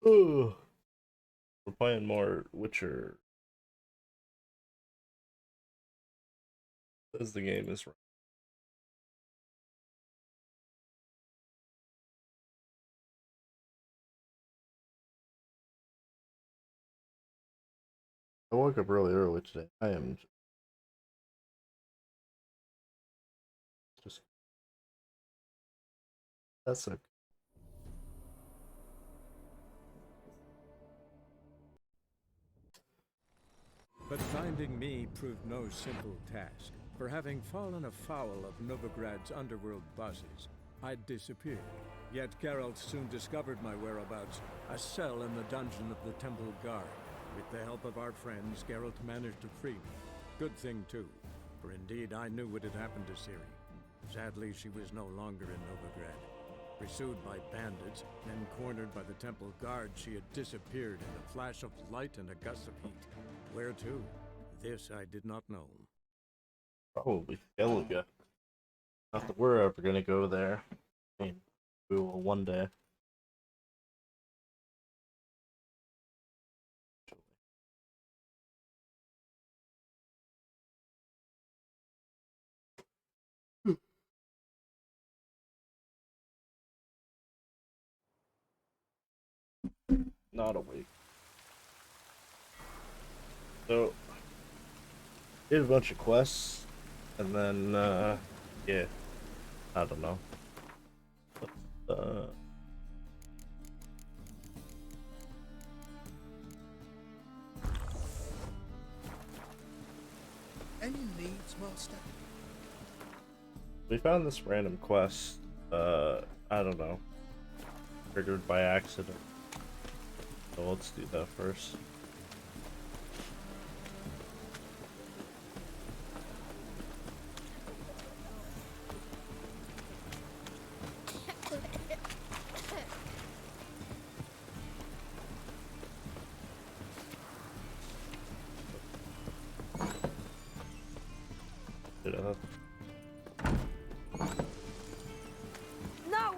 Ugh. We're playing more Witcher as the game is. I woke up really early today. I am just that's a But finding me proved no simple task. For having fallen afoul of Novigrad's underworld bosses, I'd disappeared. Yet Geralt soon discovered my whereabouts, a cell in the dungeon of the Temple Guard. With the help of our friends, Geralt managed to free me. Good thing, too, for indeed I knew what had happened to Ciri. Sadly, she was no longer in Novigrad. Pursued by bandits, then cornered by the Temple Guard, she had disappeared in a flash of light and a gust of heat. Where to? This I did not know. probably Skellige. Not that we're ever gonna go there. I mean, we will one day. Not awake. So did a bunch of quests, and then yeah, I don't know. Uh, Any needs, Master? we found this random quest. I don't know, triggered by accident. So let's do that first. Did I- No!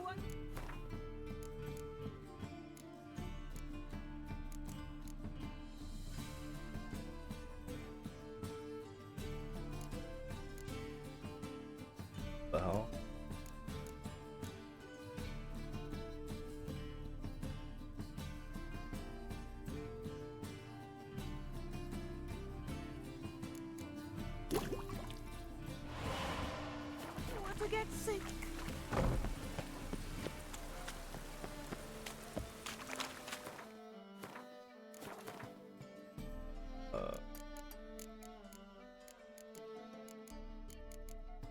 the hell? Want to get sick?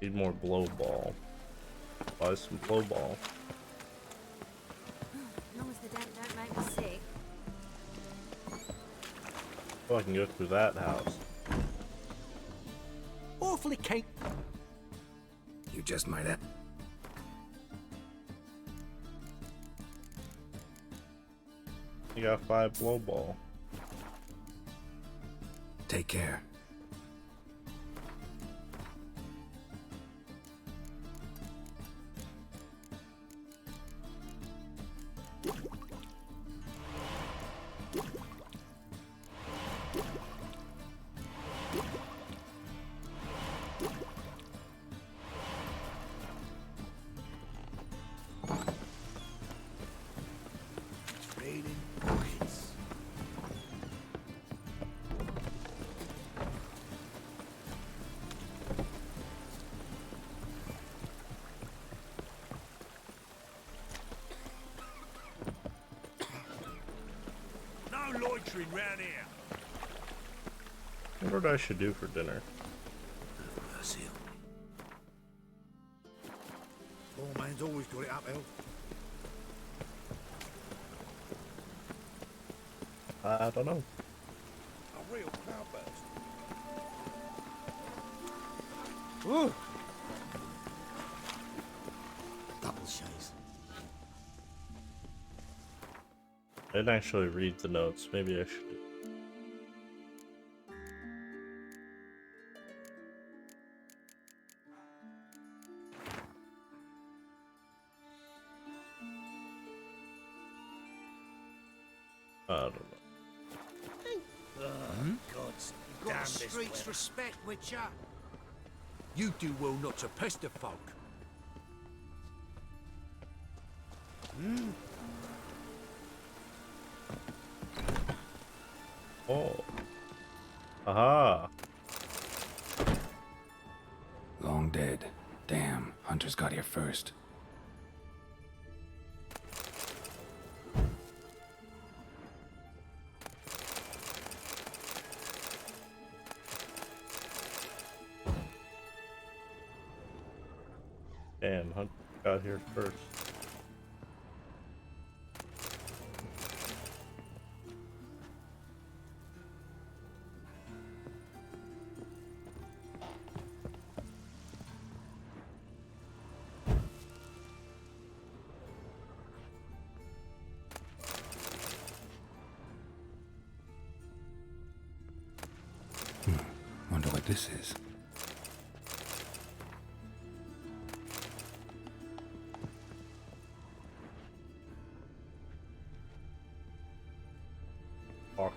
Need more blow ball. Buy some blow ball. As long as the dent don't make me sick. Oh, I can go through that house. Awfully cake. You just might have. You got 5 blow ball. Take care. Trading points. No loitering round here. I wonder what I should do for dinner. Mercy. Poor man's always got it uphill. I don't know. A real cloudburst. Ooh. Double shades. I didn't actually read the notes. Maybe I should. I don't know. God's Got damn the this streets weather. respect, Witcher. You do well not to pester folk. Oh. Aha. Long dead. Damn, hunters got here first. Damn, Hunter got here first. Wonder what this is. Fuck.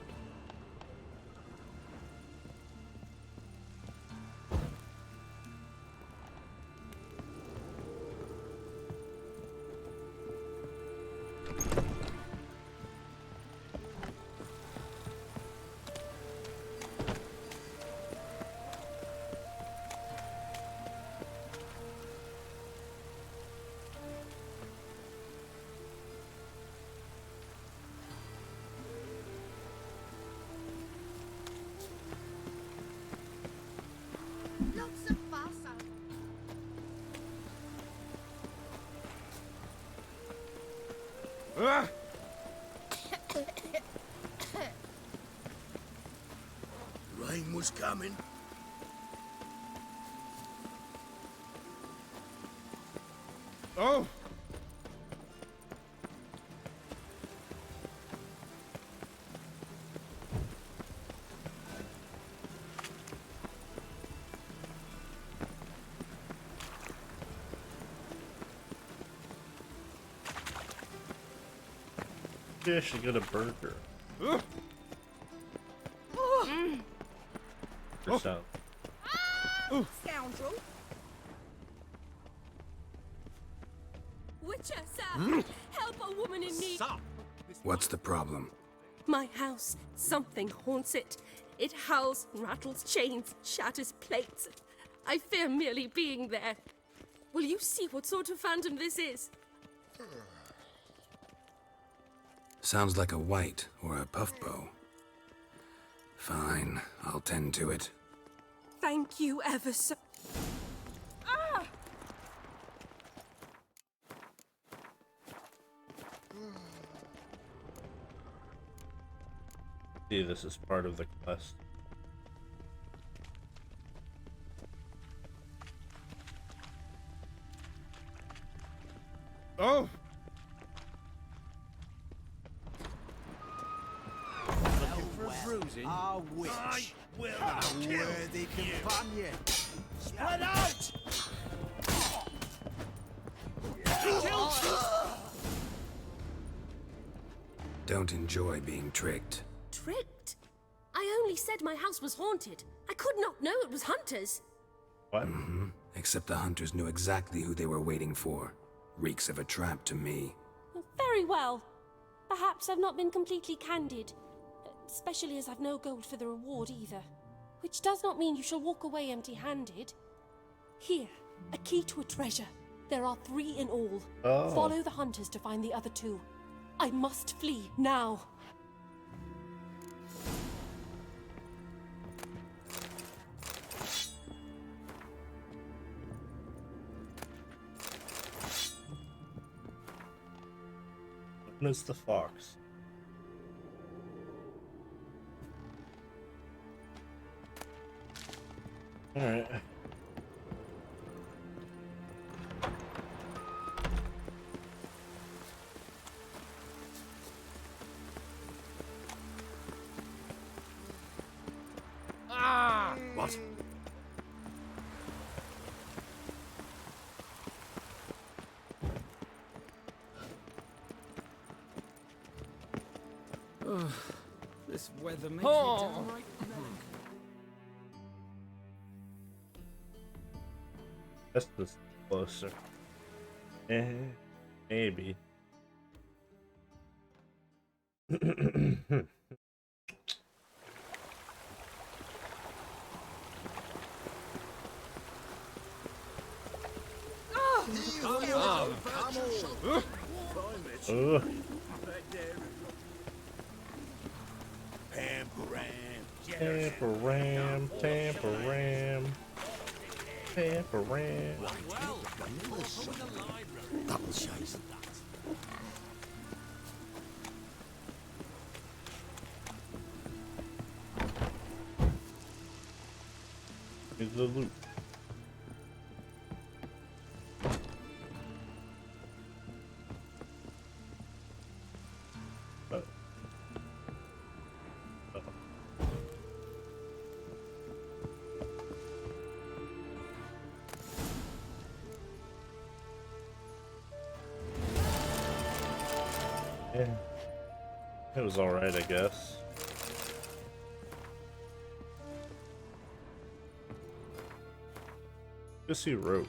Lots of balsam. Rain was coming. Oh! Yeah, I should get a burger. For sound. Scoundrel. Witcher, sir! Help a woman in need! What's the problem? My house, something haunts it. It howls, rattles chains, shatters plates. I fear merely being there. Will you see what sort of phantom this is? Sounds like a white or a puffbow. Fine, I'll tend to it. Thank you ever so... Ah! See, this is part of the quest. Oh! I wish. I will a worthy companion. Spread out! Don't enjoy being tricked. Tricked? I only said my house was haunted. I could not know it was hunters. What? Except the hunters knew exactly who they were waiting for. Reeks of a trap to me. Very well. Perhaps I've not been completely candid. Especially as I've no gold for the reward either. Which does not mean you shall walk away empty-handed. Here, a key to a treasure. There are 3 in all. Oh. Follow the hunters to find the other 2. I must flee now. When is the fox? Alright. What? This weather makes me downright melancholy. That's just closer. Maybe. Ugh. Tamperam, Tamperam, Tamperam. Double chase. Here's the loot. Oh. Oh. Yeah. It was alright, I guess. Go see Roach.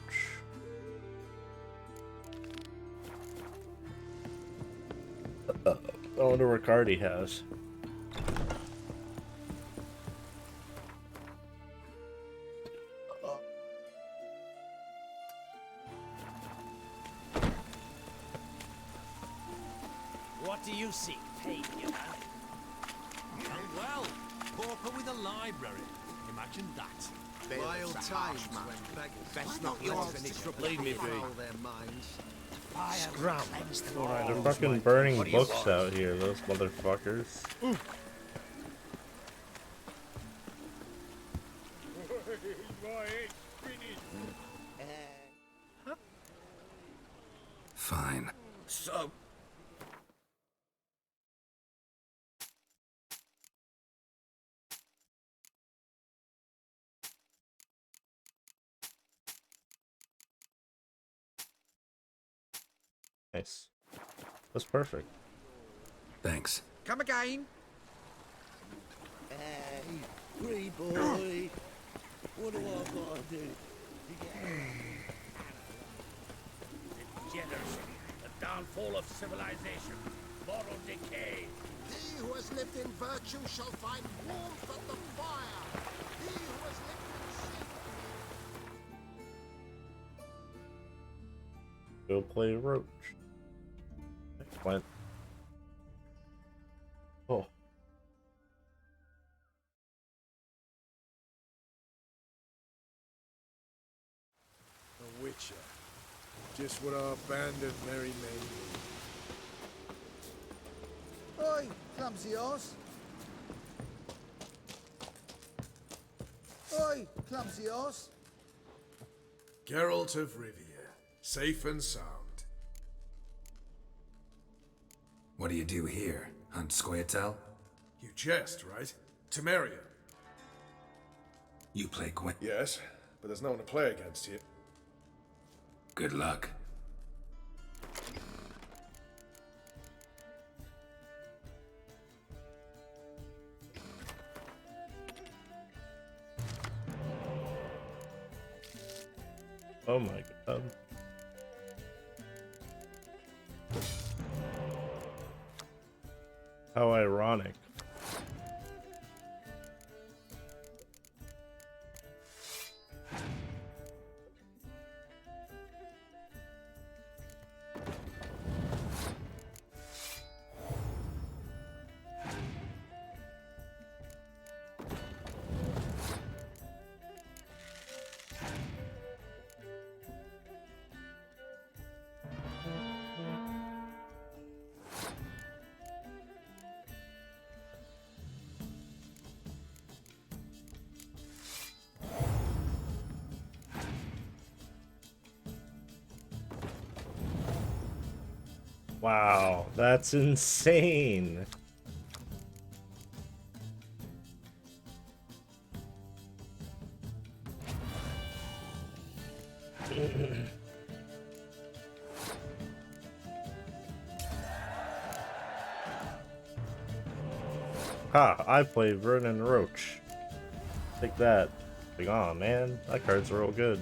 I wonder what card he has. What do you seek, paid you man? Well, pauper with a library. Imagine that. Wild times when beggars Best not let any trouble leave me foul their minds. Scrum. They're fucking burning books out here, those motherfuckers. Fine. So, Nice. That's perfect. Thanks. come again. Hey, free boy. What do I gotta do? Degeneracy, the downfall of civilization, moral decay. He who has lived in virtue shall find warmth at the fire. He who has lived in sin. Go play Roach. Excellent. Oh. A witcher. Just what our band of merry men need. Oi, clumsy horse. Oi, clumsy horse. Geralt of Rivia, safe and sound. What do you do here? Hunt Scoia'tael? You jest, right? Temeria. You play Gwyn. Yes, but there's no one to play against here. Good luck. Oh my god. How ironic. Wow, that's insane. Ha! I play Vernon Roach. Take that. Like, oh man, that card's real good.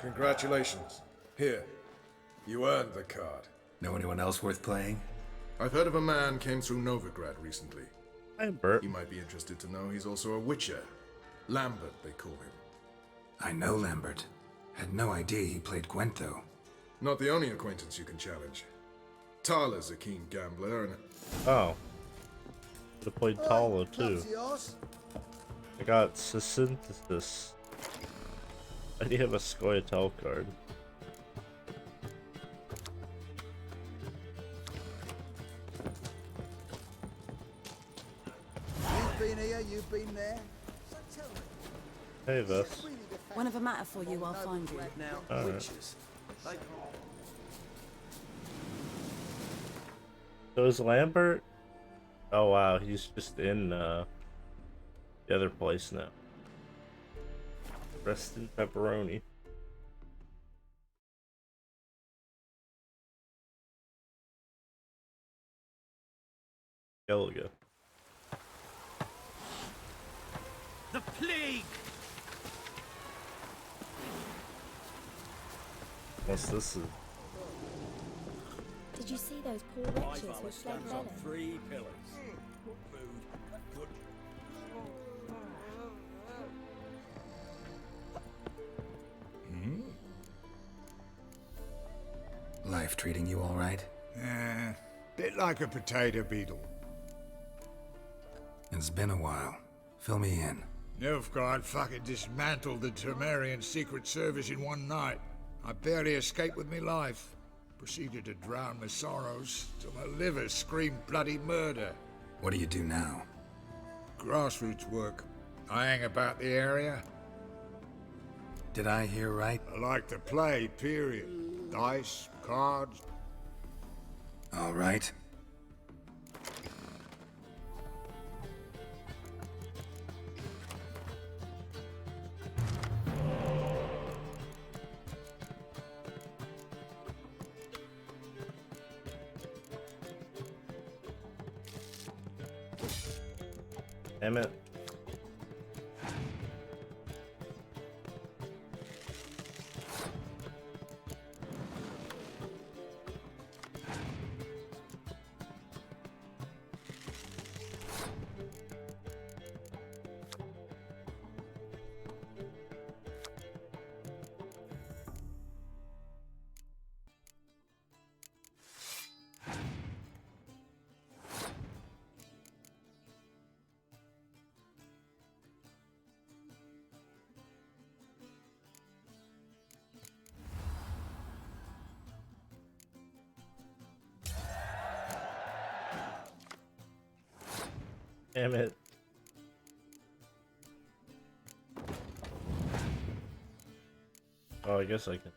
Congratulations. Here. You earned the card. Know anyone else worth playing? I've heard of a man came through Novigrad recently. Lambert. You might be interested to know he's also a witcher. Lambert, they call him. I know Lambert. Had no idea he played Gwent, though. Not the only acquaintance you can challenge. Tala's a keen gambler, and... Oh. Could've played Tala too. I got Synthesis. I do have a Scoia'tael card. You've been here, you've been there. So tell me, Hey, Vess. Whenever matter for you, I'll find you. now, witches. So is Lambert? Oh wow, he's just in the other place now. Reston Pepperoni. Galaga. The plague! What's this? Did you see those poor wretches who fled Bella? 3 pillars. Life treating you all right? Bit like a potato beetle. It's been a while. Fill me in. Nilfgaard fucking dismantled the Temerian Secret Service in one night. I barely escaped with me life. Proceeded to drown my sorrows till my liver screamed bloody murder. What do you do now? Grassroots work. I hang about the area. Did I hear right? I like to play, period. Dice, cards. All right. Damn it. Damn it. Oh, I guess I can.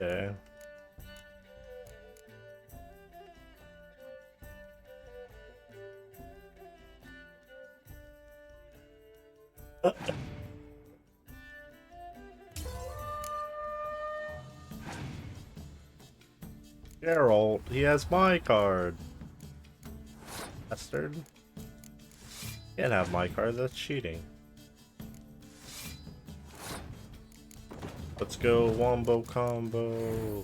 Okay. Geralt, he has my card. Bastard. Can't have my card, that's cheating. Let's go wombo combo.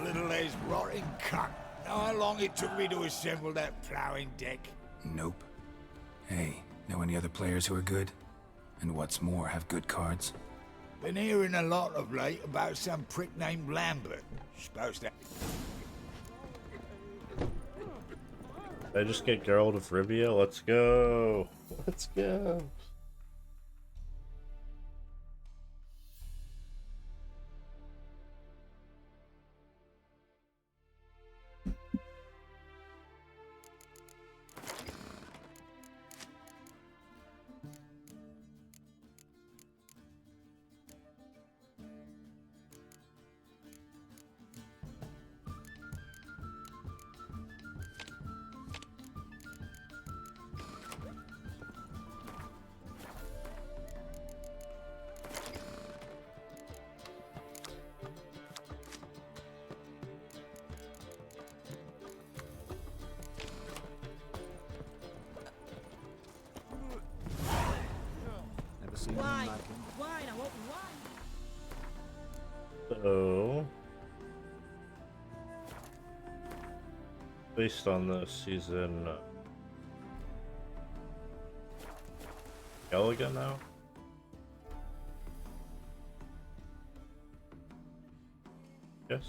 Little-aged rotting cunt. Know how long it took me to assemble that ploughing deck? Nope. Hey, know any other players who are good? And what's more, have good cards? Been hearing a lot of late about some prick named Lambert. Supposed to... Did I just get Geralt of Rivia? Let's go. Let's go. Wine! Wine! I want wine! So, based on this, he's in Gallagher now. Yes.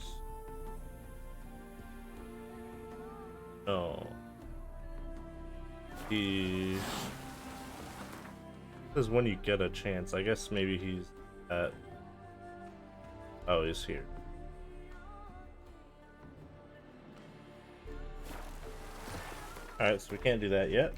No. He says when you get a chance. I guess maybe he's at. Oh, he's here. Alright, so we can't do that yet.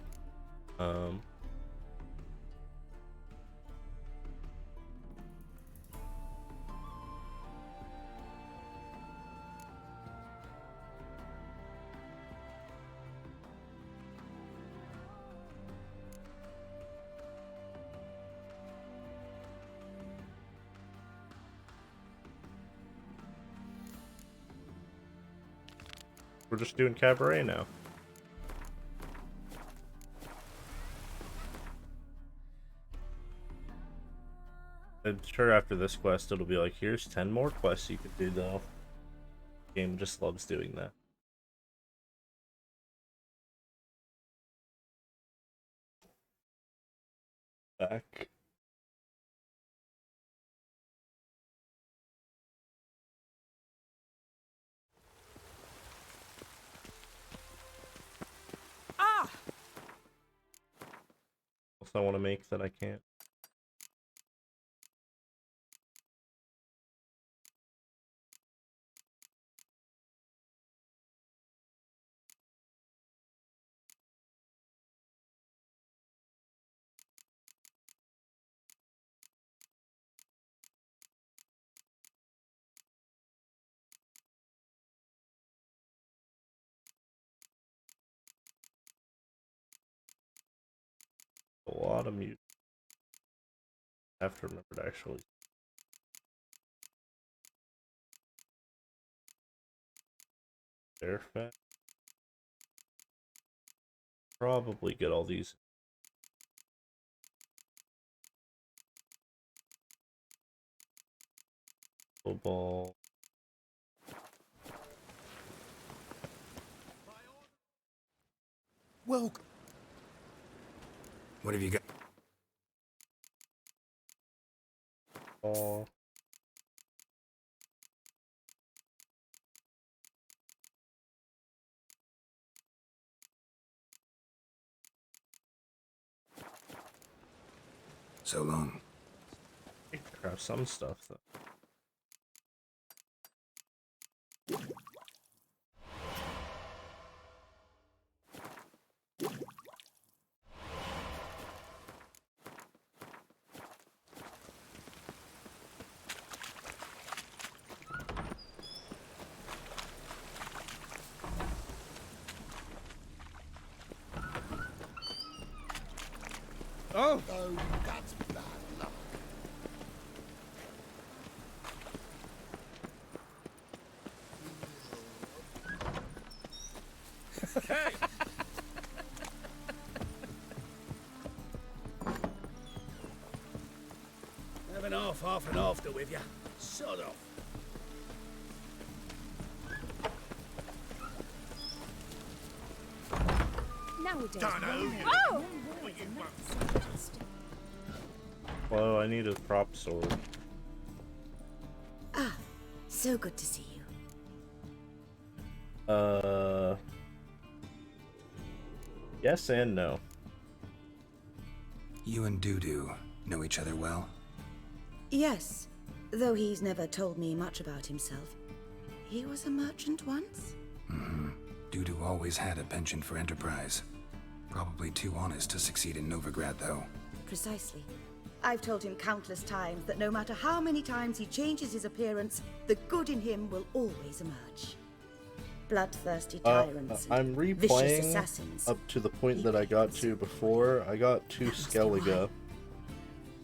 We're just doing cabaret now. I'm sure after this quest it'll be like, here's 10 more quests you could do though. The game just loves doing that. Back. I want to make that I can't. A lot of mute. I have to remember to actually. Fairfax. Probably get all these. Football. Welcome. What have you got? Oh. So long. I can craft some stuff though. Oh! Oh, that's bad luck. Hey! Have an half and after with you. Sod off. Nowadays, Dunno. oh! Well, I need a prop sword. Ah, so good to see you. Yes and no. You and Dudu know each other well? Yes, though he's never told me much about himself. He was a merchant once? Mm-hmm. Dudu always had a penchant for enterprise. Probably too honest to succeed in Novigrad, though. Precisely. I've told him countless times that no matter how many times he changes his appearance, the good in him will always emerge. Bloodthirsty tyrants I'm and vicious replaying assassins. up to the point that I got to before. I got to Skellige.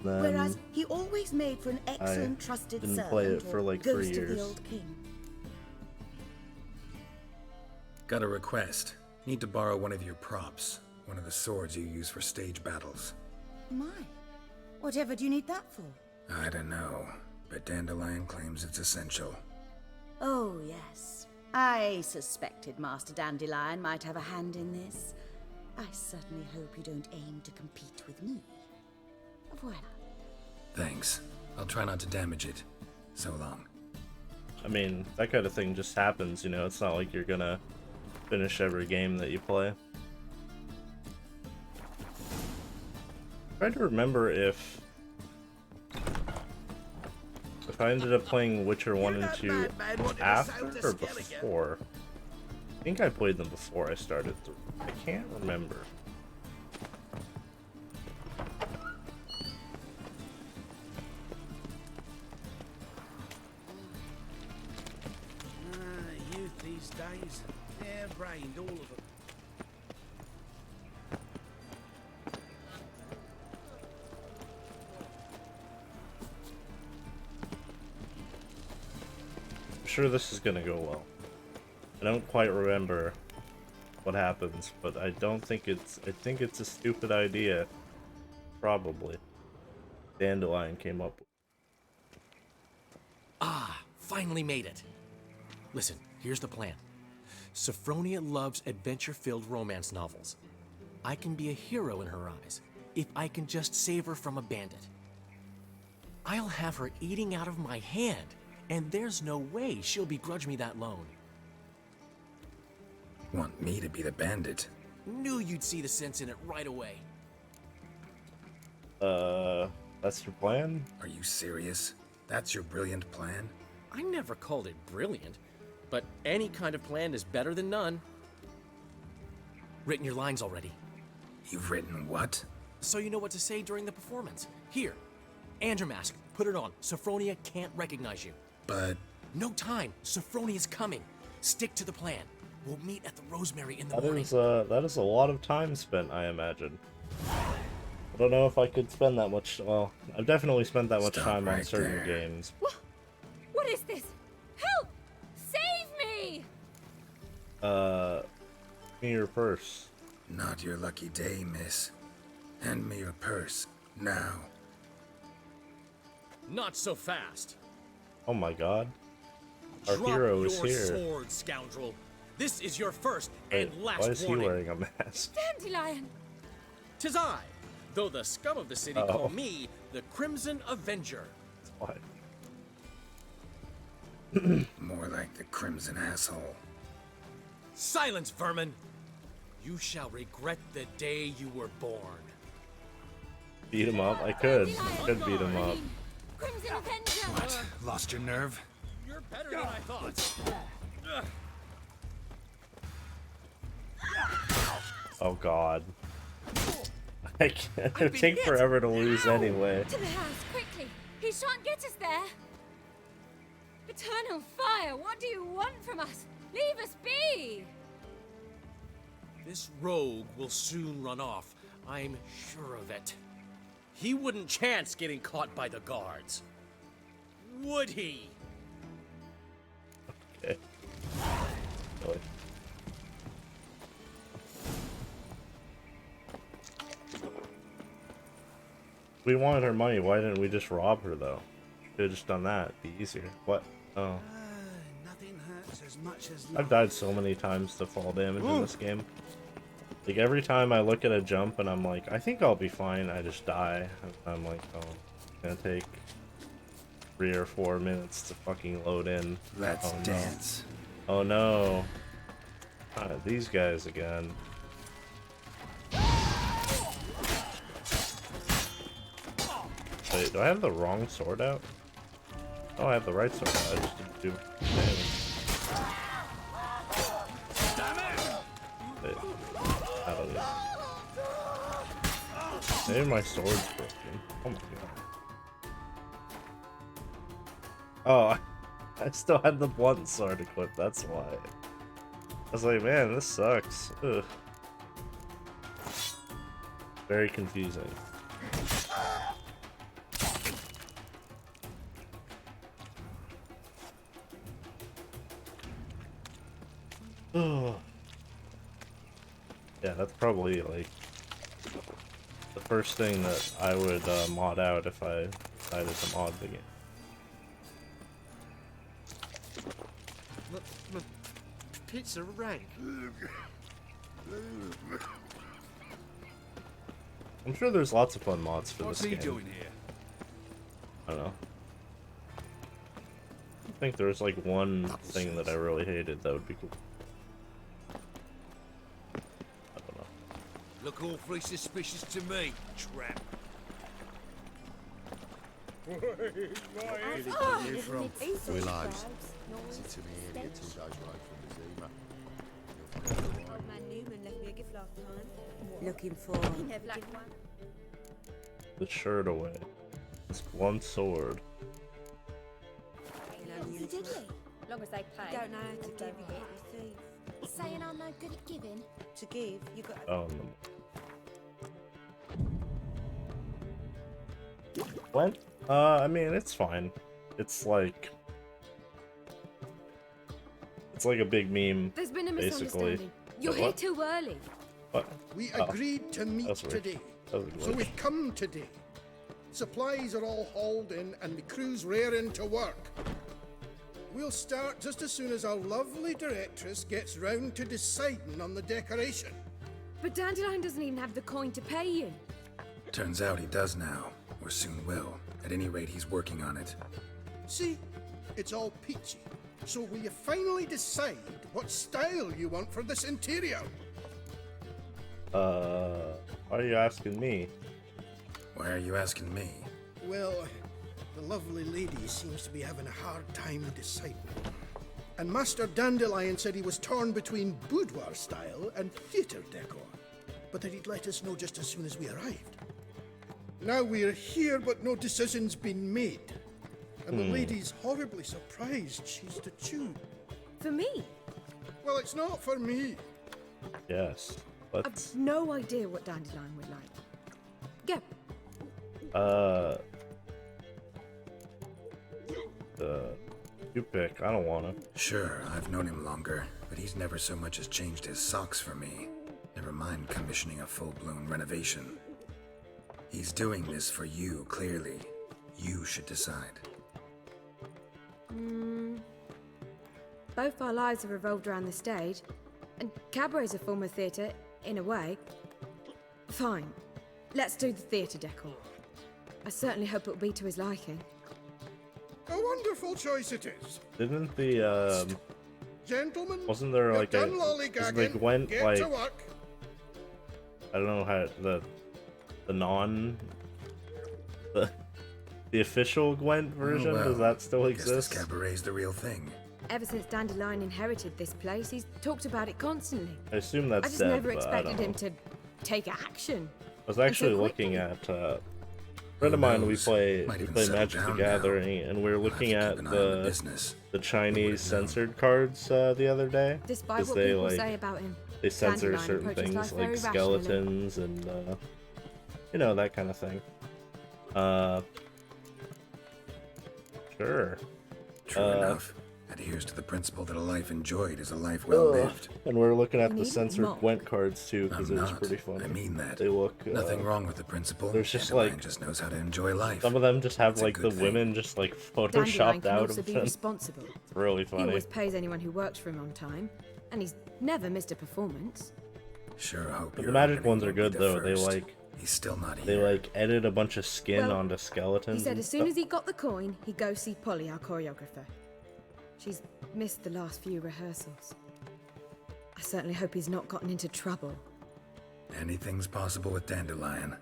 Whereas he always made for an excellent trusted didn't servant play it or for like 3 ghost of years. the old king. Got a request. Need to borrow one of your props. One of the swords you use for stage battles. My, whatever do you need that for? I don't know, but Dandelion claims it's essential. Oh, yes. I suspected Master Dandelion might have a hand in this. I certainly hope you don't aim to compete with me. Voilà. Thanks. I'll try not to damage it. So long. I mean, that kind of thing just happens, you know? It's not like you're gonna finish every game that you play. Trying to remember if I ended up playing Witcher 1 and 2 after or before. I think I played them before I started. I can't remember. Youth these days, hair-brained, all of them. I'm sure this is gonna go well. I don't quite remember what happens, but I don't think it's... I think it's a stupid idea. Probably. Dandelion came up with. Ah, finally made it. Listen, here's the plan. Sophronia loves adventure-filled romance novels. I can be a hero in her eyes, if I can just save her from a bandit. I'll have her eating out of my hand, and there's no way she'll begrudge me that loan. Want me to be the bandit? Knew you'd see the sense in it right away. That's your plan? Are you serious? That's your brilliant plan? I never called it brilliant, but any kind of plan is better than none. Written your lines already. You've written what? So you know what to say during the performance. Here, Andromask, put it on. Sophronia can't recognize you. But... No time. Sophronia's coming. Stick to the plan. We'll meet at the Rosemary in the morning. That is a lot of time spent, I imagine. I don't know if I could spend that much. Well, I've definitely spent that much time on certain games. What is this? Help! Save me! Give me your purse. Not your lucky day, miss. Hand me your purse, now. Not so fast. Oh my god. Our Drop hero is your here. sword, scoundrel. This is your first Wait, and last why is he warning. wearing a mask? Dandelion! 'Tis I, Though the scum of the city call me the Crimson Avenger. What? More like the Crimson Asshole. Silence, vermin! You shall regret the day you were born. Beat him up? I could. I could beat him up. Crimson Avenger! What? Lost your nerve? You're better than I thought. Oh god. I can't. It'd take forever to lose anyway. To the house, quickly! He shan't get us there! Eternal fire, what do you want from us? Leave us be! This rogue will soon run off. I'm sure of it. He wouldn't chance getting caught by the guards. Would he? Okay. Really? We wanted her money, why didn't we just rob her though? Should've just done that, it'd be easier. What? Oh. Nothing hurts as much as I've died so many times to fall damage in this game. Like every time I look at a jump and I'm like, I think I'll be fine, I just die. I'm like, oh, it's gonna take 3 or 4 minutes to fucking load in. Let's no. dance. Oh no. These guys again. Wait, do I have the wrong sword out? Oh, I have the right sword out. I just didn't do damage. Wait, I don't know. Maybe my sword's broken. Oh my god. Oh, I still had the blunt sword equipped, that's why. I was like, man, this sucks. Ugh. Very confusing. Oh. Yeah, that's probably like the first thing that I would mod out if I decided to mod the game. Pizza rank. I'm sure there's lots of fun mods for this game. What's he doing here? I don't know. I think there's like one thing that I really hated that would be cool. I don't know. Look awfully suspicious to me, tramp. Will Ives. Sit in the area 2 days road from the Zima. Old man Newman left me a gift last time. Looking for... The shirt away. It's one sword. Long as they pay. Don't know how to give, you can't receive. Saying I'm no good at giving. To give, you got... Oh no. What? I mean, it's fine. It's like a big meme. There's been a basically. misunderstanding. You're What? here too early. What? We Oh. agreed to meet That's weird. today, That was a so glitch. we've come today. Supplies are all hauled in and the crew's raring to work. We'll start just as soon as our lovely directress gets round to deciding on the decoration. But Dandelion doesn't even have the coin to pay you. Turns out he does now, or soon will. At any rate, he's working on it. See, it's all peachy. So will you finally decide what style you want for this interior? Why are you asking me? Why are you asking me? Well, the lovely lady seems to be having a hard time deciding. And Master Dandelion said he was torn between boudoir style and theatre decor, but that he'd let us know just as soon as we arrived. Now we're here, but no decision's been made. And the lady's horribly surprised she's to choose. For me? Well, it's not for me. Yes, but I've no idea what Dandelion would like. Go. You pick. I don't wanna. Sure, I've known him longer, but he's never so much as changed his socks for me. Never mind commissioning a full-blown renovation. He's doing this for you, clearly. You should decide. Both our lives have revolved around the stage, and cabaret's a form of theatre, in a way. Fine. Let's do the theatre decor. I certainly hope it'll be to his liking. A wonderful choice it is. Didn't the Gentlemen, wasn't there like done wasn't the lollygagging. Gwent Get like to work. I don't know how the official Gwent version, Oh, well. does that still Guess this exist? cabaret's the real thing. Ever since Dandelion inherited this place, he's talked about it constantly. I assume that's I just dead, never but I don't expected know. him to take action. I was actually And so looking quickly. at friend of mine. We knows? play Might even Magic settle the down now. Gathering, and we were looking have at to keep an eye on the business. the Chinese censored cards the other day. Despite 'cause what they people like say about him, they censor Dandelion certain approaches things life like very rationally. skeletons and you know, that kind of thing. Sure. True enough. Adheres to the principle that a life enjoyed is a life well lived. And we're looking at You the need censored more. Gwent cards too, because I'm it's not. pretty funny. I mean that. They look Nothing wrong with the principle. there's just Dandelion like just knows how to enjoy life. some of them just have It's a like the good thing. women just like Dandelion photoshopped can out also of be them. responsible. It's really He funny. always pays anyone who works for him on time, and he's never missed a performance. Sure hope But your the magic opening ones are won't be good the though. They first. like He's still not here. they like edit a bunch of skin Well, onto skeletons. He said and as soon stuff. as he got the coin, he'd go see Polly, our choreographer. She's missed the last few rehearsals. I certainly hope he's not gotten into trouble. Anything's possible with Dandelion.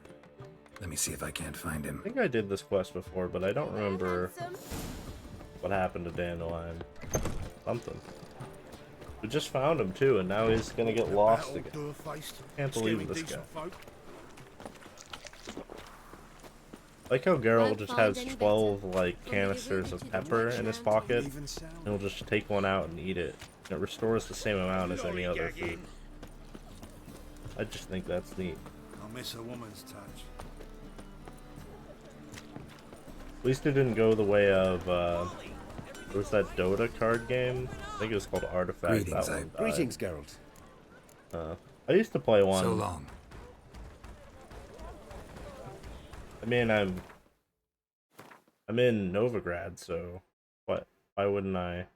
Let me see if I can't find him. I think I did this quest before, but I don't remember what happened to Dandelion. Something. We just found him too, and now he's gonna get lost again. Can't believe this guy. Like how Geralt just has 12 like canisters of pepper in his pocket, and he'll just take one out and eat it. It restores the same amount as any other food. I just think that's neat. I miss a woman's touch. At least it didn't go the way of what was that Dota card game? I think it was called Artifact. Greetings, that one died. Greetings, Geralt. I used to play one. So long. I mean, I'm in Novigrad, so why wouldn't I?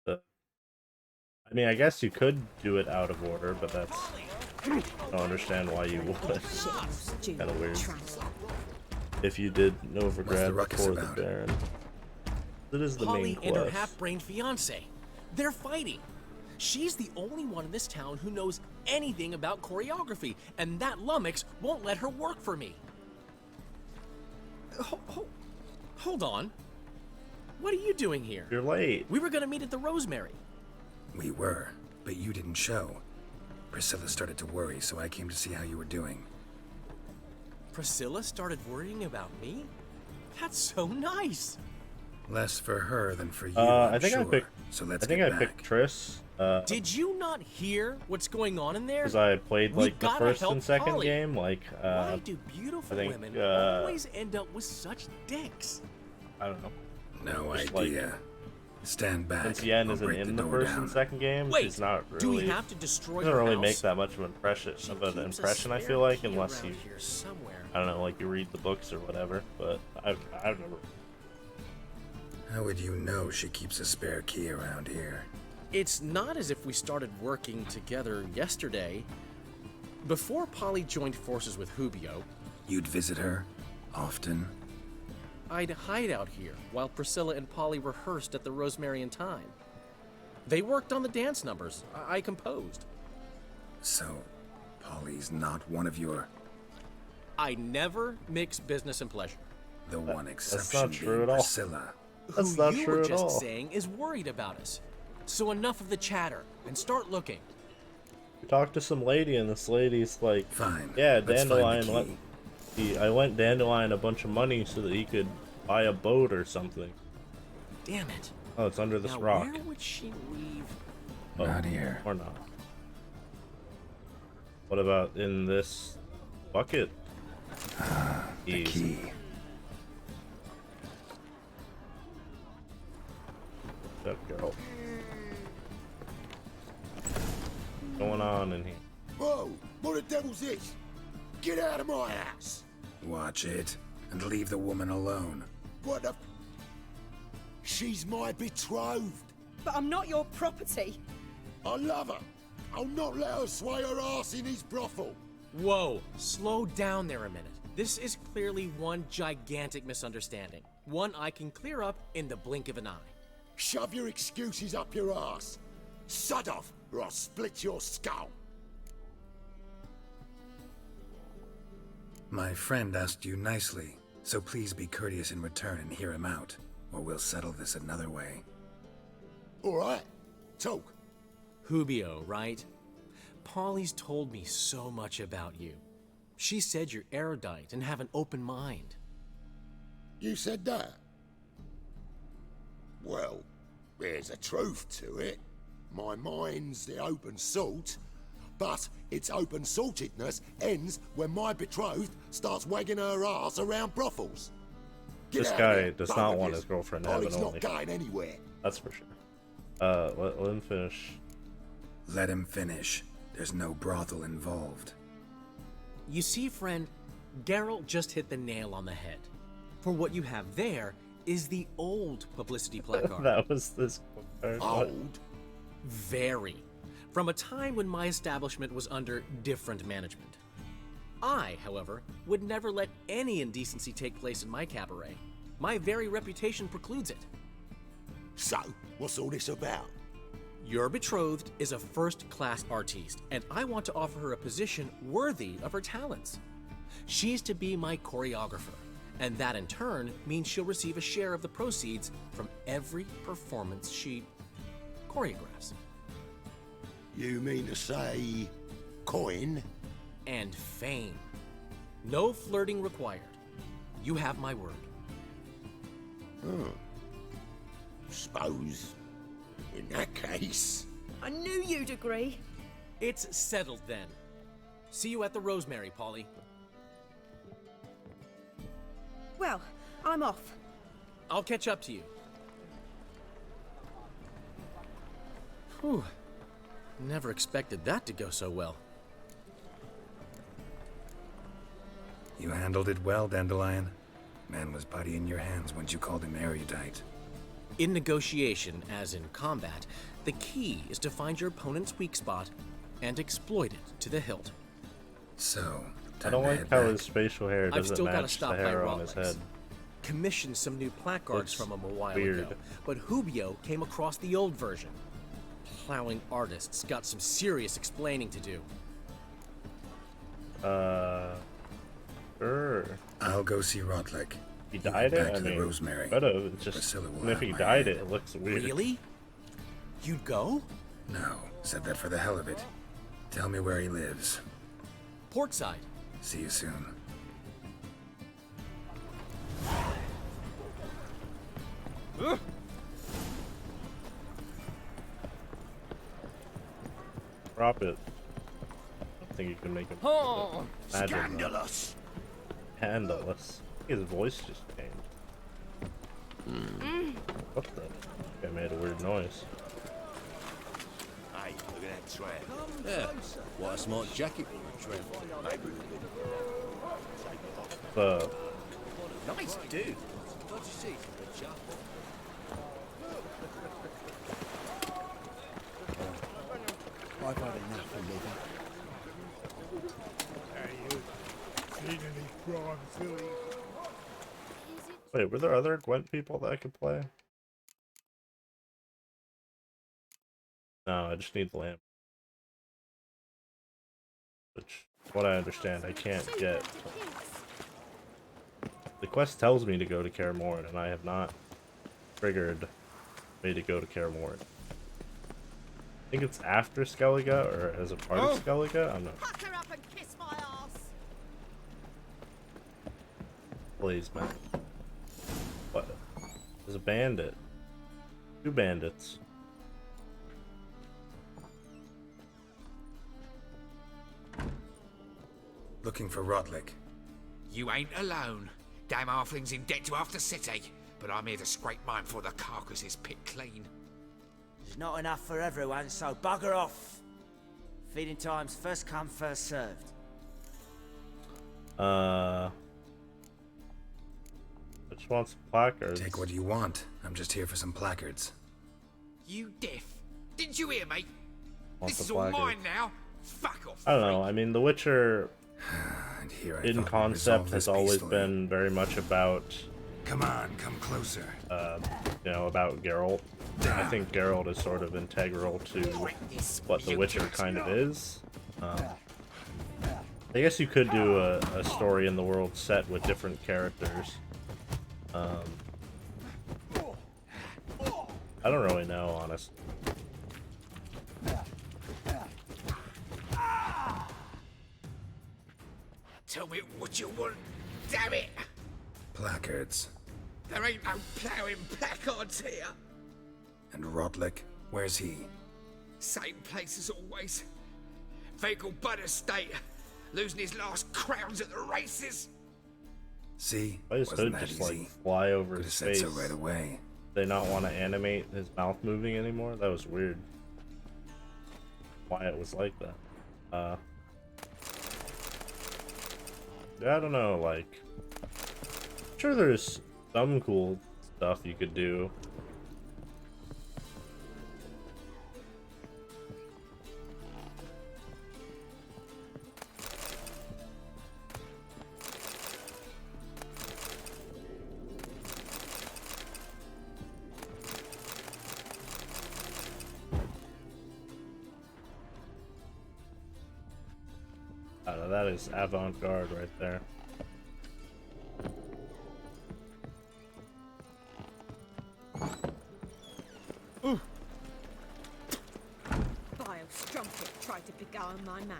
I mean, I guess you could do it out of order, but that's I don't understand why you would. Kind of weird. If you did What's the Novigrad ruckus before the about? Baron. That is the Polly main and her quest. half-brained fiance. They're fighting. She's the only one in this town who knows anything about choreography, and that lummox won't let her work for me. Hold on. What are you doing here? You're late. We were gonna meet at the Rosemary. We were, but you didn't show. Priscilla started to worry, so I came to see how you were doing. Priscilla started worrying about me? That's so nice. Less for her than for you, I I'm think sure. I picked. So let's I think get I back. picked Triss. Did you not hear what's going on in there? Because I played We like the gotta first help and second Polly. game. Like Why do beautiful I think, women always end up with such dicks? I don't know. No Just idea. Stand back. Since Yen I'll isn't break in the the door first down. and second game, Wait, she's not really. do we have to destroy doesn't her really house? make that much of an impression. She Of an keeps a impression, I spare feel like, key unless around you, here somewhere. I don't know, like you read the books or whatever. But I've never. How would you know she keeps a spare key around here? It's not as if we started working together yesterday. Before Polly joined forces with Hubio, You'd visit her? Often? I'd hide out here while Priscilla and Polly rehearsed at the Rosemary and Time. They worked on the dance numbers I composed. So, Polly's not one of your... I never mix business and pleasure. The one That's exception not true being at all. Priscilla. That's Who not you true were at just all. saying is worried about us. So enough of the chatter and start looking. We talked to some lady, and this lady's like, Fine. yeah, Let's find the Dandelion key. I lent Dandelion a bunch of money so that he could buy a boat or something. Damn it. Oh, it's under this Now, rock. where would she leave? Oh, Not here. Or not. What about in this bucket? The key. That girl. What's going on in here? Whoa! What the devil's this? Get out of my house! Watch it, and leave the woman alone. What the... She's my betrothed. But I'm not your property. I love her. I'll not let her sway her ass in his brothel. Whoa, slow down there a minute. This is clearly one gigantic misunderstanding. One I can clear up in the blink of an eye. Shove your excuses up your ass. Sod off, or I'll split your skull. My friend asked you nicely, so please be courteous in return and hear him out, or we'll settle this another way. All right, talk. Hubio, right? Polly's told me so much about you. She said you're erudite and have an open mind. You said that? Well, there's a truth to it. My mind's the open salt, but its open saltedness ends when my betrothed starts wagging her ass around brothels. Get This out guy of here, does both not of want yous. his girlfriend to Polly's have an not only. going anywhere. That's for sure. Let him finish. Let him finish. There's no brothel involved. You see, friend, Geralt just hit the nail on the head. For what you have there is the old publicity placard. That was this. Old? Very. From a time when my establishment was under different management. I, however, would never let any indecency take place in my cabaret. My very reputation precludes it. So, what's all this about? Your betrothed is a first-class artiste, and I want to offer her a position worthy of her talents. She's to be my choreographer, and that in turn means she'll receive a share of the proceeds from every performance she choreographs. You mean to say coin? And fame. No flirting required. You have my word. Suppose, in that case... I knew you'd agree. It's settled then. See you at the Rosemary, Polly. Well, I'm off. I'll catch up to you. Whew. Never expected that to go so well. You handled it well, Dandelion. Man was body in your hands once you called him erudite. In negotiation, as in combat, the key is to find your opponent's weak spot and exploit it to the hilt. So, I don't like how his facial hair I've doesn't still got to match the stop by hair on his Rotlix. head. Commissioned some new placards Looks from him a while weird. ago, but Hubio came across the old version. Plowing artists got some serious explaining to do. Sure. I'll go see Rotlick. He dyed it? Back I to the mean, Rosemary. could've, it's just, Priscilla will and if have he my dyed head. it, it looks weird. Really? You'd go? No, said that for the hell of it. Tell me where he lives. Portside. See you soon. Drop it. I don't think you can make him. Oh, imagine that. scandalous! Scandalous. His voice just changed. What the? That made a weird noise. Hey, look at that trap. Yeah, what a smart jacket for a tramp. Nice dude. What you see? I've had enough of living. Hey, you seen any crime, Philly? Wait, were there other Gwent people that I could play? No, I just need the lamp. Which, what I understand, I can't get. The quest tells me to go to Kaer Morhen, and I have not triggered me to go to Kaer Morhen. I think it's after Skellige, or as a part of Skellige? I'm not. Pucker up and kiss my ass. Please, man. What? There's a bandit. 2 bandits. Looking for Rotlick. You ain't alone. Damn halfling's in debt to half the city, but I'm here to scrape mine before the carcass is picked clean. There's not enough for everyone, so bugger off. Feeding time's first come, first served. I just want some placards. Take what you want. I'm just here for some placards. You deaf? Didn't you hear me? Want This the is all placard. mine now. Fuck off. I don't know. I mean, The Witcher And here I in thought we'd concept resolve has this always peacefully. been very much about, Come on, come closer. you know, about Geralt. I think Geralt is sort of integral to what The Witcher kind of is. I guess you could do a story in the world set with different characters. I don't really know, honestly. Tell me what you want, damn it! Placards. There ain't no ploughing placards here. And Rodlick, where's he? Same place as always. Vegal Bud Estate, losing his last crowns at the races. See? I just Wasn't could that just easy? like fly over Could've his said face. so right away. They not want to animate his mouth moving anymore? That was weird. Why it was like that. Yeah, I don't know, like, I'm sure there's some cool stuff you could do. I don't know, that is avant-garde right there. Vile strumpet tried to beguile my man.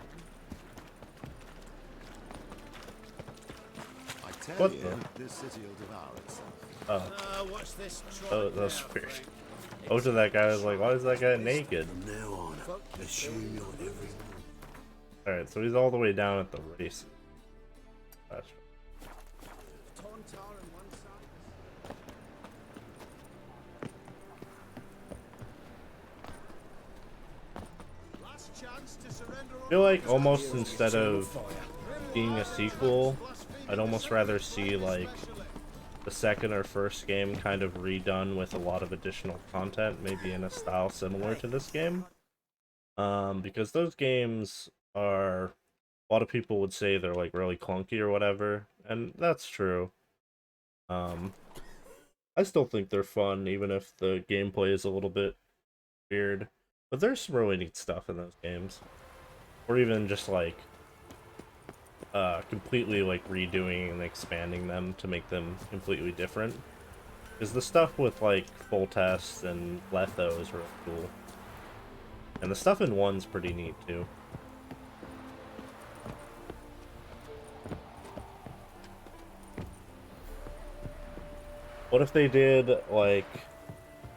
I tell What you, the? this city will devour itself. Oh. What's this? Oh, that's weird. Most of that guy was like, why is that guy naked? From now on, assume you're every Alright, so he's all the way down at the race. That's I feel like almost instead of being a sequel, I'd almost rather see like the second or first game kind of redone with a lot of additional content, maybe in a style similar to this game. Because those games are, a lot of people would say they're like really clunky or whatever, and that's true. I still think they're fun, even if the gameplay is a little bit weird. But there's some really neat stuff in those games. Or even just like completely like redoing and expanding them to make them completely different. Because the stuff with like Full Test and Letho is really cool. And the stuff in 1's pretty neat too. What if they did like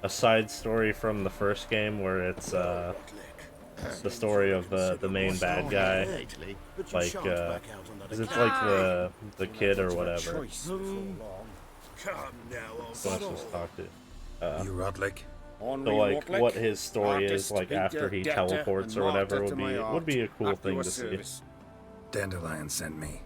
a side story from the first game where it's the story of the main bad guy, like is it like the kid or whatever? So let's just talk to You Rodlick? so like what his story is like after he teleports or whatever would be a cool thing to see. Dandelion sent me.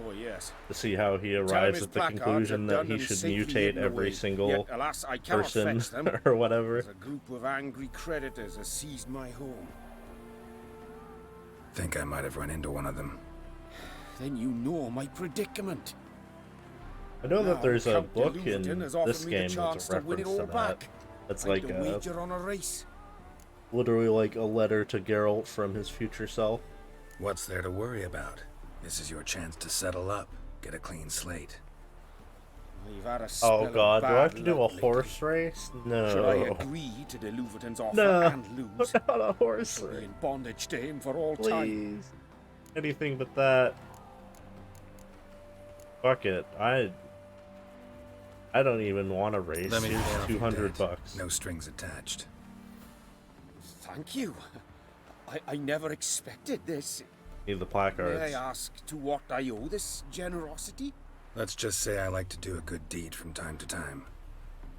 Oh, yes. To see how he arrives at the conclusion that he should mutate every single person or whatever. There's a group of angry creditors has seized my home. Think I might have run into one of them. Then you know my predicament. I know that there's a Count de book in Luverton has offered this me the game chance that's a to win it reference all to that. back. That's I'd like wager on a race. literally like a letter to Geralt from his future self. What's there to worry about? This is your chance to settle up, get a clean slate. You've had a spell Oh of god, do I have bad to do a luck lately. horse race? No. Should I agree to de Luverton's offer No, and lose? not a horse I'll be race. in bondage to him for all time. Please. Anything but that. Fuck it. I don't even want to race. Let me Here's pay off your $200 debt. bucks. No strings attached. Thank you. I never expected this. Need the May placards. I ask to what I owe this generosity? Let's just say I like to do a good deed from time to time.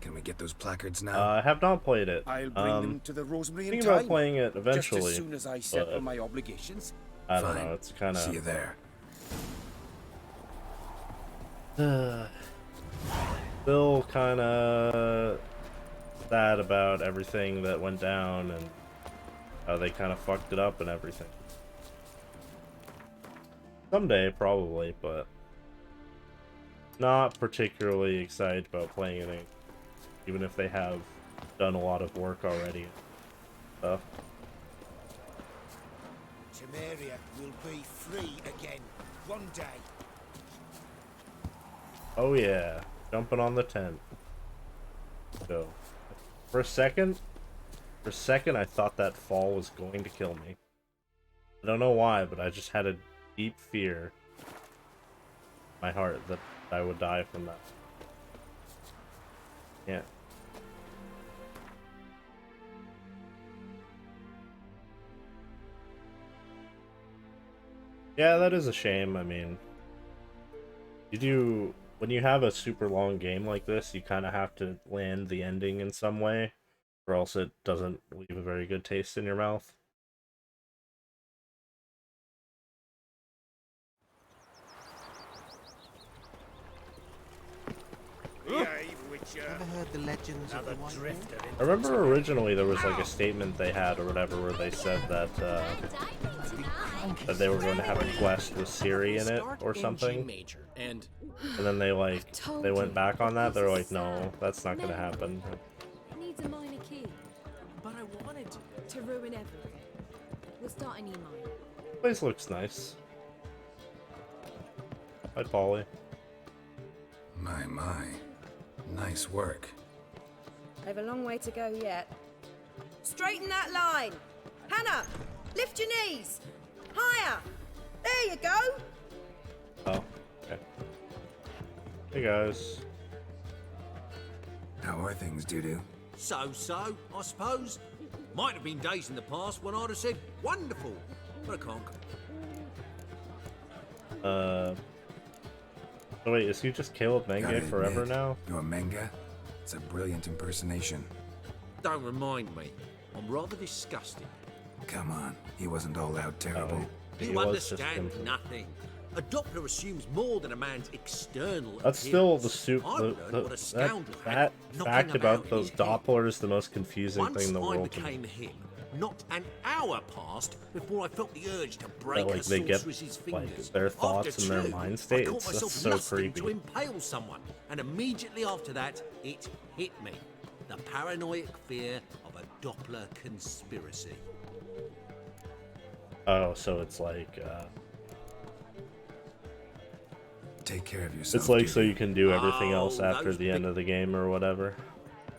Can we get those placards now? I have not played it. I'll bring them to the Rosemary in thinking time. about playing it eventually. Just as soon as I settle but my obligations. I don't Fine. know. It's kind of. See you there. Still kind of sad about everything that went down and how they kind of fucked it up and everything. Someday, probably, but not particularly excited about playing it, even if they have done a lot of work already. Stuff. Temeria will be free again one day. Oh yeah, jumping on the tent. So, for a second I thought that fall was going to kill me. I don't know why, but I just had a deep fear in my heart that I would die from that. Yeah. Yeah, that is a shame. I mean, when you have a super long game like this, you kind of have to land the ending in some way, or else it doesn't leave a very good taste in your mouth. Ever heard the legends of the White Wolf? I remember originally there was like a statement they had or whatever where they said that that they were going to have a quest with Ciri in it or something, and then they went back on that. They're like, no, that's not going to happen. It needs a minor key. But I wanted to ruin everything. We'll start a new mine. Place looks nice. Hi, Polly. My. Nice work. I've a long way to go yet. Straighten that line! Hannah! Lift your knees! Higher! There you go! Oh, okay. Hey guys. How are things, Dudu? So, I suppose. Might have been days in the past when I'd have said, wonderful, but I can't. Oh wait, is he just Caleb Menge forever now? You're Menge? It's a brilliant impersonation. Don't remind me. I'm rather disgusted. Come on, he wasn't all out terrible. You understand nothing. A Doppler assumes more than a man's external That's still the appearance. that fact about those Dopplers, the most confusing thing in the world. Once I became him, not an hour passed before I felt the urge to break a they get sorceress's fingers. their thoughts and their mind states. That's so creepy. To impale someone, and immediately after that, it hit me: the paranoid fear of a Doppler conspiracy. Oh, so it's like take care of yourself. It's like so you can do everything else after the end of the game or whatever.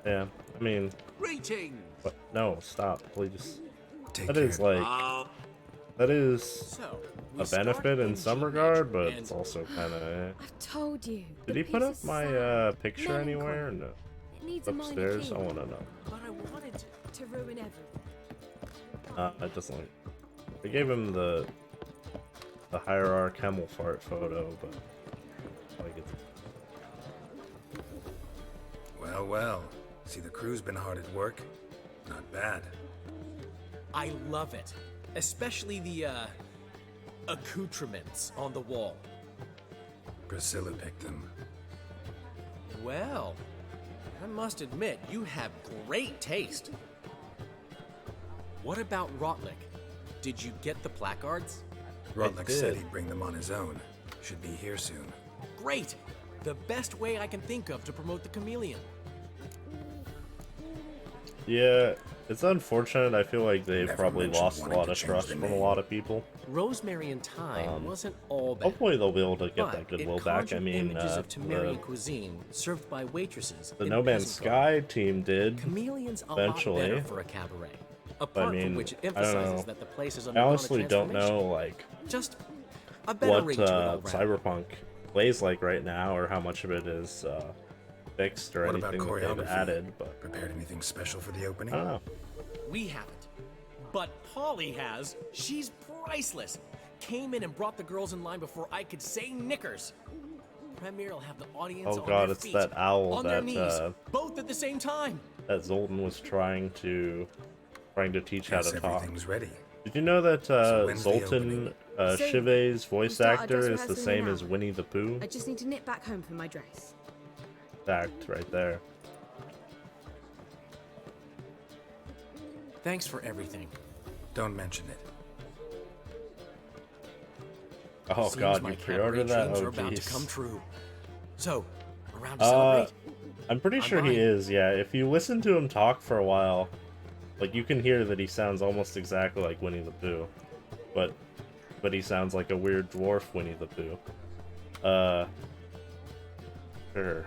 Yeah, I mean. Greetings. What? No, stop, please. Take that is like that is a benefit in some regard, but it's also kind of. I've told you. Did he put up my picture anywhere? Or no. It needs a minor Upstairs. key. I want to know. But I wanted to ruin everything. It doesn't. They gave him the Hierarch Hemmelfart photo, but like it's. Well. See, the crew's been hard at work. Not bad. I love it. Especially the, accoutrements on the wall. Priscilla picked them. Well, I must admit, you have great taste. What about Rotlick? Did you get the placards? Rotlick said he'd bring them on his own. Should be here soon. Great! The best way I can think of to promote the Chameleon. Yeah, it's unfortunate. I feel like they've probably lost a lot of trust from a lot of people. Rosemary and Thyme wasn't all bad. Hopefully they'll be able to get that goodwill back. I mean, images of Temerian cuisine served by waitresses. The No Man's Sky team did Chameleon's eventually. A lot better for a cabaret. I mean, from which it I don't emphasizes know. that the place is I honestly don't know just a better ring to it all round. Cyberpunk plays like right now, or how much of it is fixed or What about anything that they've choreography? added. But Prepared anything special for the opening? I don't know. We haven't. But Polly has. She's priceless. Came in and brought the girls in line before I could say knickers. Premier will have the audience Oh on god, their it's feet, that owl on their that knees, both at the same time. that Zoltan was trying to teach how Guess to talk. everything's ready. Did you know that So when's the Zoltan So, Chive's voice start our actor dress is the rehearsal same now. as Winnie the Pooh? I just need to nip back home for my dress. Act right there. Thanks for everything. Don't mention it. Oh Seems god, my you pre-ordered cabaret that? dreams Oh are about to jeez. come true. So, around to celebrate? I'm pretty sure he buying. is, yeah. If you listen to him talk for a while, like, you can hear that he sounds almost exactly like Winnie the Pooh. But he sounds like a weird dwarf Winnie the Pooh. Sure.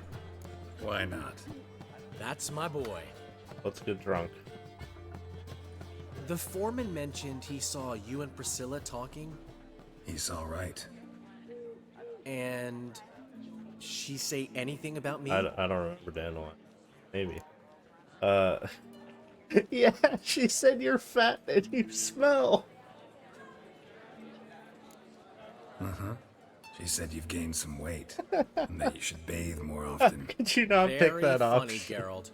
Why not? That's my boy. Let's get drunk. The foreman mentioned he saw you and Priscilla talking. He's all right. And she say anything about me? I don't remember Dandelion. Maybe. Yeah, she said you're fat and you smell. Uh-huh. She said you've gained some weight, and that you should bathe more often. Could you not pick that Very up? funny, Geralt.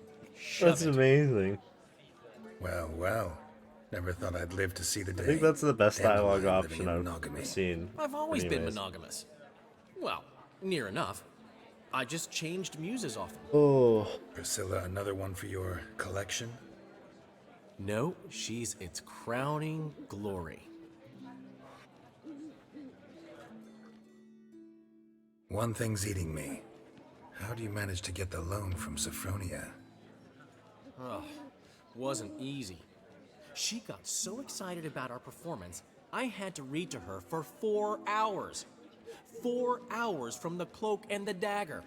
That's amazing. Well, well. Never thought I'd live to see the day. I think that's the best Dandelion dialogue living option in I've monogamy. seen. I've always been anyways. monogamous. Well, near enough. I just changed muses often. Oh. Priscilla, another one for your collection? No, she's its crowning glory. One thing's eating me. How do you manage to get the loan from Sophronia? Ugh, wasn't easy. She got so excited about our performance, I had to read to her for 4 hours. 4 hours from The Cloak and the Dagger.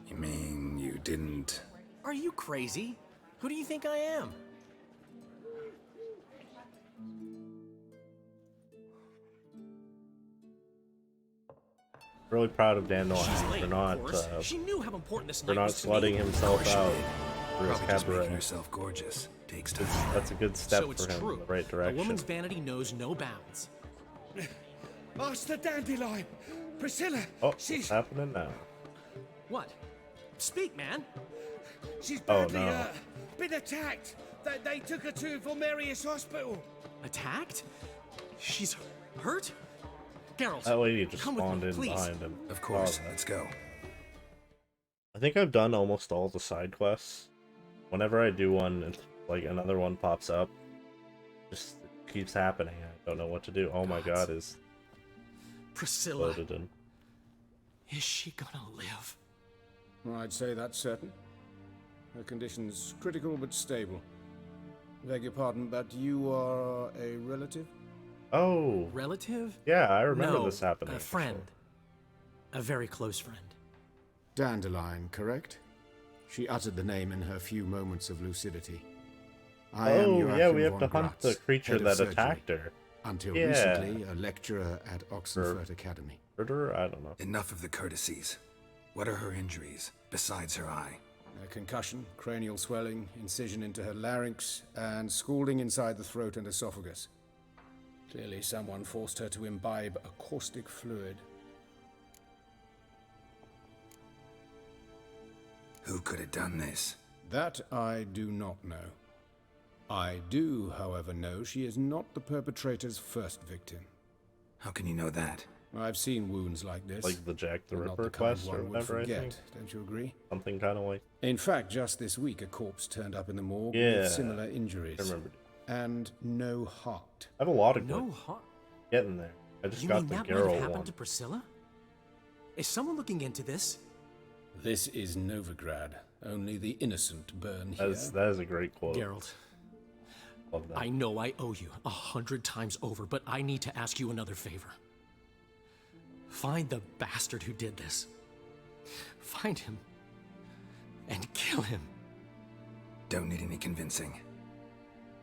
You mean you didn't... Are you crazy? Who do you think I am? Really proud of Dandelion She's late, for not of course. She knew how important this for night not was to me. slutting himself out for his Probably just cabaret. making herself gorgeous. Takes time. That's a good step So it's for him true. in the right A direction. woman's vanity knows no bounds. Master Dandelion! Priscilla! Oh, she's what's happening now? What? Speak, man. she's Oh, badly no. been attacked. They took her to Volmerius Hospital. Attacked? She's hurt? Geralt, That lady just come with spawned me, in please. behind him. Of course, Oh, let's go. I think I've done almost all the side quests. Whenever I do one, it's like another one pops up. Just keeps happening. I don't know what to do. Oh my god, is Priscilla. loaded in. Is she gonna live? I'd say that's certain. Her condition's critical but stable. Beg your pardon, but you are a relative? Oh. Relative? Yeah, I remember No, this happening. a friend. A very close friend. Dandelion, correct? She uttered the name in her few moments of lucidity. I am Oh, Joachim yeah, we have von to hunt Gratz, the creature head of that surgery. attacked her. Until Yeah. recently, a lecturer at Oxenfurt Academy. Murderer? I don't know. Enough of the courtesies. What are her injuries, besides her eye? A concussion, cranial swelling, incision into her larynx, and scalding inside the throat and esophagus. Clearly someone forced her to imbibe a caustic fluid. Who could have done this? That I do not know. I do, however, know she is not the perpetrator's first victim. How can you know that? I've seen wounds like this. Like the Jack the but not Ripper the kind quest or one would whatever, I forget, think. don't you agree? Something kind of like. In fact, just this week, a corpse turned up in the morgue Yeah, with similar injuries. I remember. And no heart. I have a lot of No good heart. getting there. I just You got mean the that might have Geralt happened one. to Priscilla? Is someone looking into this? This is Novigrad. Only the innocent burn here. That is a great quote. Geralt, Love that. I know I owe you 100 times over, but I need to ask you another favor. Find the bastard who did this. Find him. And kill him. Don't need any convincing.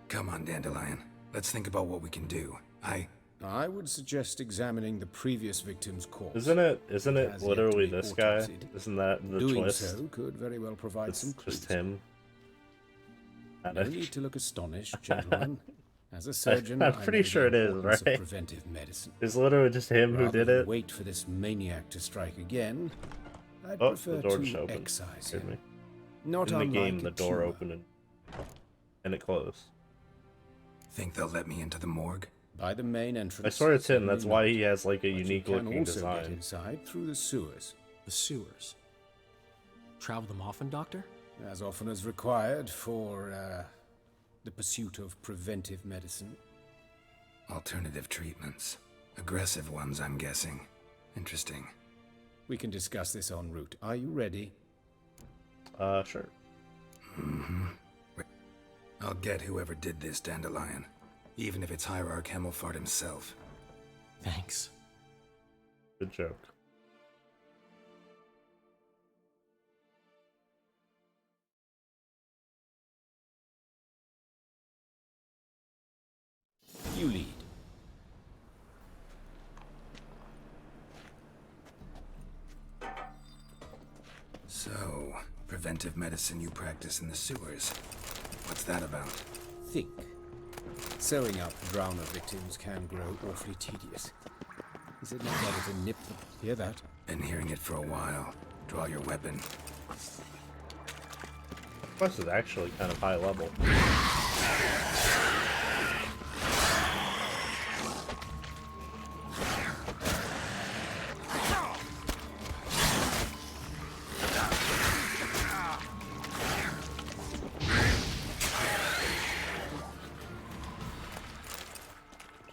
Come on, Dandelion. Let's think about what we can do. I would suggest examining the previous victim's corpse. Isn't it Has yet to literally be this guy? autopsied. Isn't that the Doing twist? so could very well provide It's some just clues. him. No need to look astonished, gentlemen. As a surgeon, I'm I pretty know sure the it is, importance of right? preventive medicine. It's literally just him who Rather did than it. wait for this maniac to strike again, I'd Oh, prefer the door to just opened. excise Excuse him. me. Not In the unlike game, a the door tumor. opened and it closed. Think they'll let me into the morgue? By the main entrance. I swear it's him. certainly That's why not. he has like a But unique you can looking also design. get inside through the sewers. The sewers. Travel them often, Doctor? As often as required for the pursuit of preventive medicine. Alternative treatments. Aggressive ones, I'm guessing. Interesting. We can discuss this en route. Are you ready? Sure. Mm-hmm. I'll get whoever did this, Dandelion. Even if it's Hierarch Hemelfart himself. Thanks. Good joke. You lead. So, preventive medicine you practice in the sewers. What's that about? Think. Sewing up drowner victims can grow awfully tedious. Is it not better to nip them? Hear that? Been hearing it for a while. Draw your weapon. Quest is actually kind of high level.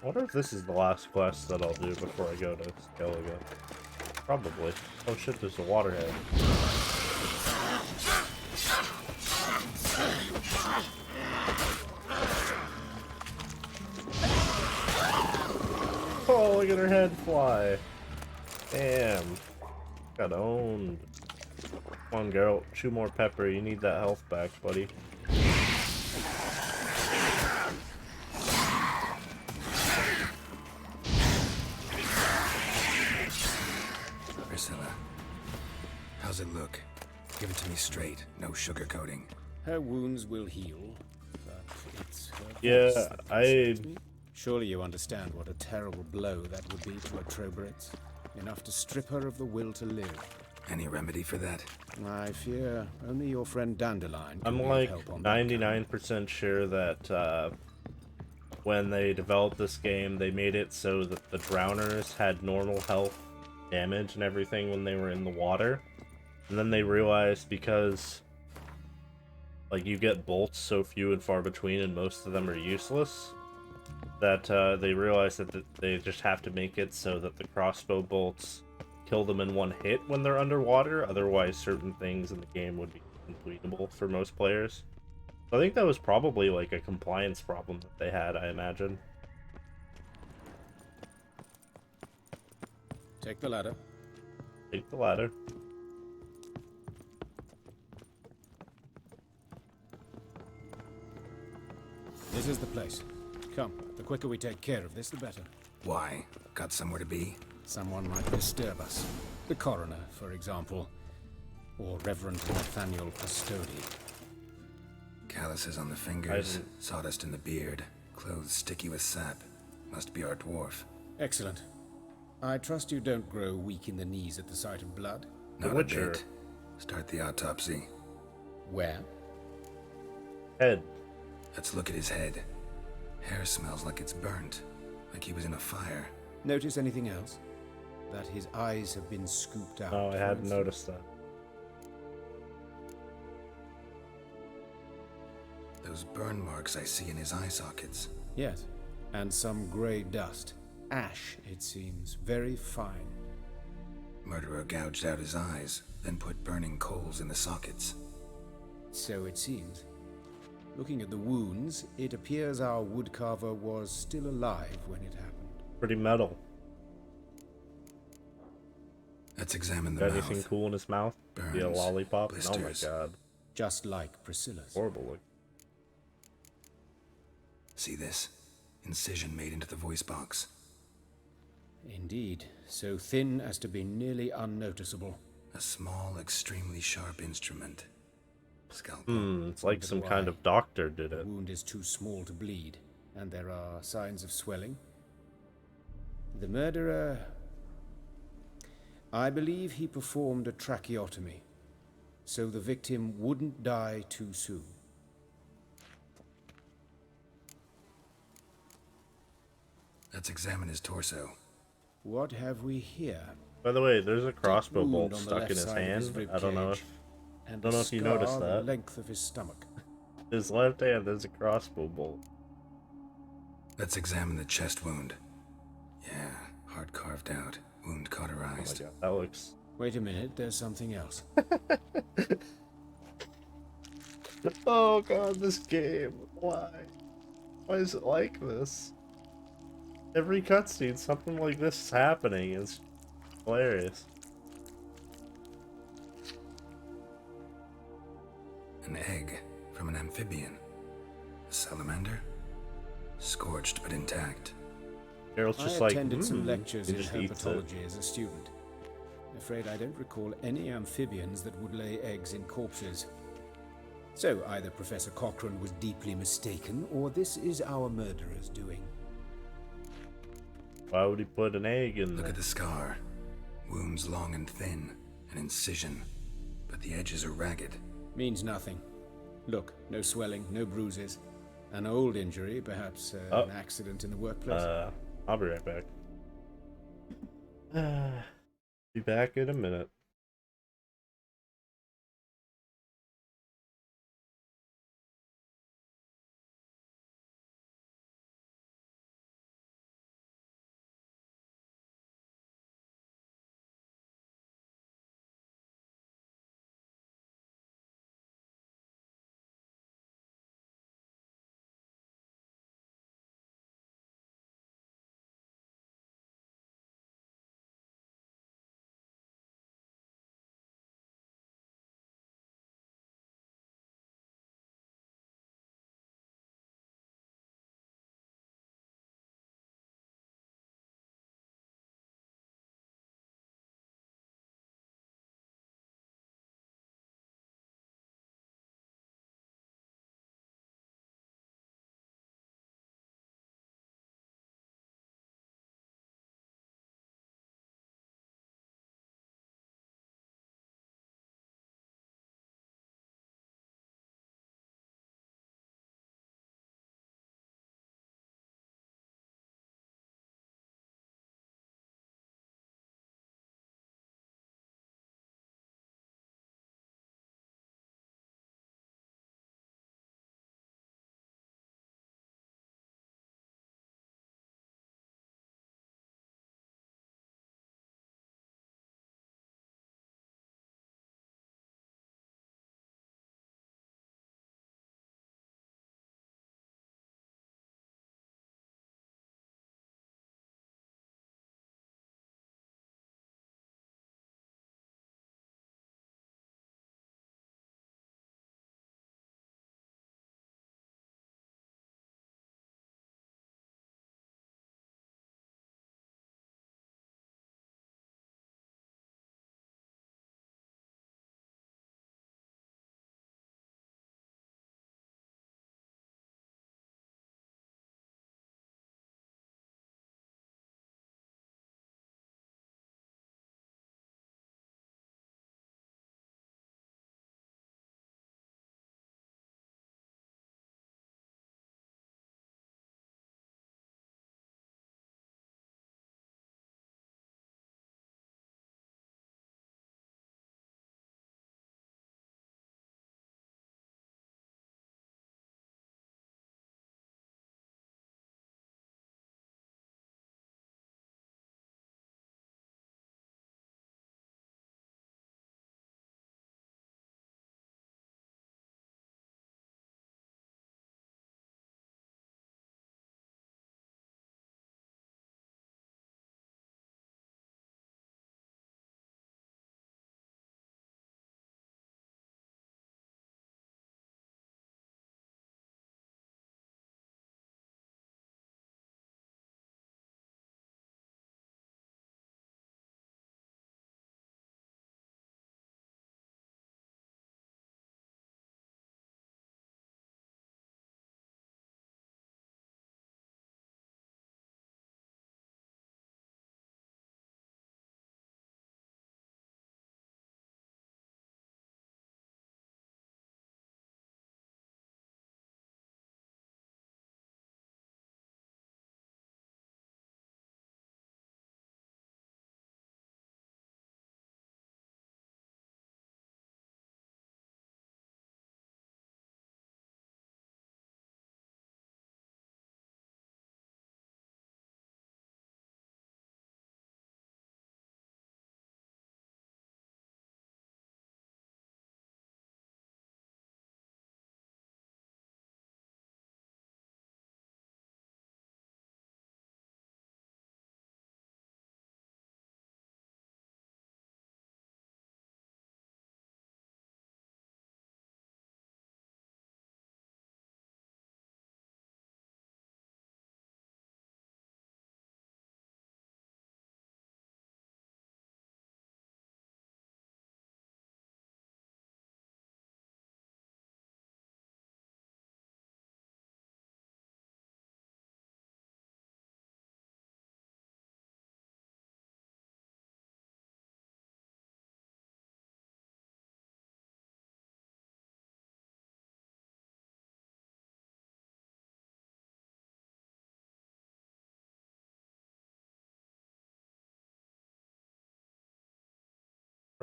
I wonder if this is the last quest that I'll do before I go to Skellige. Probably. Oh shit, there's a waterhead. Oh, look at her head fly. Damn. Got owned. Come on, Geralt. Chew more pepper. You need that health back, buddy. Priscilla, how's it look? Give it to me straight, no sugarcoating. Her wounds will heal, but it's her Yeah, voice that concerns me. Surely you understand what a terrible blow that would be to a Trobritz. Enough to strip her of the will to live. Any remedy for that? I fear only your friend Dandelion can I'm be of like help on that. 99% sure that when they developed this game, they made it so that the drowners had normal health, damage, and everything when they were in the water. And then they realized because like you get bolts so few and far between and most of them are useless, that they realized that they just have to make it so that the crossbow bolts kill them in one hit when they're underwater. Otherwise, certain things in the game would be uncompletable for most players. So I think that was probably like a compliance problem that they had, I imagine. Take the ladder. Take the ladder. This is the place. Come, the quicker we take care of this, the better. Why? Got somewhere to be? Someone might disturb us. The coroner, for example. Or Reverend Nathaniel Custodi. Calluses on the fingers, sawdust in the beard, clothes sticky with sap. Must be our dwarf. Excellent. I trust you don't grow weak in the knees at the sight of blood. Not a bit. Start the autopsy. Where? Head. Let's look at his head. Hair smells like it's burnt, like he was in a fire. Notice anything else? That his eyes have been scooped out. Oh, I hadn't noticed that. Those burn marks I see in his eye sockets. Yes, and some grey dust. Ash, it seems. Very fine. Murderer gouged out his eyes, then put burning coals in the sockets. So it seems. Looking at the wounds, it appears our woodcarver was still alive when it happened. Pretty metal. Let's examine the Got mouth. anything cool in his mouth? Be a Burns, lollipop? blisters. Oh my god. Just like Priscilla's. Horrible. See this? Incision made into the voice box. Indeed, so thin as to be nearly unnoticeable. A small, extremely sharp instrument. Scalpel. It's like some kind of doctor did it. The wound is too small to bleed, and there are signs of swelling. The murderer... I believe he performed a tracheotomy, so the victim wouldn't die too soon. Let's examine his torso. What have we here? By the way, there's a crossbow Wound bolt on the stuck left in his side of his hand. rib I don't know cage, if and don't know a if you scar noticed the that. length of his stomach. His left hand, there's a crossbow bolt. Let's examine the chest wound. Yeah, Heart carved out, wound cauterized. Oh my god, that looks... Wait a minute, there's something else. Oh god, this game. Why? Why is it like this? Every cutscene, something like this is happening. It's hilarious. An egg from an amphibian. A salamander? Scorched but intact. Geralt's just I like, attended some lectures he in just eats it. herpetology as a student. I'm afraid I don't recall any amphibians that would lay eggs in corpses. So either Professor Cochrane was deeply mistaken, or this is our murderer's doing. Why would he put an egg in there? Look at the scar. Wounds long and thin, an incision, but the edges are ragged. Means nothing. Look, no swelling, no bruises. An old injury, perhaps an accident in the workplace. I'll be right back. Be back in a minute.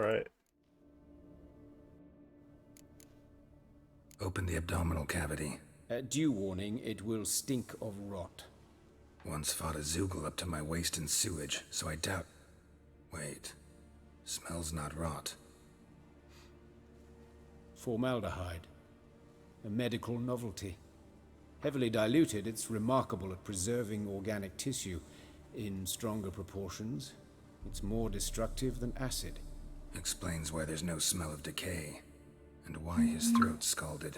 Right. Open the abdominal cavity. Due warning, it will stink of rot. Once fought a Zoogle up to my waist in sewage, so I doubt... Wait. Smells not rot. Formaldehyde. A medical novelty. Heavily diluted, it's remarkable at preserving organic tissue. In stronger proportions, it's more destructive than acid. Explains why there's no smell of decay, and why his throat's scalded.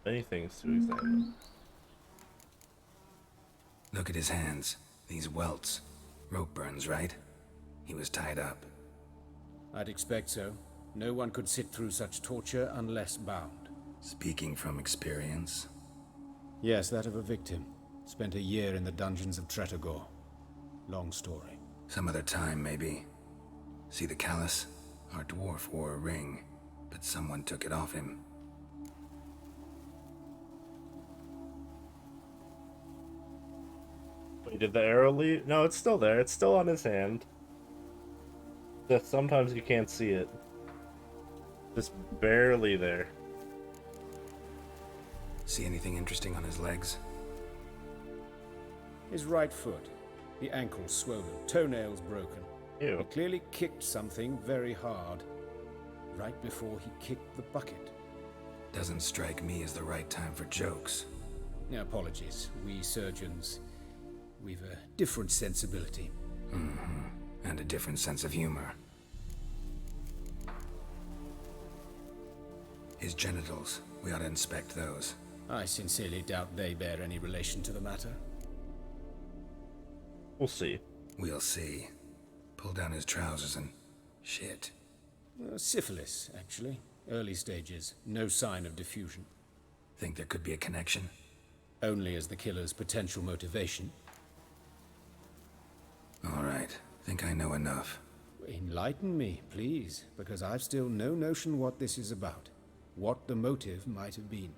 Many things to examine. Look at his hands. These welts. Rope burns, right? He was tied up. I'd expect so. No one could sit through such torture unless bound. Speaking from experience? Yes, that of a victim. Spent a year in the dungeons of Tretogor. Long story. Some other time, maybe. See the callus? Our dwarf wore a ring, but someone took it off him. Wait, did the arrow leave? No, it's still there. It's still on his hand. Just sometimes you can't see it. Just barely there. See anything interesting on his legs? His right foot. The ankle swollen, toenails broken. Ew. He clearly kicked something very hard. Right before he kicked the bucket. Doesn't strike me as the right time for jokes. Apologies. We surgeons, we've a different sensibility. Mm-hmm. And a different sense of humor. His genitals. We ought to inspect those. I sincerely doubt they bear any relation to the matter. We'll see. We'll see. Pull down his trousers and... shit. Syphilis, actually. Early stages. No sign of diffusion. Think there could be a connection? Only as the killer's potential motivation. All right. Think I know enough. Enlighten me, please, because I've still no notion what this is about. What the motive might have been.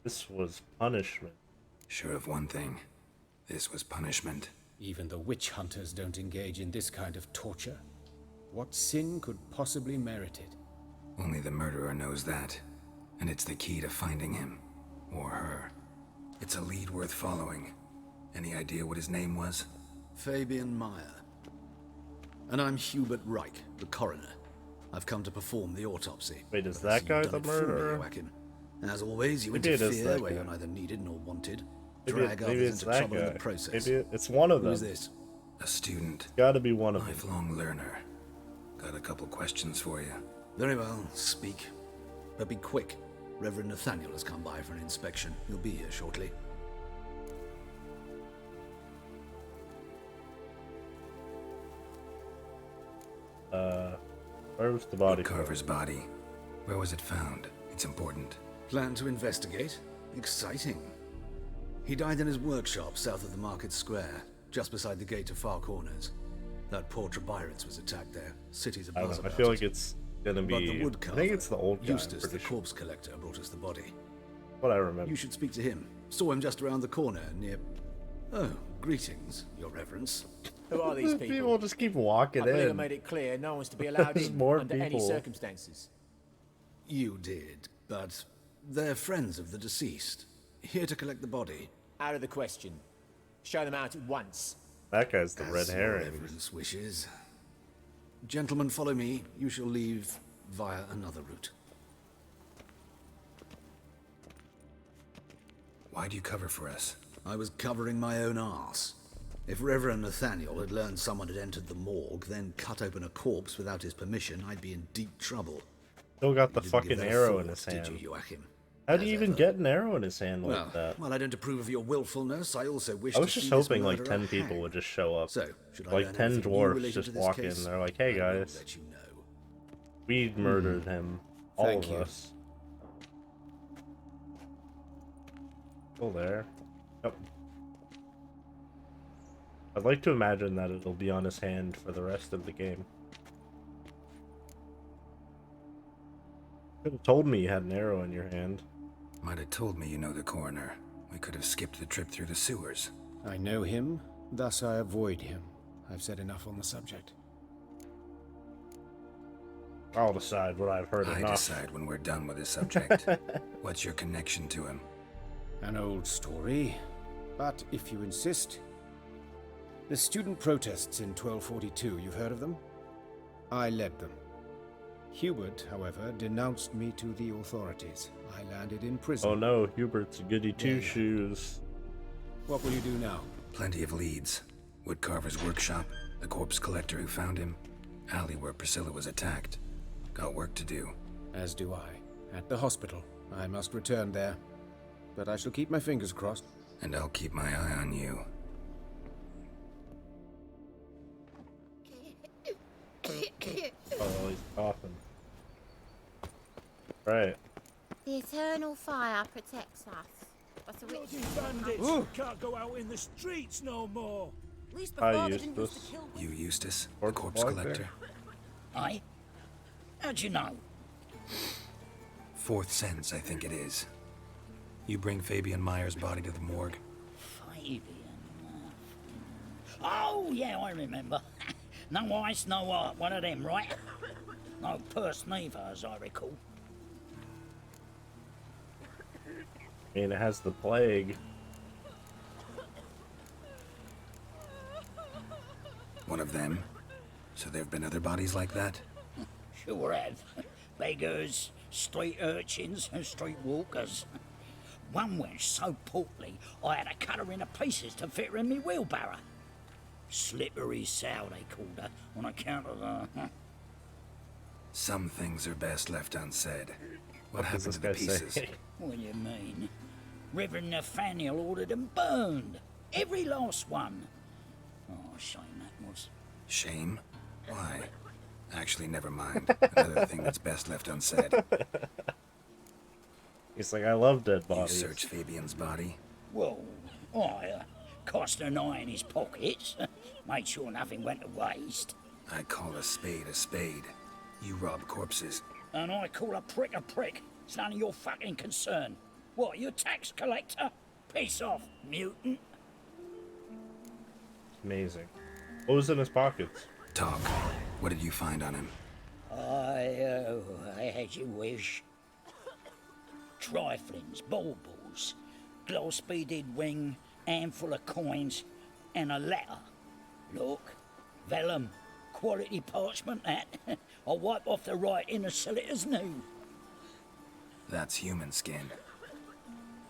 This was punishment. Sure of one thing. This was punishment. Even the witch hunters don't engage in this kind of torture. What sin could possibly merit it? Only the murderer knows that. And it's the key to finding him. Or her. It's a lead worth following. Any idea what his name was? Fabian Meyer. And I'm Hubert Reich, the coroner. I've come to perform the autopsy. Wait, is that guy the murderer? As always, you interfere where you're neither needed nor wanted. Drag others into trouble in the process. Maybe it's one of them. Who is this? A student. Gotta be one of them. Lifelong learner. Got a couple questions for you. Very well, speak. But be quick. Reverend Nathaniel has come by for an inspection. He'll be here shortly. Where was the body? Carver's body. Where was it found? It's important. Plan to investigate? Exciting. He died in his workshop south of the Market Square, just beside the gate to Far Corners. That poor Trebirates was attacked there. City's abuzz about it. I feel like it's gonna be... But the woodcarver, I think it's the old guy. Eustace, the corpse collector, brought us the body. What I remember. You should speak to him. Saw him just around the corner near... Oh, greetings, your reverence. Who are these people? People just keep walking I believe I in. made it clear no one's to be allowed There's in more under any people. circumstances. You did, but they're friends of the deceased. Here to collect the body. Out of the question. Show them out at once. That guy's the red As your herring. reverence wishes. Gentlemen, follow me. You shall leave via another route. Why do you cover for us? I was covering my own arse. If Reverend Nathaniel had learned someone had entered the morgue, then cut open a corpse without his permission, I'd be in deep trouble. Still got the You didn't give fucking that a arrow thought, in his did hand. you, Joachim? How do you even get an arrow in his hand like that? Well, I don't approve of your willfulness. I also wish I was to just see this hoping like murderer 10 people hanged. would just show up. So, should I like learn 10 anything new dwarves related just to this walk case? in. They're like, hey I will guys, let you know. we murdered him. All Thank of you. us. Still there. Yep. I'd like to imagine that it'll be on his hand for the rest of the game. Could have told me you had an arrow in your hand. Might have told me you know the coroner. We could have skipped the trip through the sewers. I know him, thus I avoid him. I've said enough on the subject. I'll decide what I've heard I enough. decide when we're done with this subject. What's your connection to him? An old story, but if you insist. The student protests in 1242, you've heard of them? I led them. Hubert, however, denounced me to the authorities. I landed in prison. Oh no, Hubert's goody two-shoes. What will you do now? Plenty of leads. Woodcarver's workshop, the corpse collector who found him, alley where Priscilla was attacked. Got work to do. As do I. At the hospital. I must return there. But I shall keep my fingers crossed. And I'll keep my eye on you. Oh, he's coughing. Right. The eternal fire protects us. But the witch bandits can't go out in the streets no more. At least Hi, Eustace. You, Eustace, the corpse collector. Aye? How'd you know? Fourth sense, I think it is. You bring Fabian Meyer's body to the morgue. Fabian. Oh, yeah, I remember. No ice, no art, one of them, right? No purse neither, as I recall. I mean, it has the plague. One of them? So there have been other bodies like that? Sure have. Beggars, street urchins, and street walkers. One wench so portly, I had to cut her into pieces to fit her in me wheelbarrow. Slippery sow, they called her, on account of her. Some things are best left unsaid. What happened does to the this guy pieces? say? What do you mean? Reverend Nathaniel ordered them burned. Every last one. Oh, shame that was. Shame? Why? Actually, never mind. Another thing that's best left unsaid. He's like, I love dead You bodies. search Fabian's body? Well, I cast an eye in his pockets. Made sure nothing went to waste. I call a spade a spade. You rob corpses. And I call a prick a prick. It's none of your fucking concern. What, you tax collector? Piss off, mutant. Amazing. What was in his pockets? Talk. What did you find on him? I had you wish. Triflings, baubles, gloss-beaded ring, handful of coins, and a letter. Look, vellum, quality parchment that. I'll wipe off the writing and sell it as new. That's human skin.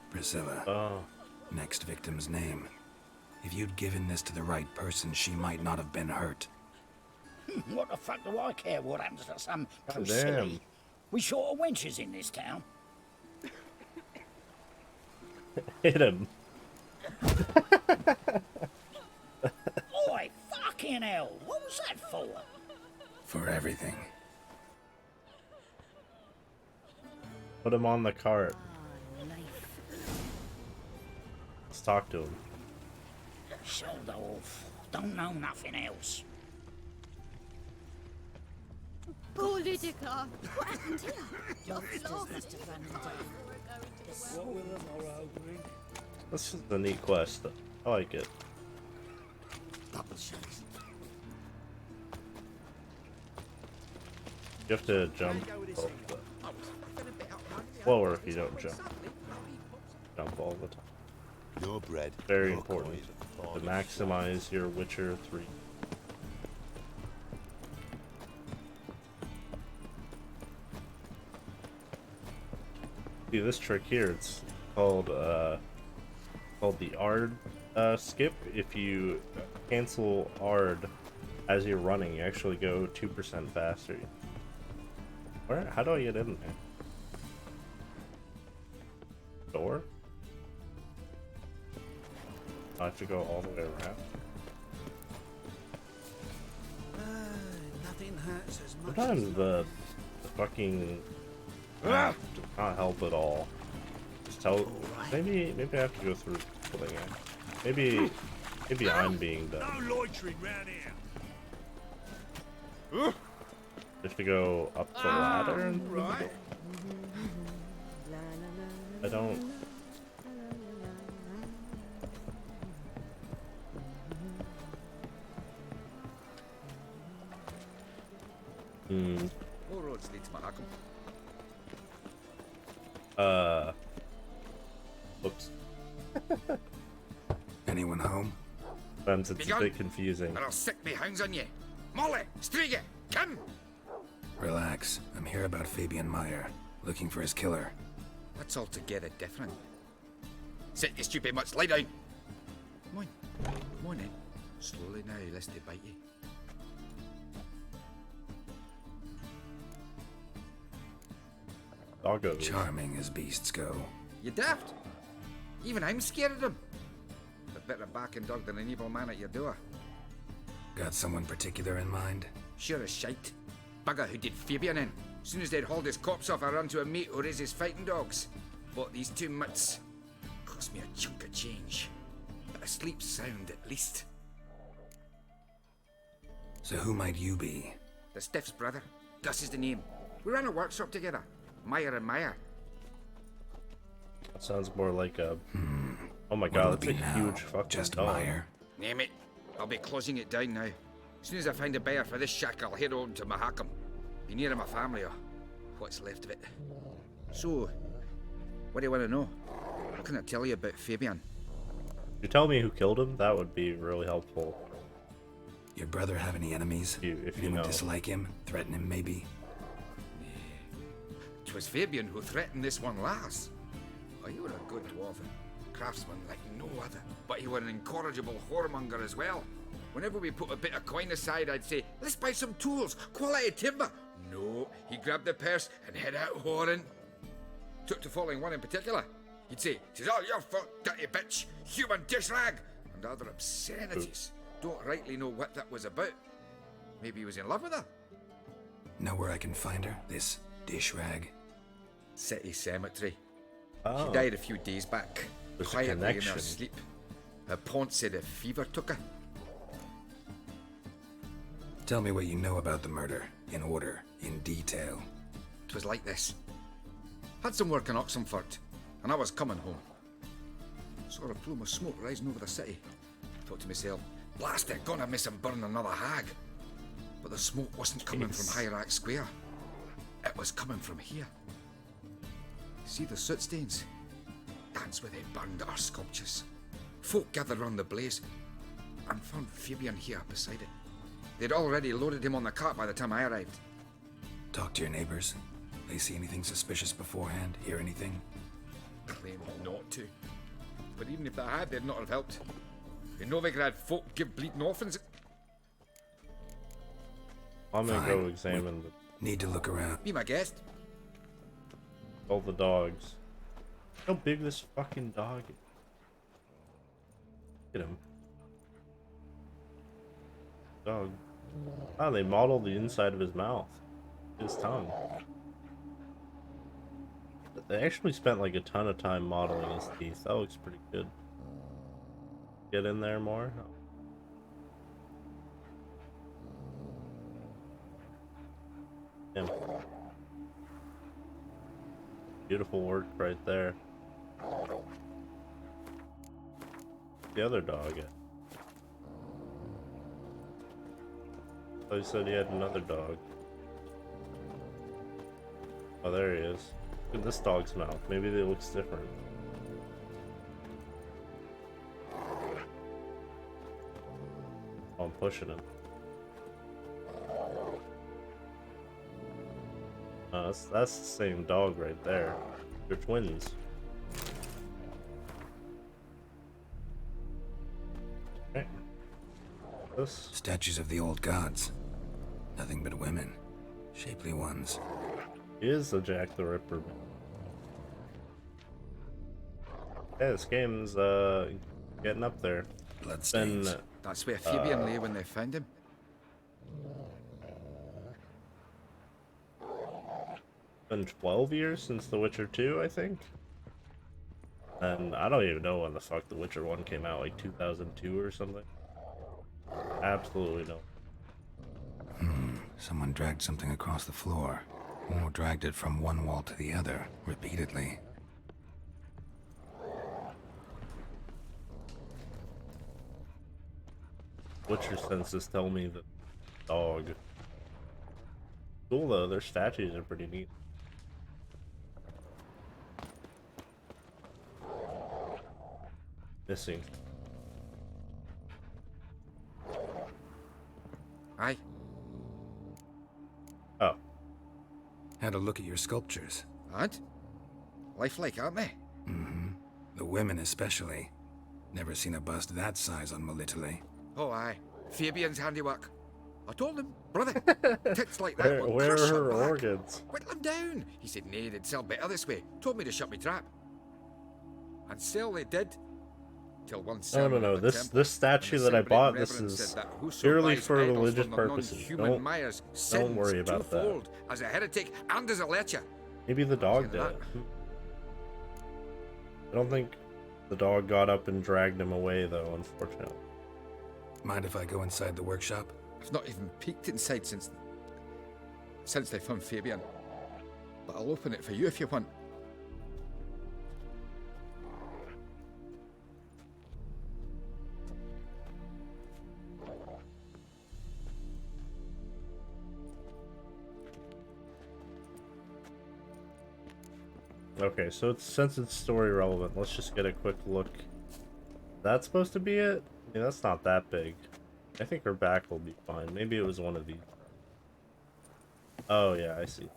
Priscilla. Oh. Next victim's name. If you'd given this to the right person, she might not have been hurt. What the fuck do I care what happens to some God Priscilla? damn. We short of wenches in this town. Hit him. Oi, fucking hell! What was that for? For everything. Put him on the cart. Let's talk to him. Sold off. Don't know nothing else. Poor Lydica. What happened here? Youngsters must have run him down. What will the morrow bring? This is a neat quest. I like it. Double shots. You have to jump. Slower if you don't jump. Jump all the time. Your bread. Very your important coin, to maximize your Witcher 3. See this trick here, it's called the Ard skip. If you cancel Ard as you're running, you actually go 2% faster. Where? How do I get in there? Door? I have to go all the way around. Nothing hurts as much. Sometimes the fucking map does not help at all. Just tell. Maybe I have to go through something. Maybe Maybe I'm being dumb. No loitering round here. Just to go up the ladder and Right. I don't. All roads lead to Mahakam. Whoops. Anyone home? Sometimes it's a Begun. bit confusing. Or I'll sick me hounds on you. Molly, Striga, come! Relax. I'm here about Fabian Meyer, looking for his killer. That's altogether different. Sit, you stupid mutts, lie down. Come on. Come on then. Slowly now, lest they bite you. Doggos. Charming as beasts go. You daft? Even I'm scared of them. A better barking dog than an evil man at your door. Got someone particular in mind? Sure as shite. Bugger who did Fabian in. As soon as they'd hauled his corpse off, I run to a mate who raises fighting dogs. Bought these 2 mutts. Cost me a chunk of change. But I sleep sound at least. So who might you be? The Stiff's brother. Gus is the name. We ran a workshop together. Meyer and Meyer. That sounds more like a. Oh my What'll god, it that's a be now? huge fucking Just dog. Meyer? Name it. I'll be closing it down now. As soon as I find a buyer for this shack, I'll head on to Mahakam. Be near my family or what's left of it. So, what do you want to know? What can I tell you about Fabian? You tell me who killed him, that would be really helpful. Your brother have any enemies? If you Anyone know. dislike him? Threaten him, maybe? 'Twas Fabian who threatened this one last. Oh, you were a good dwarven craftsman like no other. But you were an incorrigible whoremonger as well. Whenever we put a bit of coin aside, I'd say, let's buy some tools, quality timber. No, he grabbed the purse and head out whoring. Took to following one in particular. He'd say, "'Tis all your fault, dirty bitch, human dish rag," and other obscenities. Don't rightly know what that was about. Maybe he was in love with her. Know where I can find her? This dish rag? City Cemetery. Oh. She died a few days back, There's a quietly in her connection. sleep. Her pont said a fever took her. Tell me what you know about the murder, in order, in detail. 'Twas like this. Had some work in Oxenford, and I was coming home. Saw a plume of smoke rising over the city. Thought to myself, blast it, gonna miss him burn another hag. But the smoke wasn't coming from Hierarch Square. It was coming from here. See the soot stains? That's where they burned our sculptures. Folk gathered round the blaze and found Fabian here beside it. They'd already loaded him on the cart by the time I arrived. Talk to your neighbors. They see anything suspicious beforehand? Hear anything? Claimed not to. But even if they had, they'd not have helped. In Novigrad, folk give bleeding orphans. I'm gonna go Fine. examine Need to look around. Be my guest. all the dogs. How big this fucking dog is. Get him. Dog. Oh, they modeled the inside of his mouth. His tongue. They actually spent like a ton of time modeling his teeth. That looks pretty good. Get in there more. Yeah. Beautiful work right there. The other dog. Oh, he said he had another dog. Oh, there he is. Look at this dog's mouth. Maybe it looks different. Oh, I'm pushing him. That's the same dog right there. They're twins. Okay. This Statues of the old gods. Nothing but women. Shapely ones. is a Jack the Ripper. Yeah, this game's getting up there. Bloodstains. That's where Fabian lay when they found him. Been 12 years since The Witcher 2, I think. And I don't even know when the fuck The Witcher 1 came out, like 2002 or something. Absolutely no. Someone dragged something across the floor, or dragged it from one wall to the other, repeatedly. Witcher senses tell me that dog. Cool though, their statues are pretty neat. Missing. Aye. Oh. Had a look at your sculptures. And? Lifelike, aren't they? Mm-hmm. The women especially. Never seen a bust that size on Melitele. Oh, aye. Fabian's handiwork. I told him, brother, tits like that will Where crush are her her back. organs? Whittle them down. He said, nay, they'd sell better this way. Told me to shut me trap. And sell they did. Till one No. This statue that I bought, this is purely for religious purposes. Don't worry about that. As a heretic and as a lecher. Maybe the dog did it. I don't think the dog got up and dragged him away, though, unfortunately. Mind if I go inside the workshop? I've not even peeked inside since they found Fabian. But I'll open it for you if you want. Okay, so since it's story relevant, let's just get a quick look. That's supposed to be it? I mean, that's not that big. I think her back will be fine. Maybe it was one of these. Oh yeah, I see.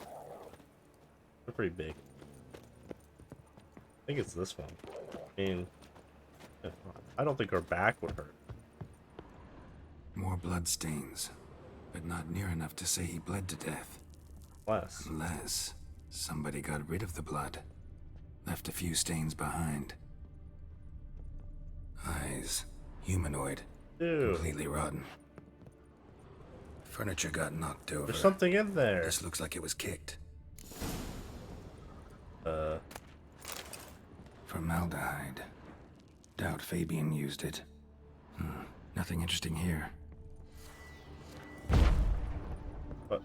They're pretty big. I think it's this one. I mean, I don't think her back would hurt. More blood stains, but not near enough to say he bled to death. Less. Unless somebody got rid of the blood. Left a few stains behind. Eyes. Humanoid. Ew. Completely rotten. Furniture got knocked over. There's something in there. This looks like it was kicked. Formaldehyde. Doubt Fabian used it. Nothing interesting here. What?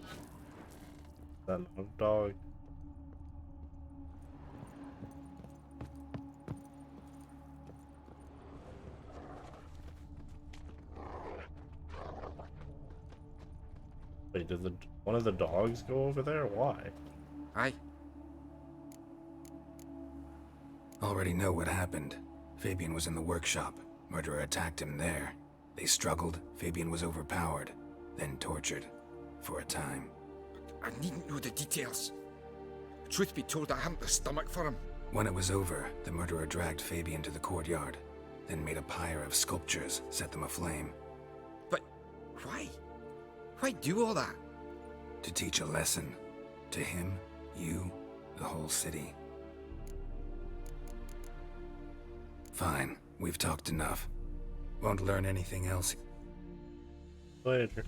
That dog. Wait, did one of the dogs go over there? Why? Aye. Already know what happened. Fabian was in the workshop. Murderer attacked him there. They struggled. Fabian was overpowered, then tortured. For a time. I needn't know the details. Truth be told, I haven't the stomach for him. When it was over, the murderer dragged Fabian to the courtyard, then made a pyre of sculptures, set them aflame. But why? Why do all that? To teach a lesson. To him, you, the whole city. Fine, we've talked enough. Won't learn anything else. Later.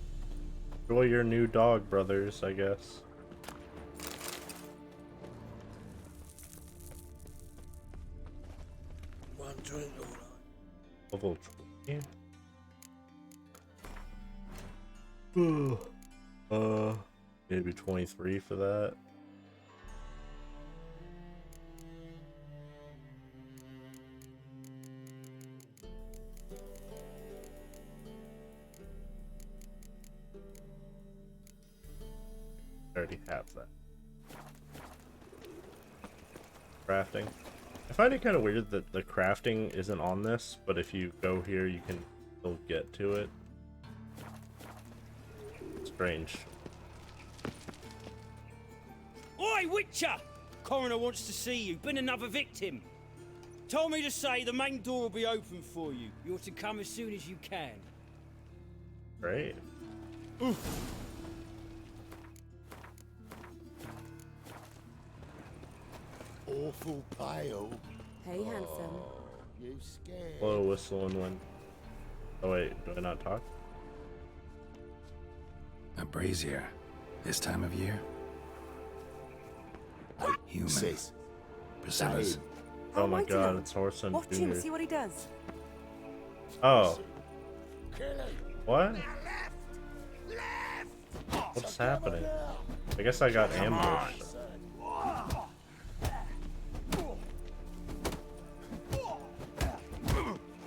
Enjoy your new dog, brothers, I guess. One drink, Level 20. Maybe 23 for that. I already have that. Crafting. I find it kind of weird that the crafting isn't on this, but if you go here, you can still get to it. Strange. Oi, Witcher! Coroner wants to see you. Been another victim. Told me to say the main door will be open for you. You're to come as soon as you can. Great. Oof. Awful pale. Hey, handsome. You scared? Blow a whistle and win. Oh wait, do I not talk? A brazier. This time of year? Humans. Sis. Priscilla's. Oh my god, it's Horson Watch Jr. him, see what he does. Oh. What? What's happening? I guess I got ambushed.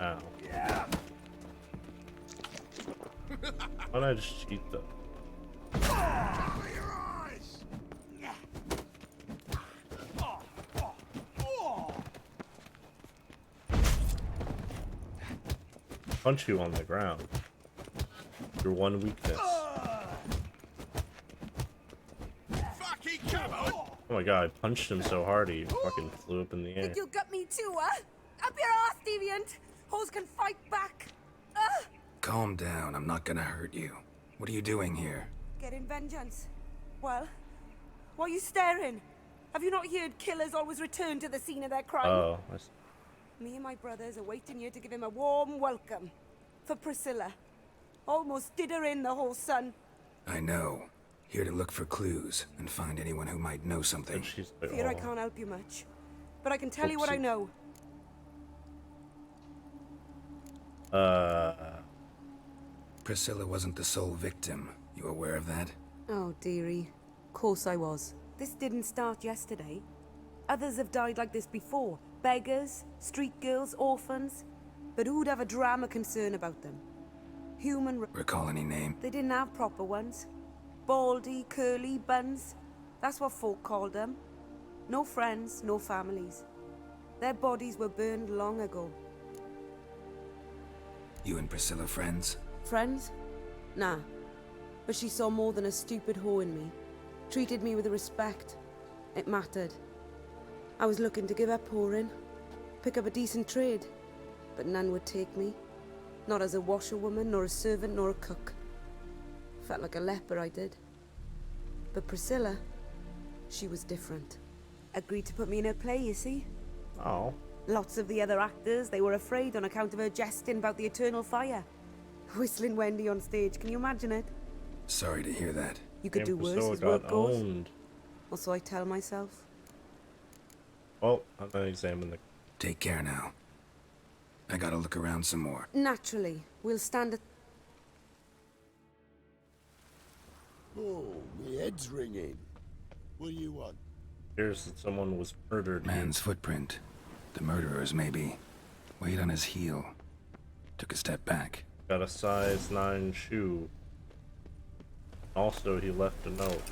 Ow. Why don't I just cheat them? Punch you on the ground. Your one weakness. Oh my god, I punched him so hard he fucking flew up in the air. Think you'll get me too, huh? Up your ass, deviant! Hoes can fight back! Calm down, I'm not gonna hurt you. What are you doing here? Getting vengeance. Well, why are you staring? Have you not heard killers always return to the scene of their crime? Oh, Me and my brothers are waiting here to give him a warm welcome. For Priscilla. Almost did her in, the whole son. I know. Here to look for clues and find anyone who might know something. Fear I can't help you much. But I can tell you what I know. Priscilla wasn't the sole victim. You aware of that? Oh, dearie. Course I was. This didn't start yesterday. Others have died like this before. Beggars, street girls, orphans. But who'd have a drama concern about them? Human... Recall any name? They didn't have proper ones. Baldy, curly, buns. That's what folk called them. No friends, no families. Their bodies were burned long ago. You and Priscilla friends? Friends? Nah. But she saw more than a stupid hoe in me. Treated me with respect. It mattered. I was looking to give up whoring. Pick up a decent trade. But none would take me. Not as a washerwoman, nor a servant, nor a cook. Felt like a leper, I did. But Priscilla, she was different. Agreed to put me in her play, you see? Oh. Lots of the other actors, they were afraid on account of her jesting about the eternal fire. Whistling Wendy on stage, can you imagine it? Sorry to hear that. You could do worse as work goes. Or so I tell myself. Well, I'm gonna examine the... Take care now. I gotta look around some more. Naturally. We'll stand at... Oh, my head's ringing. What do you want? Here's that someone was murdered. Man's footprint. The murderer's maybe. Weight on his heel. Took a step back. Got a size 9 shoe. Also, he left a note.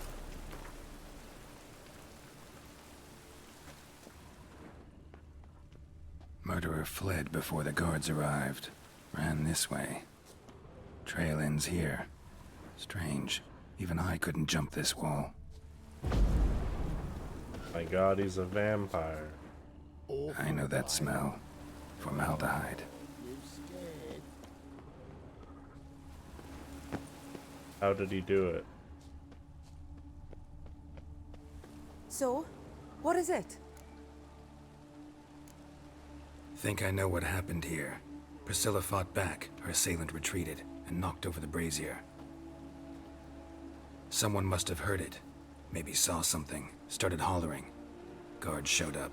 Murderer fled before the guards arrived. Ran this way. Trail ends here. Strange. Even I couldn't jump this wall. My god, he's a vampire. I know that smell. Formaldehyde. How did he do it? So, what is it? Think I know what happened here. Priscilla fought back, her assailant retreated, and knocked over the brazier. Someone must have heard it. Maybe saw something, started hollering. Guards showed up.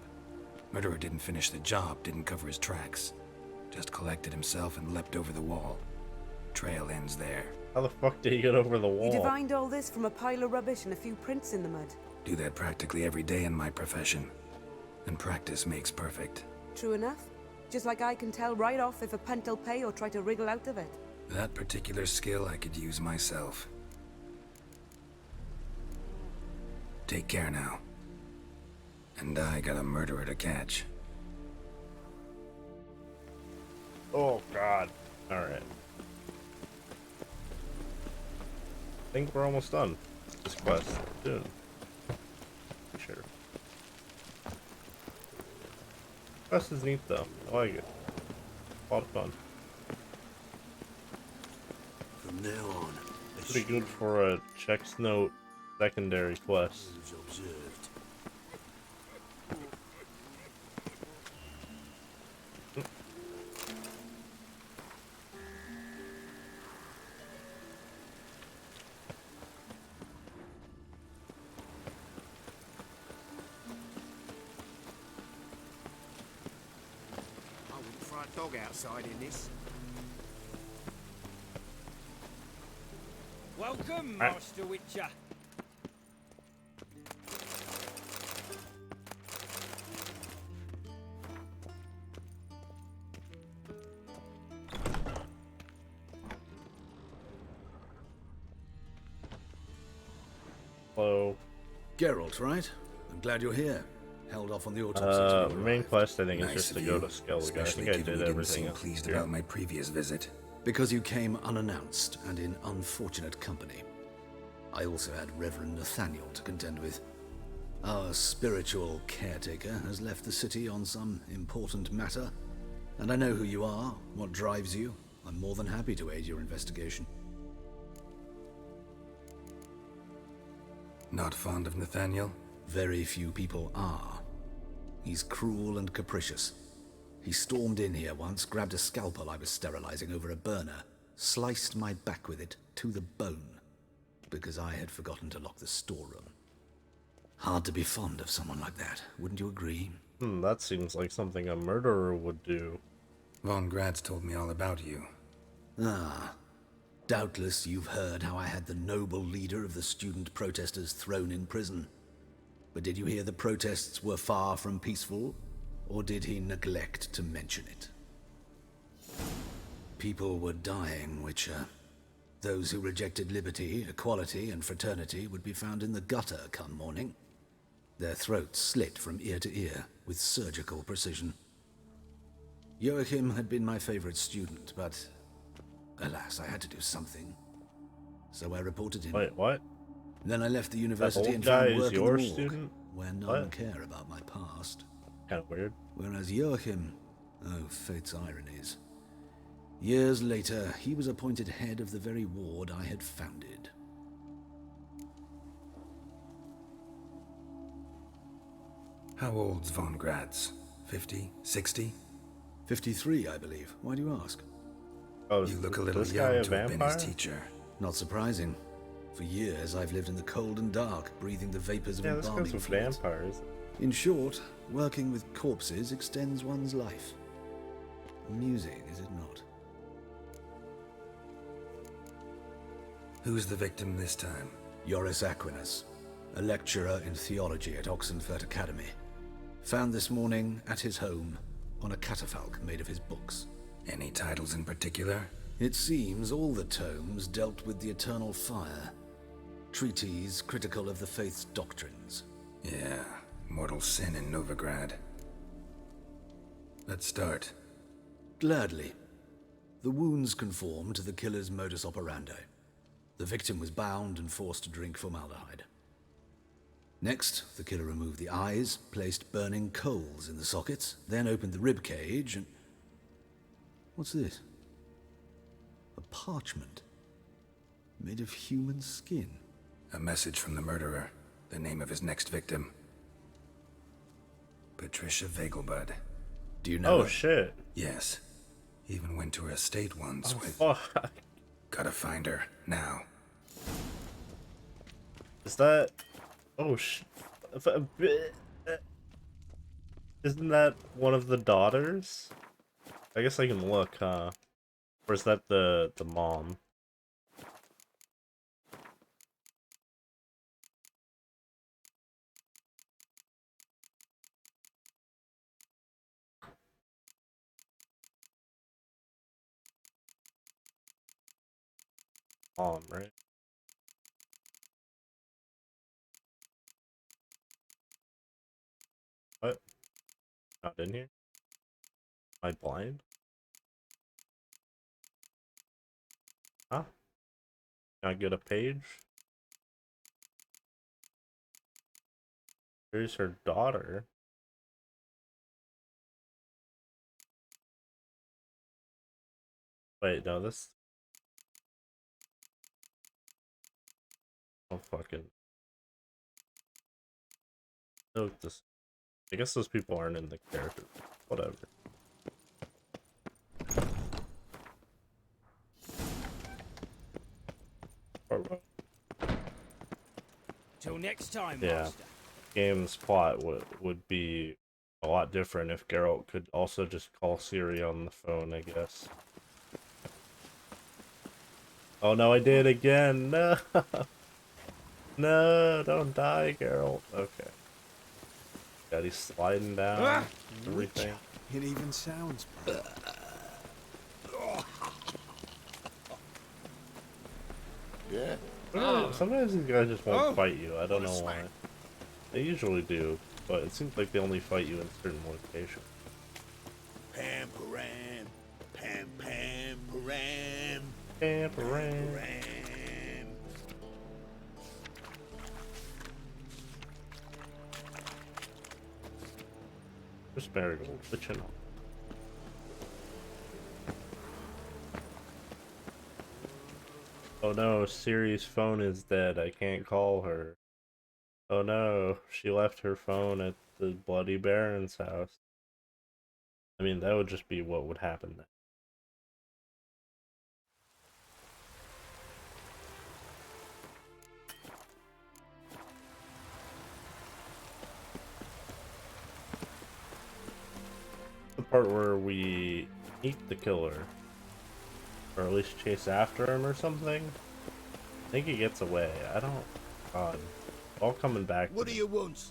Murderer didn't finish the job, didn't cover his tracks. Just collected himself and leapt over the wall. Trail ends there. How the fuck did he get over the wall? You divined all this from a pile of rubbish and a few prints in the mud. Do that practically every day in my profession. And practice makes perfect. True enough. Just like I can tell right off if a punt will pay or try to wriggle out of it. That particular skill I could use myself. Take care now. And I got a murderer to catch. Oh god. Alright. I think we're almost done. This quest. Soon. Sure. Quest is neat though. I like it. A lot of fun. From now on, Pretty good for a checks note secondary quest. observed. for a dog outside in this. Welcome, Right. Master Witcher. Hello. Geralt, right? I'm glad you're here. Held off on the autopsy. Main quest I think is Nice just to of go you, to Skellige. I especially think I given did you didn't everything. seem pleased here. about my previous visit. Because you came unannounced and in unfortunate company. I also had Reverend Nathaniel to contend with. Our spiritual caretaker has left the city on some important matter, and I know who you are, what drives you. I'm more than happy to aid your investigation. Not fond of Nathaniel? Very few people are. He's cruel and capricious. He stormed in here once, grabbed a scalpel I was sterilizing over a burner, sliced my back with it to the bone, because I had forgotten to lock the storeroom. Hard to be fond of someone like that, wouldn't you agree? That seems like something a murderer would do. Von Grad's told me all about you. Ah. Doubtless you've heard how I had the noble leader of the student protesters thrown in prison. But did you hear the protests were far from peaceful? Or did he neglect to mention it? People were dying, Witcher. Those who rejected liberty, equality, and fraternity would be found in the gutter come morning. Their throats slit from ear to ear with surgical precision. Joachim had been my favorite student, but alas, I had to do something. So I reported him. Wait, what? Then I left the university old and guy found is work in your the morgue, student? where none What? care about my past. Kind of weird. Whereas Joachim, oh, fate's ironies. Years later, he was appointed head of the very ward I had founded. How old's Von Grad's? 50? 60? 53, I believe. Why do you ask? Oh, You look a little this guy young a to have been his vampire? teacher. Not surprising. For years, I've lived in the cold and dark, breathing the vapors of Yeah, this embalming guy's a fluids. vampire. In short, working with corpses extends one's life. Amusing, is it not? Who's the victim this time? Joris Aquinas, a lecturer in theology at Oxenfurt Academy. Found this morning at his home on a catafalque made of his books. Any titles in particular? It seems all the tomes dealt with the eternal fire. Treatises critical of the faith's doctrines. Yeah, mortal sin in Novigrad. Let's start. Gladly. The wounds conform to the killer's modus operandi. The victim was bound and forced to drink formaldehyde. Next, the killer removed the eyes, placed burning coals in the sockets, then opened the rib cage and... What's this? A parchment. Made of human skin. A message from the murderer. The name of his next victim. Patricia Vegelbud. Do you know Oh her? shit. Yes. Even went to her estate once Oh with... fuck. Gotta find her, now. Is that? Oh isn't that one of the daughters? I guess I can look, huh? Or is that the mom? Mom, right? What? Not in here? Am I blind? Huh? Can I get a page? Here's her daughter. Wait, no, this... Oh, fucking... Look, this... I guess those people aren't in the character. Whatever. Till next time, Yeah. Master. Game's plot would be a lot different if Geralt could also just call Ciri on the phone, I guess. Oh no, I did again! No! No, don't die, Geralt. Okay. God, he's sliding down. Everything. It even sounds Yeah. Sometimes these guys just won't fight you. I don't know why. They usually do, but it seems like they only fight you in certain locations. Pam param, pam pam param, pam param. Just Marigold, the channel. Oh no, Ciri's phone is dead. I can't call her. Oh no, she left her phone at the Bloody Baron's house. I mean, that would just be what would happen then. The part where we eat the killer. Or at least chase after him or something. I think he gets away. I don't... God. All coming back. What do you want?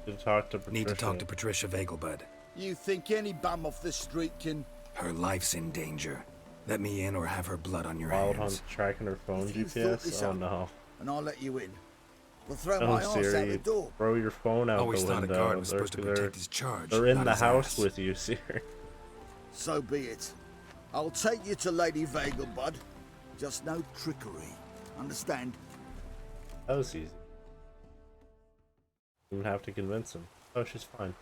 To talk to Patricia. Need to talk to Patricia Vegelbud. You think any bum off the street can... Her life's in danger. Let me in or have her blood on your Wild hands. Hunt's tracking her phone You thought this GPS? Oh up, no. And I'll let you in. We'll throw No, my arse out the Siri. door. Throw your phone out Always the thought a window. guard was supposed to protect his charge, They're in not the his house ass. with you, Siri. So be it. I'll take you to Lady Vegelbud. Just no trickery. Understand? That was easy. Didn't have to convince him. Oh, she's fine.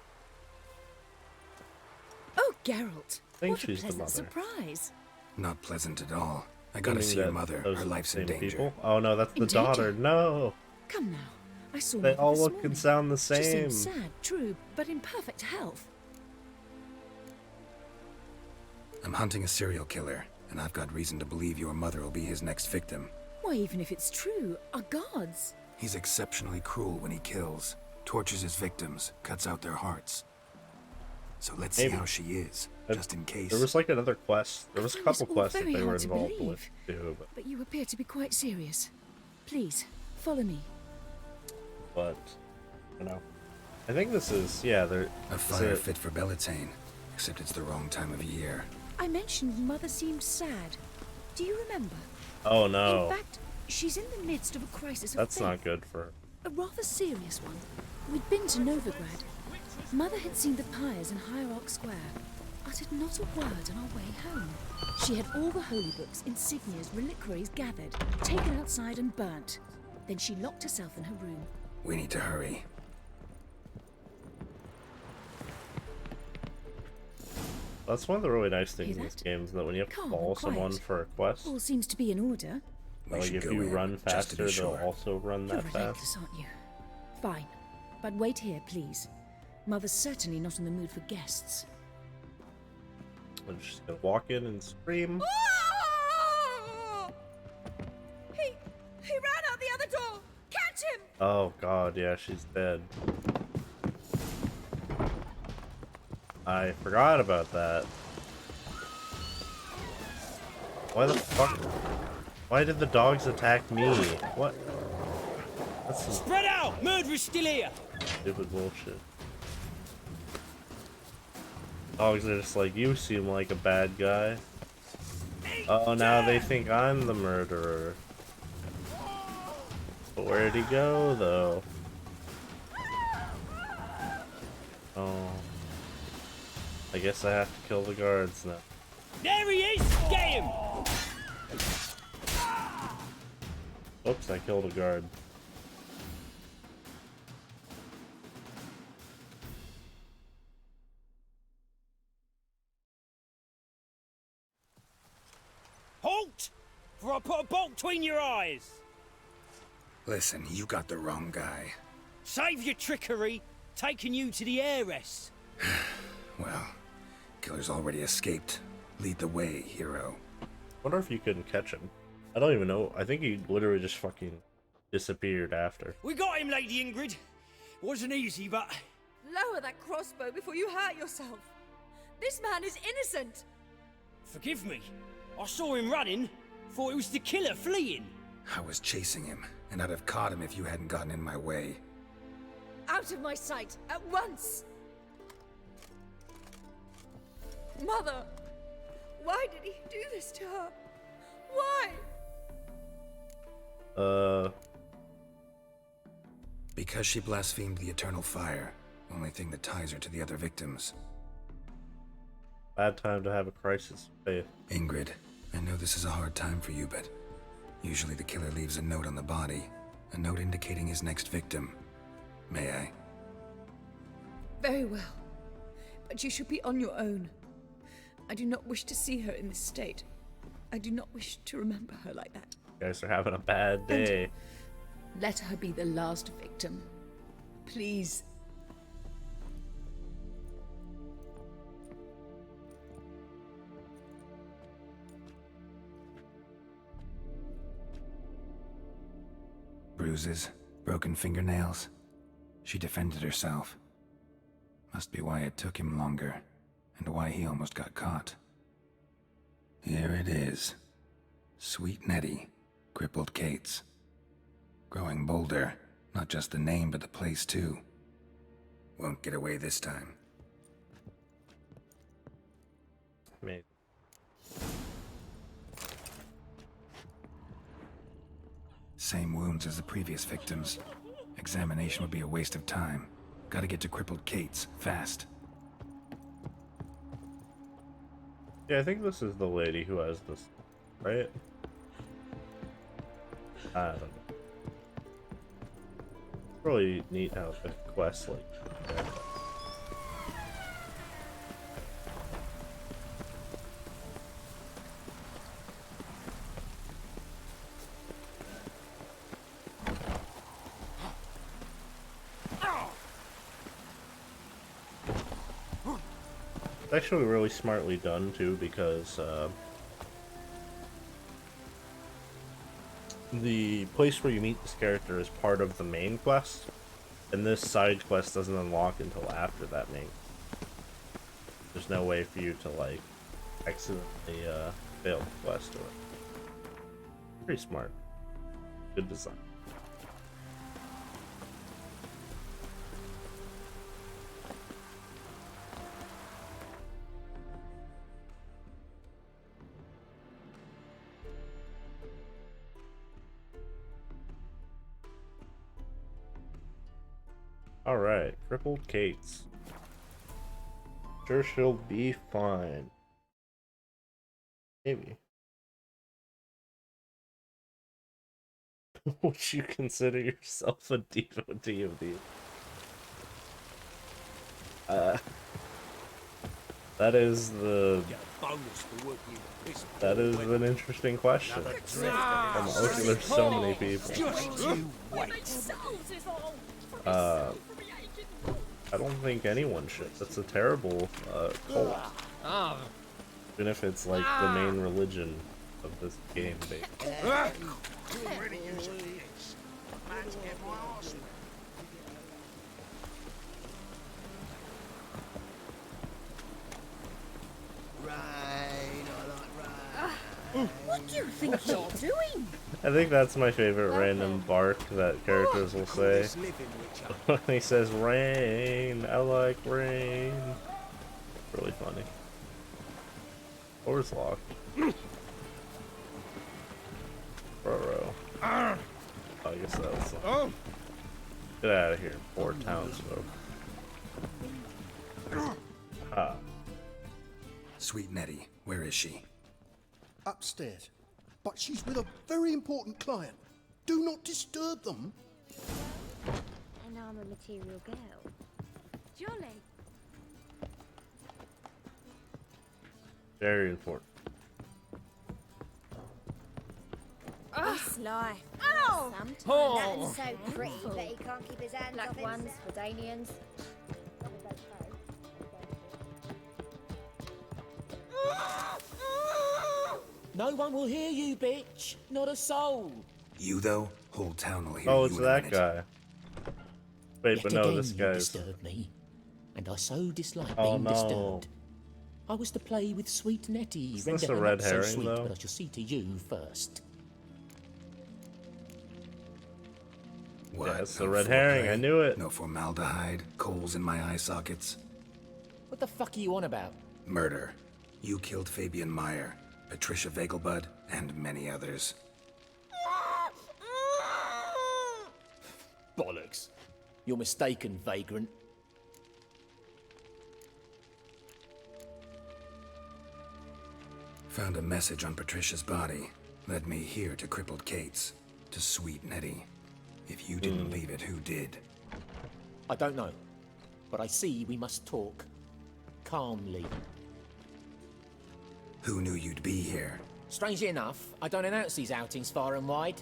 Oh, Geralt. I think What a she's the pleasant mother. surprise. Not pleasant at all. I gotta see your mother. Those Her are the life's in same danger. people? Oh no, that's the In danger? daughter. No! Come now. I saw They Mother all this look morning. and sound the She same. seems sad, true, but in perfect health. I'm hunting a serial killer, and I've got reason to believe your mother will be his next victim. Why, even if it's true, our gods. He's exceptionally cruel when he kills, tortures his victims, cuts out their hearts. So let's see Maybe. how she is, just in case. There was like another quest. There was a find this couple all quests that very they were hard to involved believe. with too, But you appear to be quite serious. Please, follow me. but you know. I think this is they're A is fire it- fit for Bellatane, except it's the wrong time of year. I mentioned Mother seemed sad. Do you remember? Oh no. In fact, she's in the midst of a crisis of That's faith. not good for her. A rather serious one. We'd been to Novigrad. Mother had seen the pyres in Hierarch Square, uttered not a word on our way home. She had all the holy books, insignias, reliquaries gathered, taken outside and burnt. Then she locked herself in her room. We need to hurry. That's one of the really nice things Hear in this that? game is that when you have to Calm follow and quiet. someone for a quest, All seems to be in order. like if go you in, run just to be faster, sure. they'll also run You're that fast. relentless, aren't you? Fine. But wait here, please. Mother's certainly not in the mood for guests. I'm just gonna walk in and scream. He ran out the other door! Catch him! Oh god, yeah, she's dead. I forgot about that. Why the fuck? Why did the dogs attack me? What? That's some Spread out! Murderer's still here! stupid bullshit. Dogs are just like, you seem like a bad guy. Oh, now they think I'm the murderer. But where'd he go, though? Oh. I guess I have to kill the guards now. There he is! Get him! Oops, I killed a guard. Halt! For I put a bolt between your eyes! Listen, you got the wrong guy. Save your trickery! Taking you to the heiress! Well, killer's already escaped. Lead the way, hero. Wonder if you couldn't catch him. I don't even know. I think he literally just fucking disappeared after. We got him, Lady Ingrid. Wasn't easy, but... Lower that crossbow before you hurt yourself. This man is innocent. Forgive me. I saw him running. Thought it was the killer fleeing. I was chasing him, and I'd have caught him if you hadn't gotten in my way. Out of my sight, at once! Mother! Why did he do this to her? Why? Because she blasphemed the eternal fire. Only thing that ties her to the other victims. Bad time to have a crisis of faith. Ingrid, I know this is a hard time for you, but usually the killer leaves a note on the body. A note indicating his next victim. May I? Very well. But you should be on your own. I do not wish to see her in this state. I do not wish to remember her like that. You guys are having a bad day. And let her be the last victim. Please. Bruises, broken fingernails. She defended herself. Must be why it took him longer, and why he almost got caught. Here it is. Sweet Nettie, crippled Kate's. Growing bolder, not just the name but the place too. Won't get away this time. Maybe. Same wounds as the previous victims. Examination would be a waste of time. Gotta get to crippled Kate's, fast. Yeah, I think this is the lady who has this, right? I don't know. Really neat how the quest, like... It's actually really smartly done too, because the place where you meet this character is part of the main quest, and this side quest doesn't unlock until after that main. There's no way for you to like accidentally fail the quest or it. Pretty smart. Good design. Alright, crippled Kate's. Sure, she'll be fine. Maybe. Would you consider yourself a devotee of the... that is the... That is an interesting question. There's so many people. I don't think anyone should. That's a terrible cult. Even if it's like the main religion of this game. What do you think you're doing? I think that's my favorite random bark that characters will say. When he says rain, I like rain. Really funny. Door's locked. Burrow. I guess that was something. Get out of here, poor townsfolk. Ah. Sweet Nettie, where is she? Upstairs. But she's with a very important client. Do not disturb them. And I'm a material girl. Jolly. Very important. This life. Ow! Sometimes that's so pretty that he can't keep his hands Black off ones, Redanians. No one will hear you, bitch. Not a soul. You though? Whole town will hear Oh, you it's in a that minute. guy. Wait, Yet but no, again this you guy's... disturb me. and I so dislike Oh, being no. disturbed. I was to play with sweet Nettie. Isn't this render a her red not so herring, sweet, though? but I shall see to you first. What? Yeah, it's the no red herring. I foreplay? knew it. No formaldehyde, coals in my eye sockets. What the fuck are you on about? Murder. You killed Fabian Meyer, Patricia Vegelbud, and many others. Bollocks. You're mistaken, vagrant. Found a message on Patricia's body. Led me here to crippled Kate's. To sweet Nettie. If you didn't leave it, who did? I don't know, but I see we must talk calmly. Who knew you'd be here? Strangely enough, I don't announce these outings far and wide.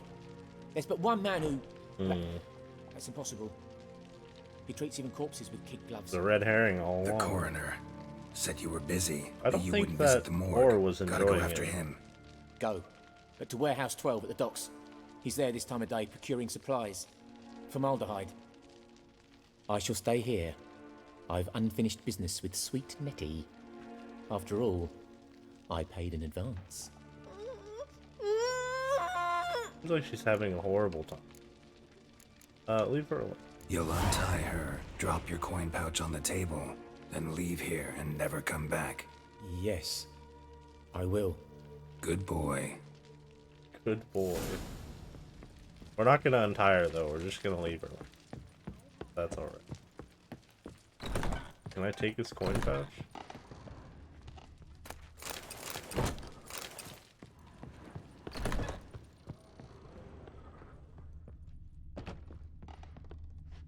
There's but one man who... That's impossible. He treats even corpses with kid gloves. The red herring all The along. coroner said you were busy. I don't that you think wouldn't visit that the morgue. Orr was Gotta go enjoying after it. him. Go. But to Warehouse 12 at the docks. He's there this time of day procuring supplies. Formaldehyde. I shall stay here. I've unfinished business with sweet Nettie. After all, I paid in advance. Seems like she's having a horrible time. Leave her alone. You'll untie her, drop your coin pouch on the table, then leave here and never come back. Yes, I will. Good boy. Good boy. We're not gonna untie her though, we're just gonna leave her. That's alright. Can I take his coin pouch?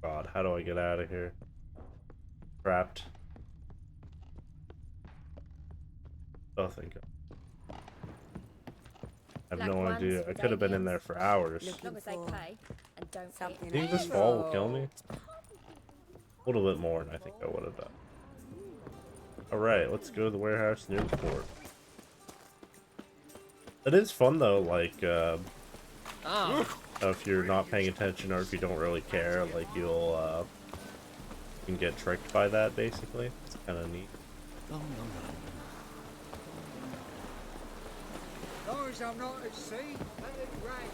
God, how do I get out of here? Trapped. Oh, thank God. I have no idea. I could have been in there for hours. As long as they pay and don't You think this fall will kill me? A little bit more than I think I would have done. Alright, let's go to the warehouse near the port. It is fun though, like, if you're not paying attention or if you don't really care, like, you can get tricked by that, basically. It's kind of neat. As long as I'm not at sea, let it rain.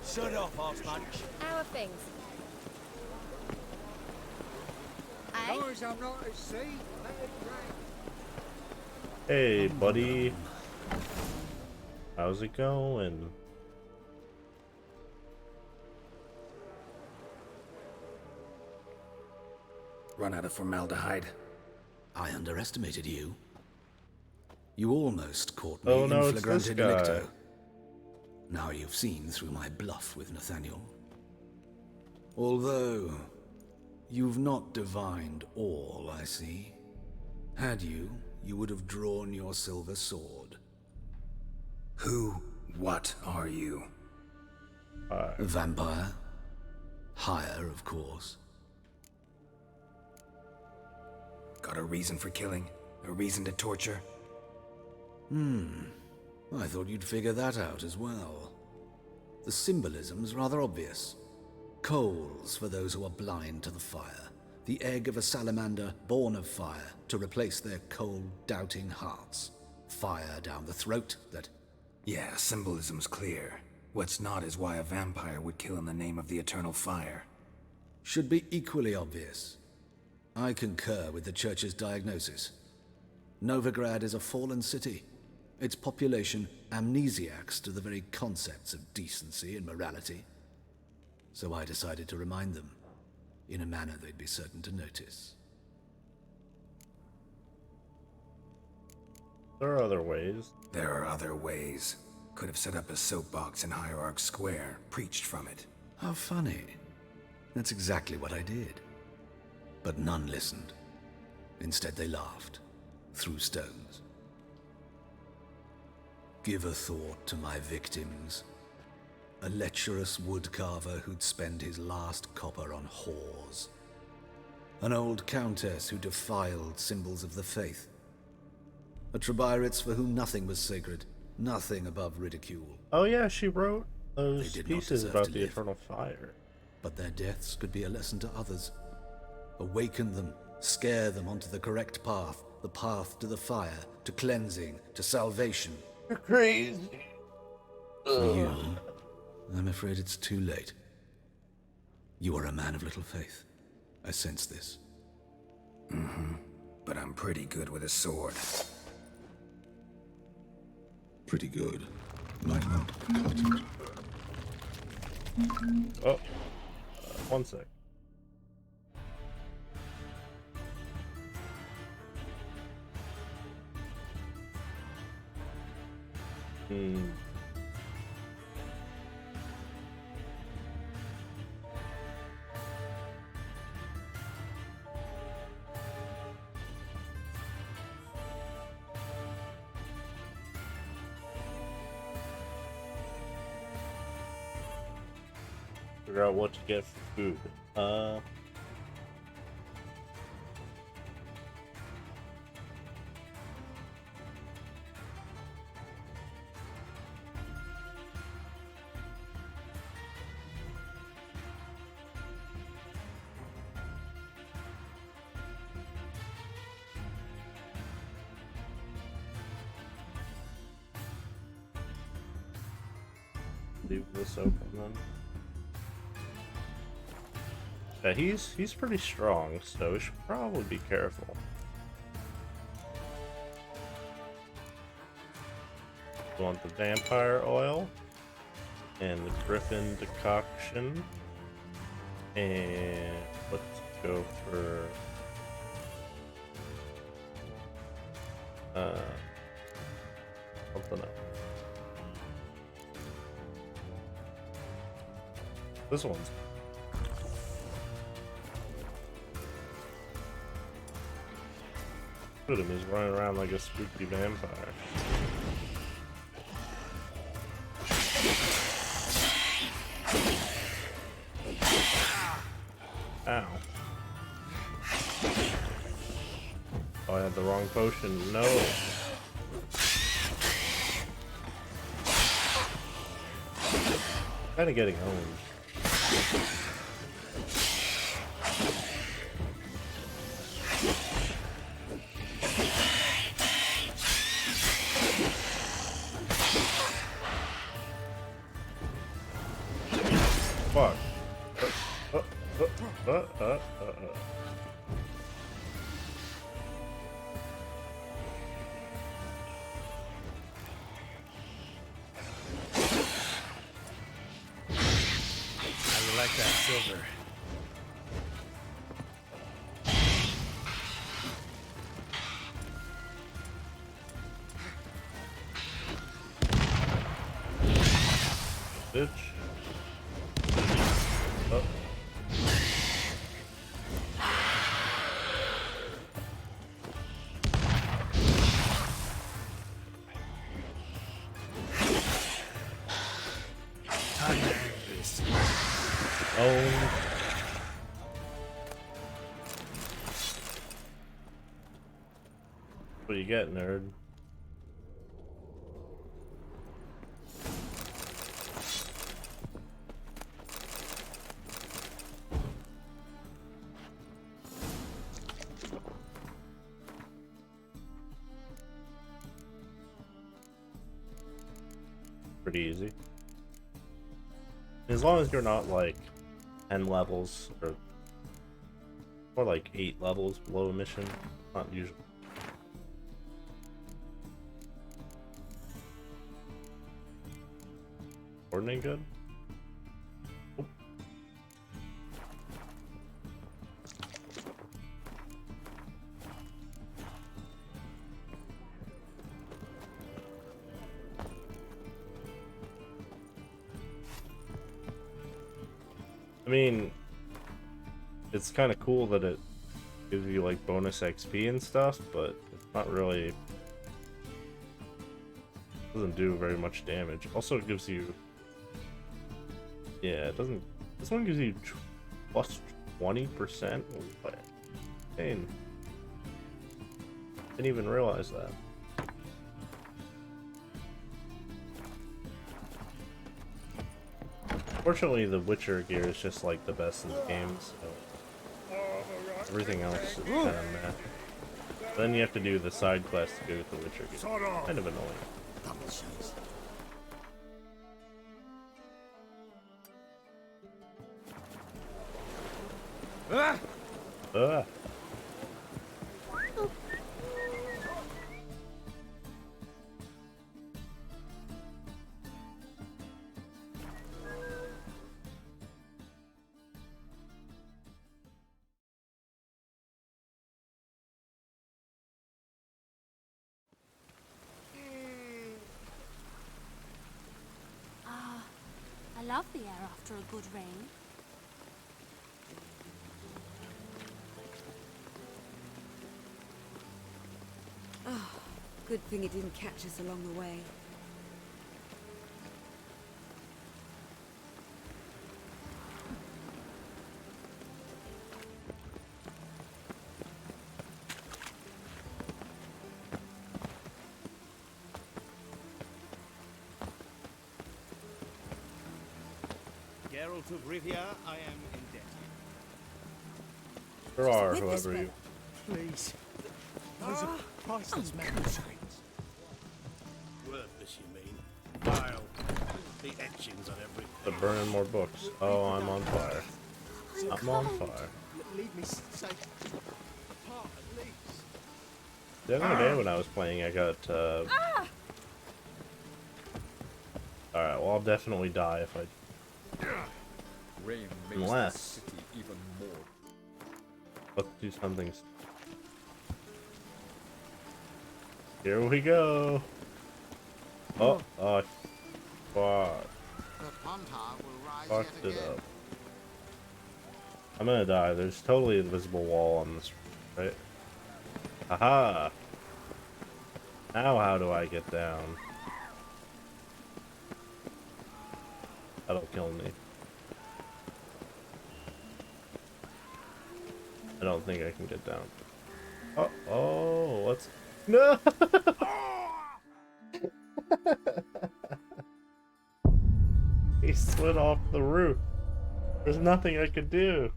Shut off, Arse Munch. How are things? As long as I'm not at sea, let it rain. Hey, buddy. How's it going? Run out of formaldehyde. I underestimated you. You almost caught me Oh, no, in it's flagrante this guy. delicto. Now you've seen through my bluff with Nathaniel. Although, you've not divined all, I see. Had you, you would have drawn your silver sword. What are you? A vampire. Higher, of course. Got a reason for killing? A reason to torture? I thought you'd figure that out as well. The symbolism's rather obvious. Coals for those who are blind to the fire. The egg of a salamander born of fire to replace their cold, doubting hearts. Fire down the throat that... Yeah, symbolism's clear. What's not is why a vampire would kill in the name of the eternal fire. should be equally obvious. I concur with the Church's diagnosis. Novigrad is a fallen city. Its population amnesiacs to the very concepts of decency and morality. So I decided to remind them, in a manner they'd be certain to notice. There are other ways. There are other ways. Could have set up a soapbox in Hierarch Square, preached from it. How funny. That's exactly what I did. But none listened. Instead they laughed, threw stones. Give a thought to my victims. A lecherous woodcarver who'd spend his last copper on whores. An old countess who defiled symbols of the faith. A Trebyritz for whom nothing was sacred, Nothing above ridicule. Oh yeah, she wrote They those did not pieces deserve about to the live. eternal fire. But their deaths could be a lesson to others. Awaken them, scare them onto the correct path, the path to the fire, to cleansing, to salvation. You're crazy. For you, I'm afraid it's too late. You are a man of little faith. I sense this. Mm-hmm. But I'm pretty good with a sword. Pretty good. Might not cut it. Oh, one sec. Figure out what to get for food. Leave this open then. Yeah, he's pretty strong, so we should probably be careful. We want the vampire oil and the griffin decoction, and let's go for something else. This one's look at him, he's running around like a spooky vampire. Ow. Oh, I had the wrong potion. No. Kinda getting owned. Fuck. I like that silver. Bitch. Oh. Time to end this. Oh. What do you get, nerd? Pretty easy. As long as you're not like 10 levels or like 8 levels below a mission, not usually. Coordinate good? Oh. I mean, it's kind of cool that it gives you like bonus XP and stuff, but it's not really, doesn't do very much damage. Also, it gives you, yeah, it doesn't. This one gives you plus 20%. What? Dang. Didn't even realize that. Fortunately, the Witcher gear is just like the best in the game, so everything else is kind of meh. Then you have to do the side quest to go with the Witcher gear. Kind of annoying. Ah! I love the air after a good rain. Oh, good thing it didn't catch us along the way. Geralt of Rivia, I am indebted. There are, whoever you. Please. Those are priceless metal shines. Worthless, you mean? Vile. The etchings on every... They're burning more books. Oh, I'm on fire. I'm on fire. Leave me safe. Apart, at least. The other day when I was playing, I got, Alright, well, I'll definitely die if I... Rain makes Unless... the city even more. Let's do something. Here we go. Oh, fuck. Fucked it up. I'm gonna die. There's totally an invisible wall on this, right? Haha. Now how do I get down? That'll kill me. I don't think I can get down. Oh, what's... No! He slid off the roof. There's nothing I could do.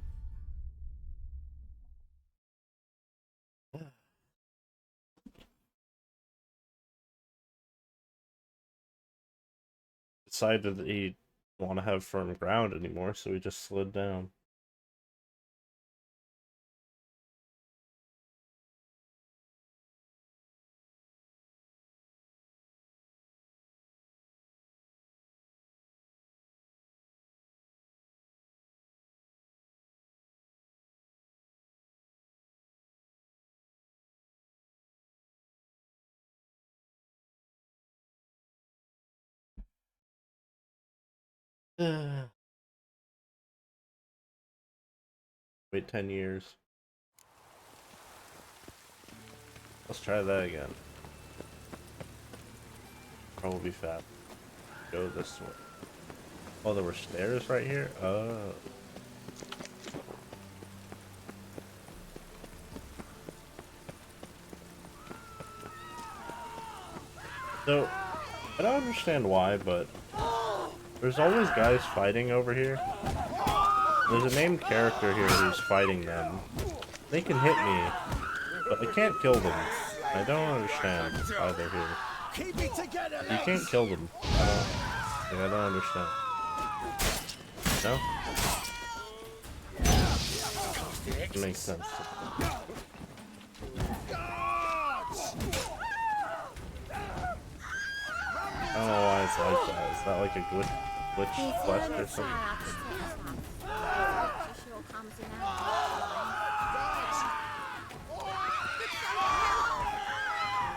Decided that he didn't want to have firm ground anymore, so he just slid down. Wait 10 years. Let's try that again. Probably fast. Go this way. Oh, there were stairs right here? Oh. So, I don't understand why, but there's always guys fighting over here. There's a named character here who's fighting them. They can hit me, but I can't kill them. I don't understand why they're here. You can't kill them. I don't understand. No? It makes sense. I don't know why it's like that. Is that like a glitch quest or something?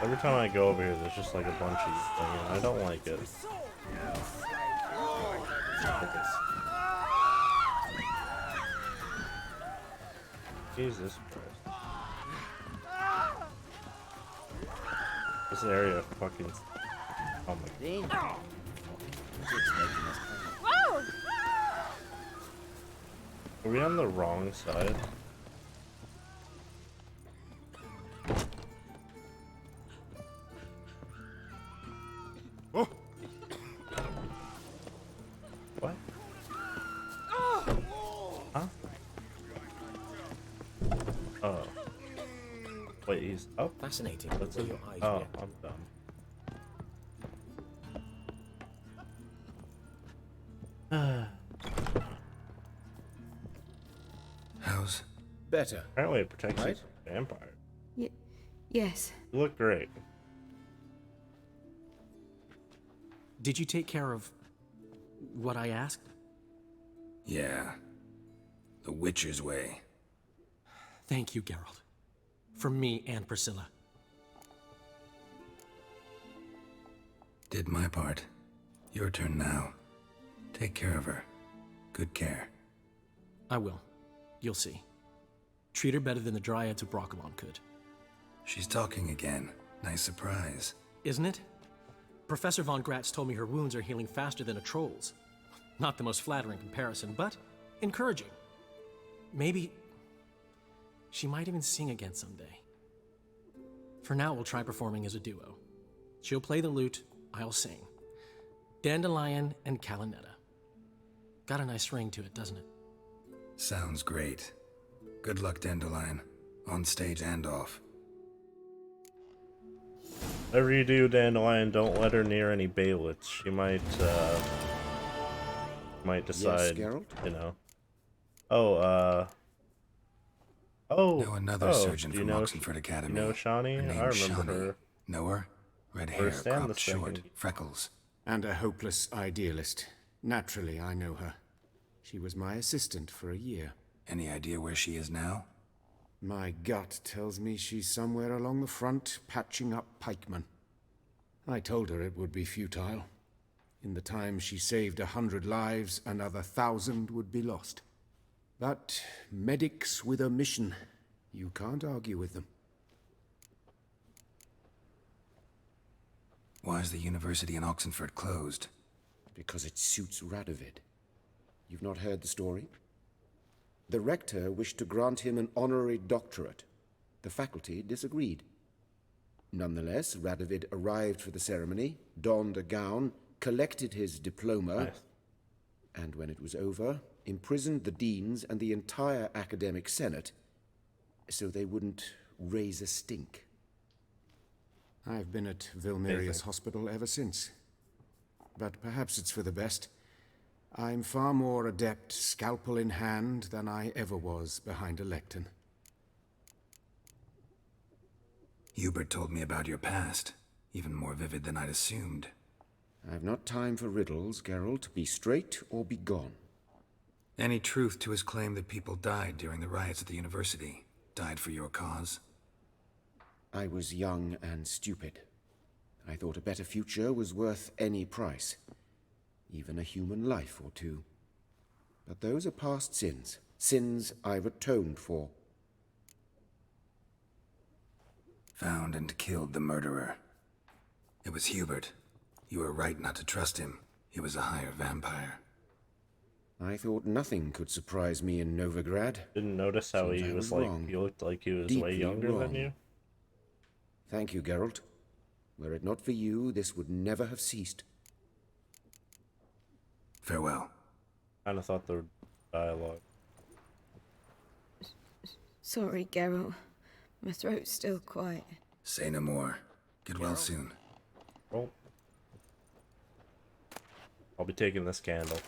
Every time I go over here, there's just like a bunch of things. I don't like it. Jesus Christ. This area fucking... Oh my god. Whoa! Are we on the wrong side? Oh. What? Jeez. Oh, fascinating. That's Where a, your eyes oh, went. I'm dumb. How's better? Apparently it protects Right? you from vampire. Yes. You look great. Did you take care of what I asked? Yeah. The Witcher's way. Thank you, Geralt. From me and Priscilla. Did my part. Your turn now. Take care of her. Good care. I will. You'll see. Treat her better than the Dryads of Brokilon could. She's talking again. Nice surprise. Isn't it? Professor Von Gratz told me her wounds are healing faster than a troll's. Not the most flattering comparison, but encouraging. Maybe she might even sing again someday. For now, we'll try performing as a duo. She'll play the lute, I'll sing. Dandelion and Calinetta. Got a nice ring to it, doesn't it? Sounds great. Good luck, Dandelion. On stage and off. Whatever you do, Dandelion, don't let her near any baylets. She might decide, Geralt? you know. Oh, Know another surgeon do you from know, Oxenford Academy. You know Shawnee? Her name's I remember Shawnee. her. Know her? Red Or hair, Stan the cropped short, Second. freckles. And a hopeless idealist. Naturally, I know her. She was my assistant for a year. Any idea where she is now? My gut tells me she's somewhere along the front, patching up pikemen. I told her it would be futile. In the time she saved 100 lives, another 1,000 would be lost. But medics with a mission, you can't argue with them. Why is the university in Oxenford closed? Because it suits Radovid. You've not heard the story? The rector wished to grant him an honorary doctorate. The faculty disagreed. Nonetheless, Radovid arrived for the ceremony, donned a gown, collected his diploma, and when it was over, imprisoned the deans and the entire academic senate so they wouldn't raise a stink. I've been at Vilmerius Hospital ever since. But perhaps it's for the best. I'm far more adept, scalpel in hand, than I ever was behind a lectern. Hubert told me about your past, even more vivid than I'd assumed. I've not time for riddles, Geralt. Be straight or be gone. Any truth to his claim that people died during the riots at the university? Died for your cause? I was young and stupid. I thought a better future was worth any price. Even a human life or two. But those are past sins. Sins I've atoned for. Found and killed the murderer. It was Hubert. You were right not to trust him. He was a higher vampire. I thought nothing could surprise me in Novigrad. Didn't notice how Seems he I was was like, wrong. he looked like he was way Deeply younger wrong. than you. Thank you, Geralt. Were it not for you, this would never have ceased. Farewell. Kinda thought the dialogue. Sorry, Geralt. My throat's still quite... Say no more. Get well soon. Oh. I'll be taking this candle.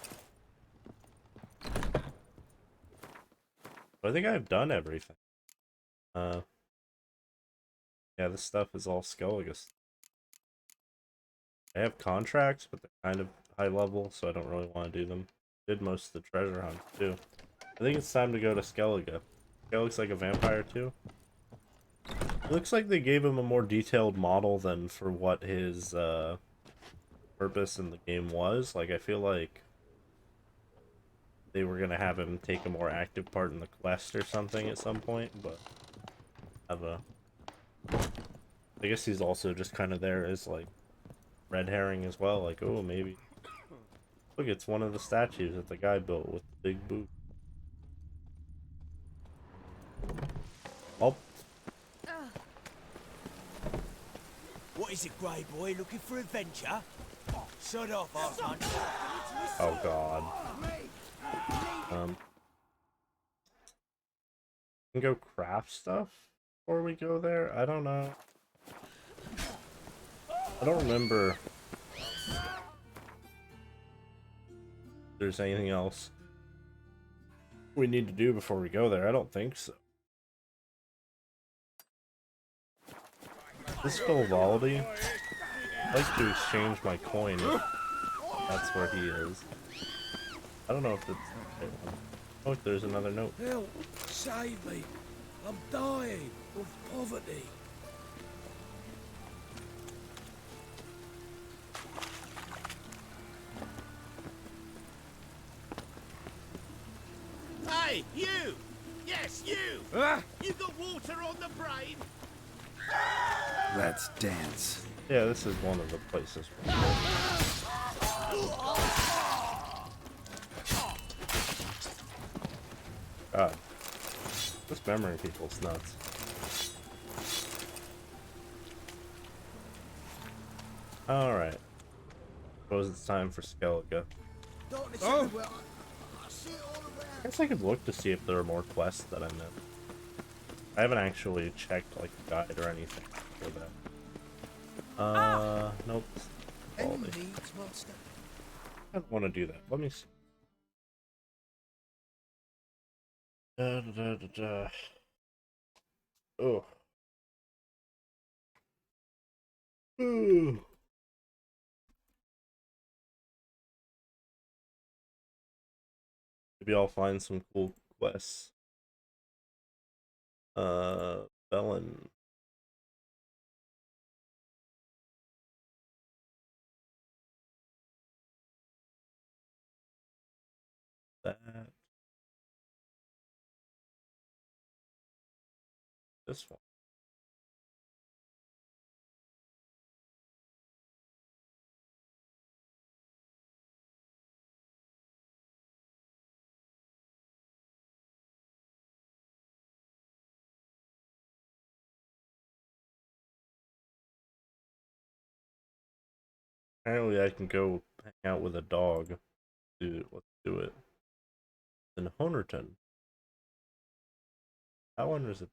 I think I've done everything. Yeah, this stuff is all Skellige. I have contracts, but they're kind of high level, so I don't really want to do them. Did most of the treasure hunt too. I think it's time to go to Skellige. Guy looks like a vampire too. It looks like they gave him a more detailed model than for what his purpose in the game was. Like, I feel like they were gonna have him take a more active part in the quest or something at some point, but I guess he's also just kind of there as like red herring as well. Like, oh, maybe look, it's one of the statues that the guy built with the big boot. Oh. What is it, Grey Boy? Looking for adventure? Shut off, Archon. Oh God. Can go craft stuff before we go there? I don't know. I don't remember if there's anything else we need to do before we go there. I don't think so. This Vivaldi? I'd like to exchange my coin if that's where he is. I don't know if it's the right one. Oh, there's another note. Help! Save me! I'm dying of poverty. Hey, you! Yes, you! You got water on the brain? Let's dance. Yeah, this is one of the places. God. This memory people's nuts. Alright. Suppose it's time for Skellige. Oh! I guess I could look to see if there are more quests that I missed. I haven't actually checked like a guide or anything for that. Nope. Vivaldi. I don't want to do that. Let me see. Oh. Ooh. Maybe I'll find some cool quests. Felon. That. This one. Apparently I can go hang out with a dog. Let's do it. In Honerton. That one is it?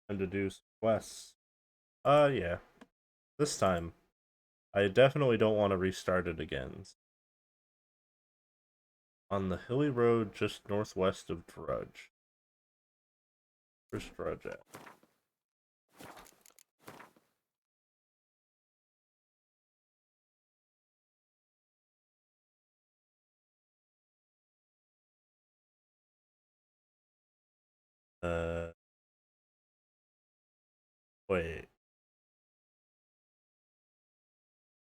And to do quests. Yeah. This time, I definitely don't want to restart it again. On the hilly road just northwest of Drudge. Where's Drudge at? Wait.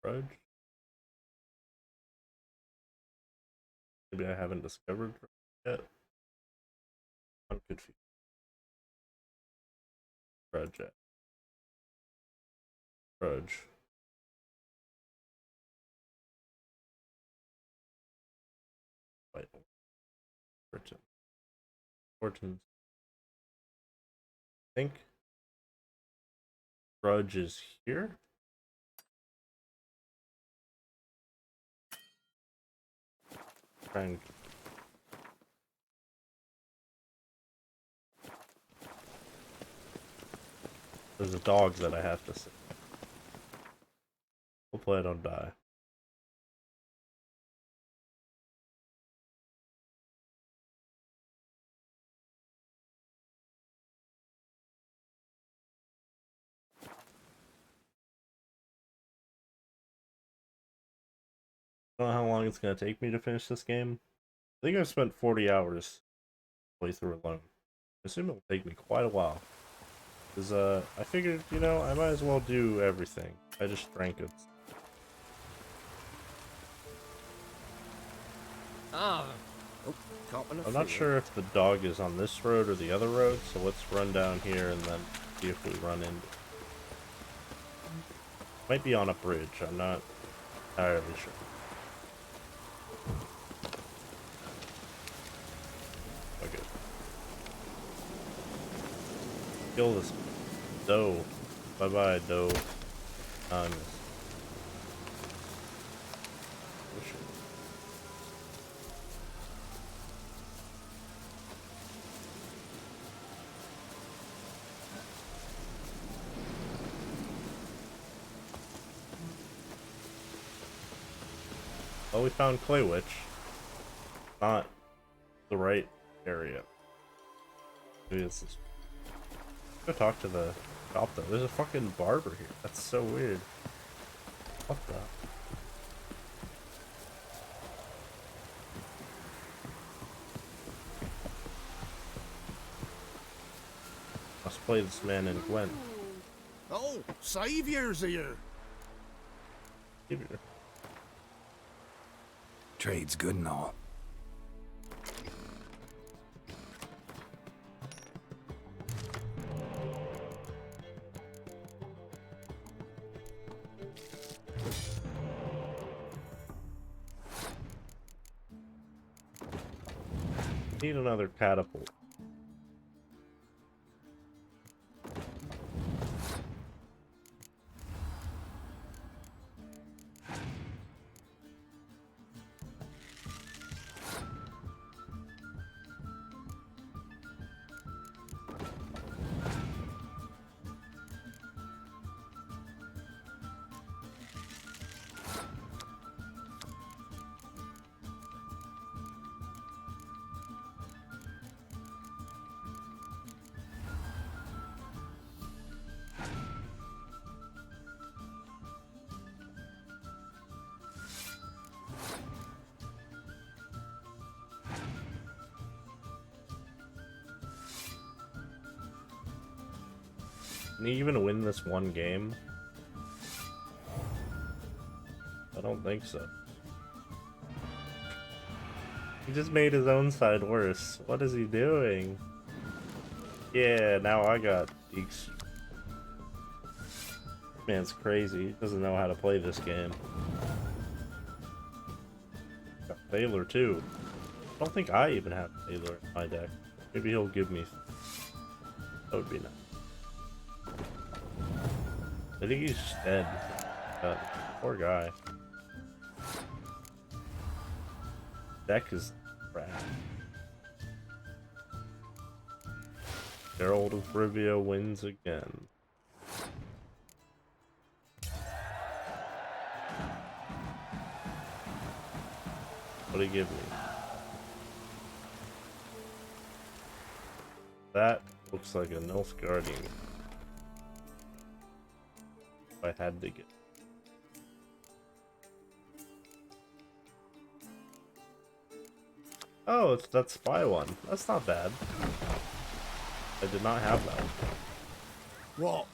Drudge? Maybe I haven't discovered yet. I'm confused. Drudge at. Drudge. Wait. Horton. Horton's. I think Drudge is here. Trying. There's a dog that I have to see. Hopefully I don't die. I don't know how long it's going to take me to finish this game. I think I've spent 40 hours play through alone. I assume it'll take me quite a while. Because I figured, you know, I might as well do everything. I just drank it. Oh, I'm not sure if the dog is on this road or the other road, so let's run down here and then see if we run into it. Might be on a bridge, I'm not entirely sure. Okay. Kill this. Doe. Bye bye, Doe. Oh, shit. Well, we found Clay Witch. Not the right area. Maybe this is. Go talk to the shop though. There's a fucking barber here. That's so weird. What the? Let's play this man in Gwent. Oh, Saviour's here. Savior. Trade's good and all. Need another catapult. Can he even win this one game? I don't think so. He just made his own side worse. What is he doing? Yeah, now I got Deeks. Man's crazy. He doesn't know how to play this game. Got Thaler too. I don't think I even have Thaler in my deck. Maybe he'll give me. That would be nice. I think he's just dead. Poor guy. Deck is crap. Geralt of Rivia wins again. What'd he give me? That looks like a Nilfgaardian. I had to get. Oh, it's that spy one. That's not bad. I did not have that one. What?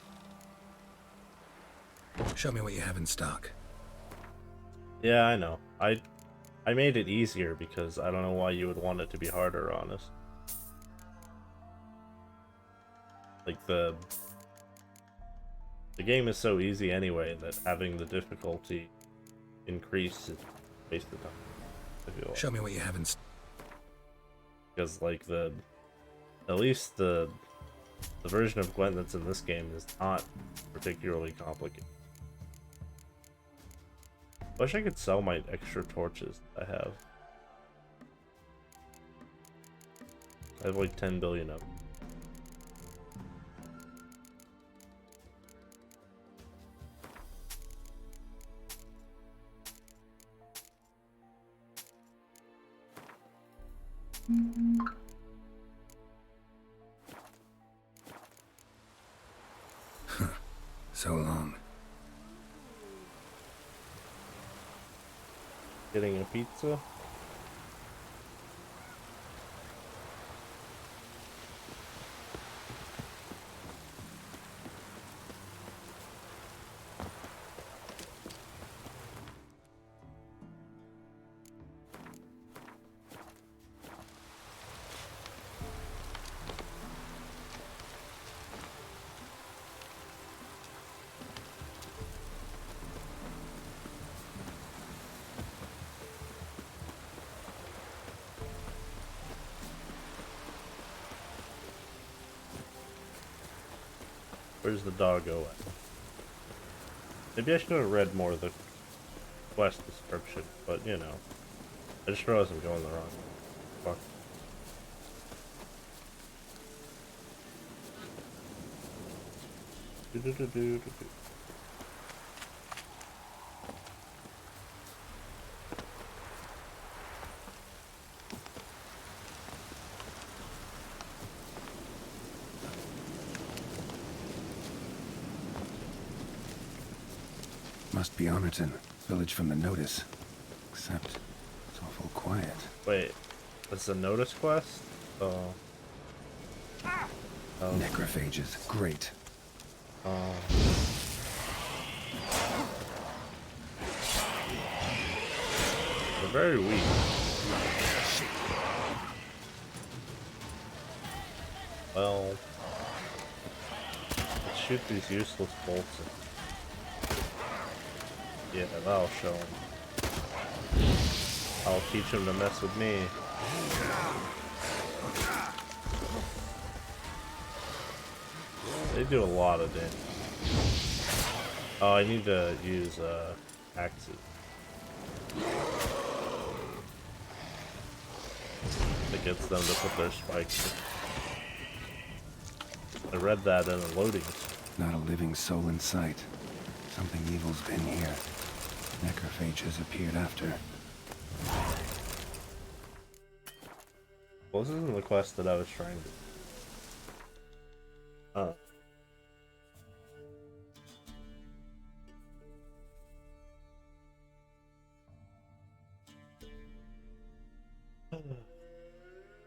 Show me what you have in stock. Yeah, I know. I made it easier because I don't know why you would want it to be harder on us. Like the game is so easy anyway that having the difficulty increase is waste of time. I feel like. Show me what you have in stock. Because like at least the version of Gwent that's in this game is not particularly complicated. Wish I could sell my extra torches that I have. I have like 10 billion of them. So long. Getting a pizza? Where's the doggo at? Maybe I should have read more of the quest description, but you know. I just realized I'm going the wrong way. Fuck. Do-do-do-do-do-do. Must be Honorton, village from the notice. Except it's awful quiet. Wait, that's a notice quest? Oh. Necrophages, great. They're very weak. Well, let's shoot these useless bolts. Yeah, that'll show him. I'll teach him to mess with me. They do a lot of damage. Oh, I need to use axes. That gets them to put their spikes. I read that in a loading. Not a living soul in sight. Something evil's been here. Necrophages appeared after. Well, this isn't the quest that I was trying to do.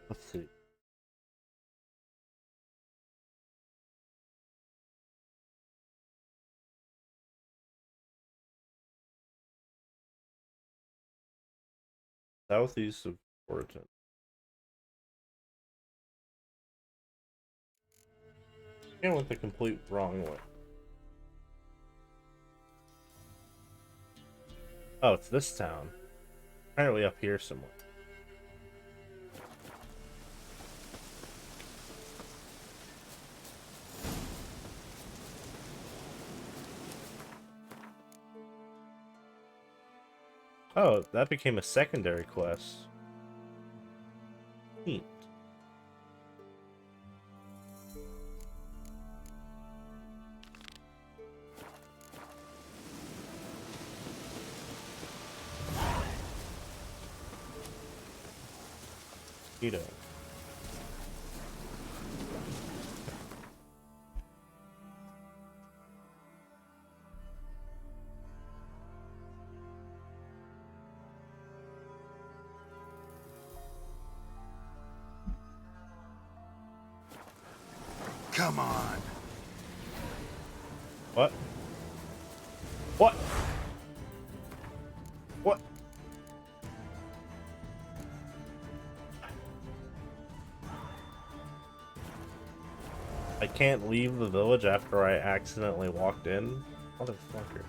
Let's see. Southeast of Orton. I went the complete wrong way. Oh, it's this town. Apparently up here somewhere. Oh, that became a secondary quest. Neat. Mosquito. Come on. What? What? What? I can't leave the village after I accidentally walked in? Motherfucker.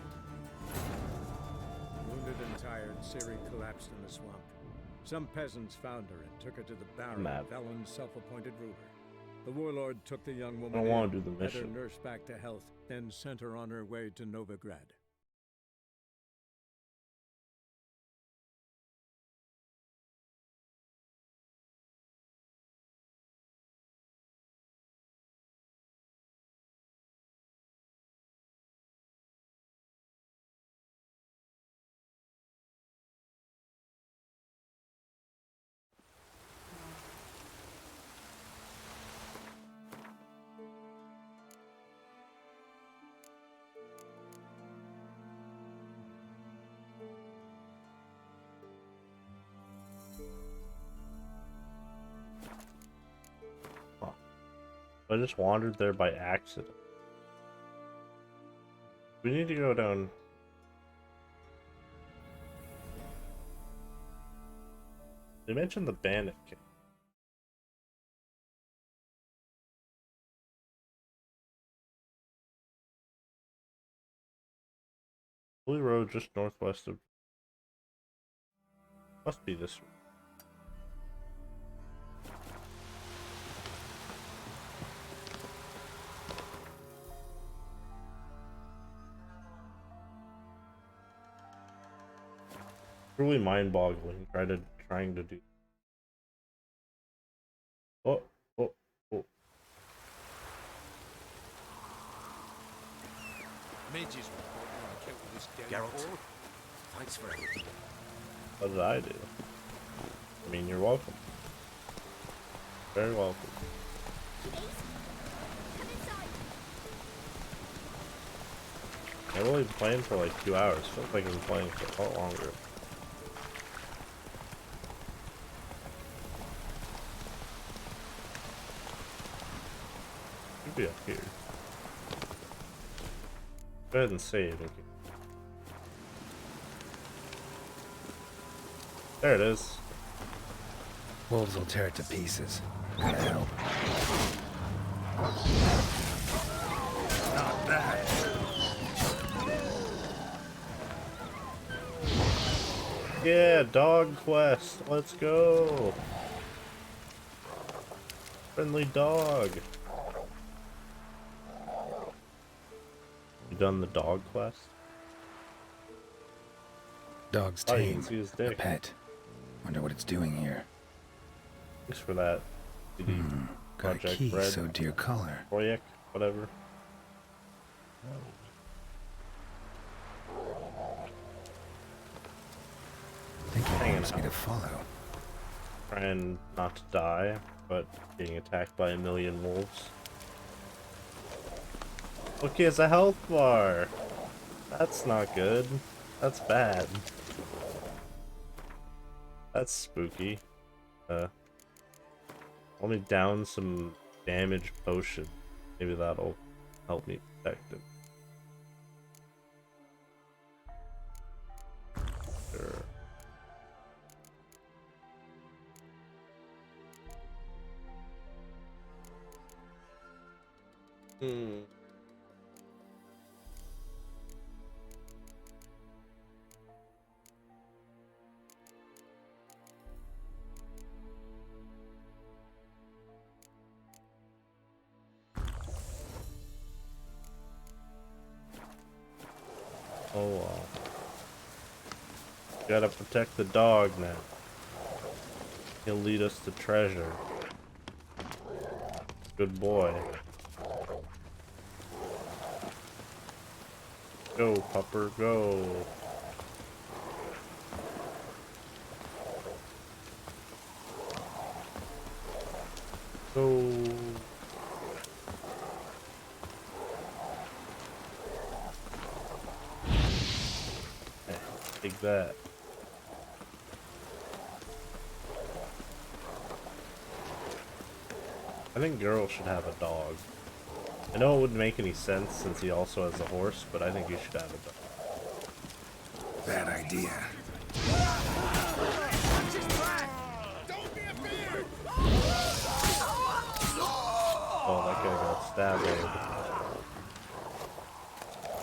Wounded and tired, Ciri collapsed in the swamp. Some peasants found her and took her to the Baron, Valen's self-appointed ruler. The warlord took the young woman I don't want to do the had mission. her nursed back to health, then sent her on her way to Novigrad. I just wandered there by accident. We need to go down. They mentioned the bandit camp. Blue Road just northwest of. Must be this one. Truly mind-boggling. Trying to do. Oh, oh, oh. Midges report on account of this Geralt, downfall. thanks for everything. What did I do? I mean, you're welcome. Very welcome. I've only been playing for like 2 hours. Feels like I've been playing for a lot longer. Should be up here. Go ahead and save. Okay. There it is. Wolves will tear it to pieces. Gotta help. Not bad. Yeah, dog quest. Let's go. Friendly dog. You done the dog quest? Dog's Oh, you tame. can see his A dick. pet. Wonder what it's doing here. Thanks for that. CD Got a Project key, Red. so dear color. Project, whatever. I think it wants me to follow. Trying not to die, but being attacked by a million wolves. Okay, it's a health bar. That's not good. That's bad. That's spooky. Let me down some damage potion. Maybe that'll help me protect him. Sure. Oh well. Gotta protect the dog now. He'll lead us to treasure. Good boy. Go, pupper, go. Go. Take that. I think Geralt should have a dog. I know it wouldn't make any sense since he also has a horse, but I think he should have a dog. Bad idea. Oh, that guy got stabbed.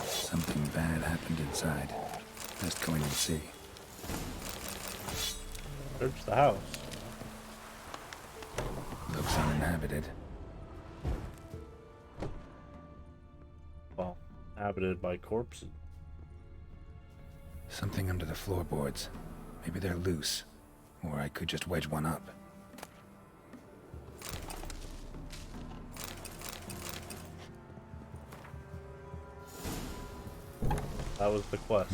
Something bad happened inside. Best go in and see. Search the house. Looks uninhabited. Well, inhabited by corpses. Something under the floorboards. Maybe they're loose. Or I could just wedge one up. That was the quest.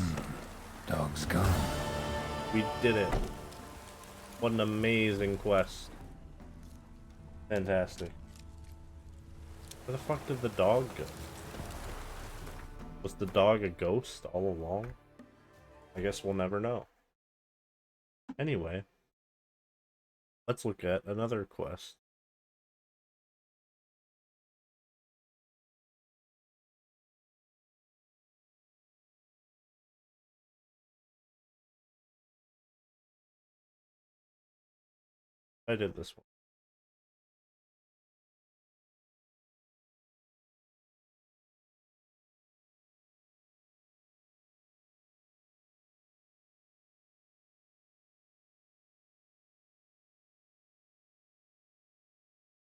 Dog's gone. We did it. What an amazing quest. Fantastic. Where the fuck did the dog go? Was the dog a ghost all along? I guess we'll never know. Anyway, let's look at another quest. I did this one.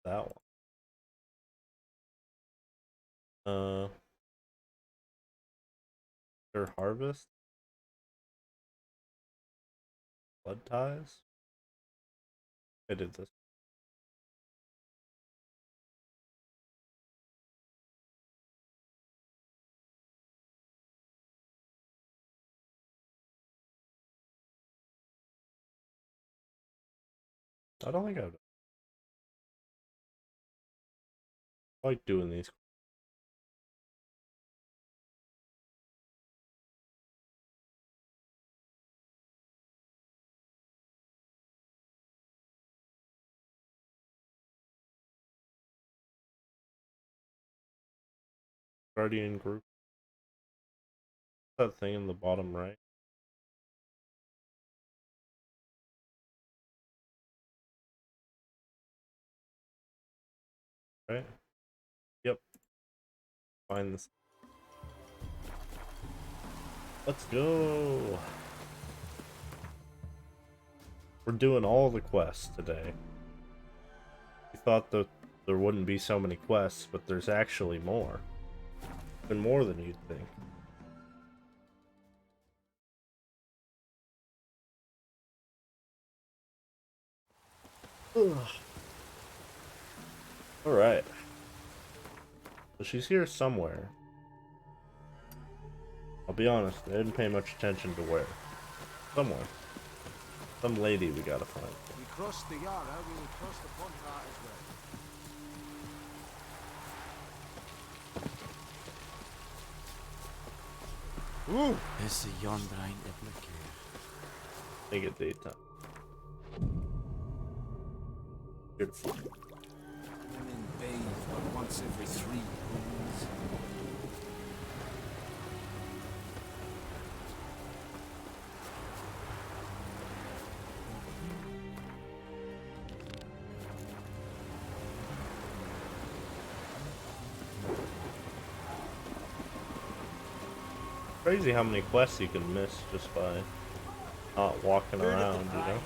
That one. Their harvest? Blood ties? I did this. I don't think I've like doing these. Guardian group. That thing in the bottom right. Right? Yep. Find this. Let's go. We're doing all the quests today. We thought that there wouldn't be so many quests, but there's actually more. Even more than you'd think. Alright. So she's here somewhere. I'll be honest, I didn't pay much attention to where. Somewhere. Some lady we gotta find. We crossed the Yara, we will cross the Pontart as well. Ooh! Is the Yondrain Eblikia. Make it daytime. Beautiful. Women bathe but once every 3 moons. Crazy how many quests you can miss just by not walking around, you know?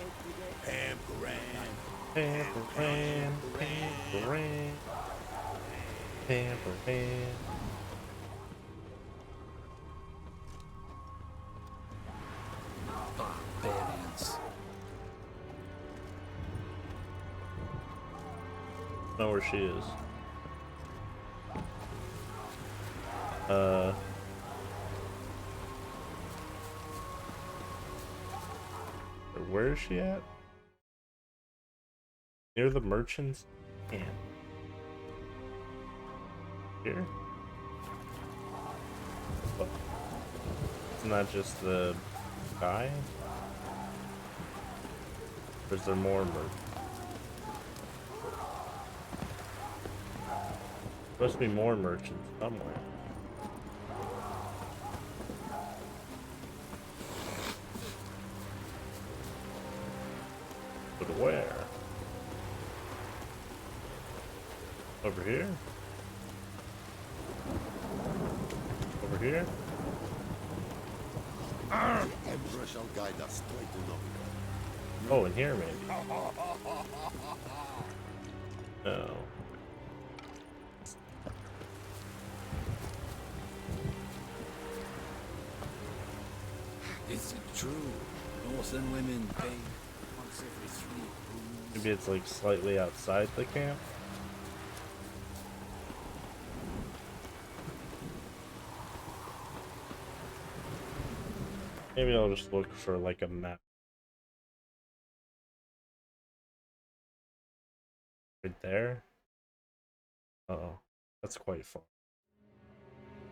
Pamperan, Pamperan, Pamperan. Barbarians. I know where she is. Where is she at? Near the merchant's camp. Here? What? Isn't that just the guy? Or is there more merchants? Supposed to be more merchants somewhere. But where? Over here? Over here? The Emperor shall guide us straight to Novigrad. Oh, in here maybe. No. Is it true? Northern women bathe once every 3 moons. Maybe it's like slightly outside the camp. Maybe I'll just look for like a map. Right there? Uh-oh. That's quite far.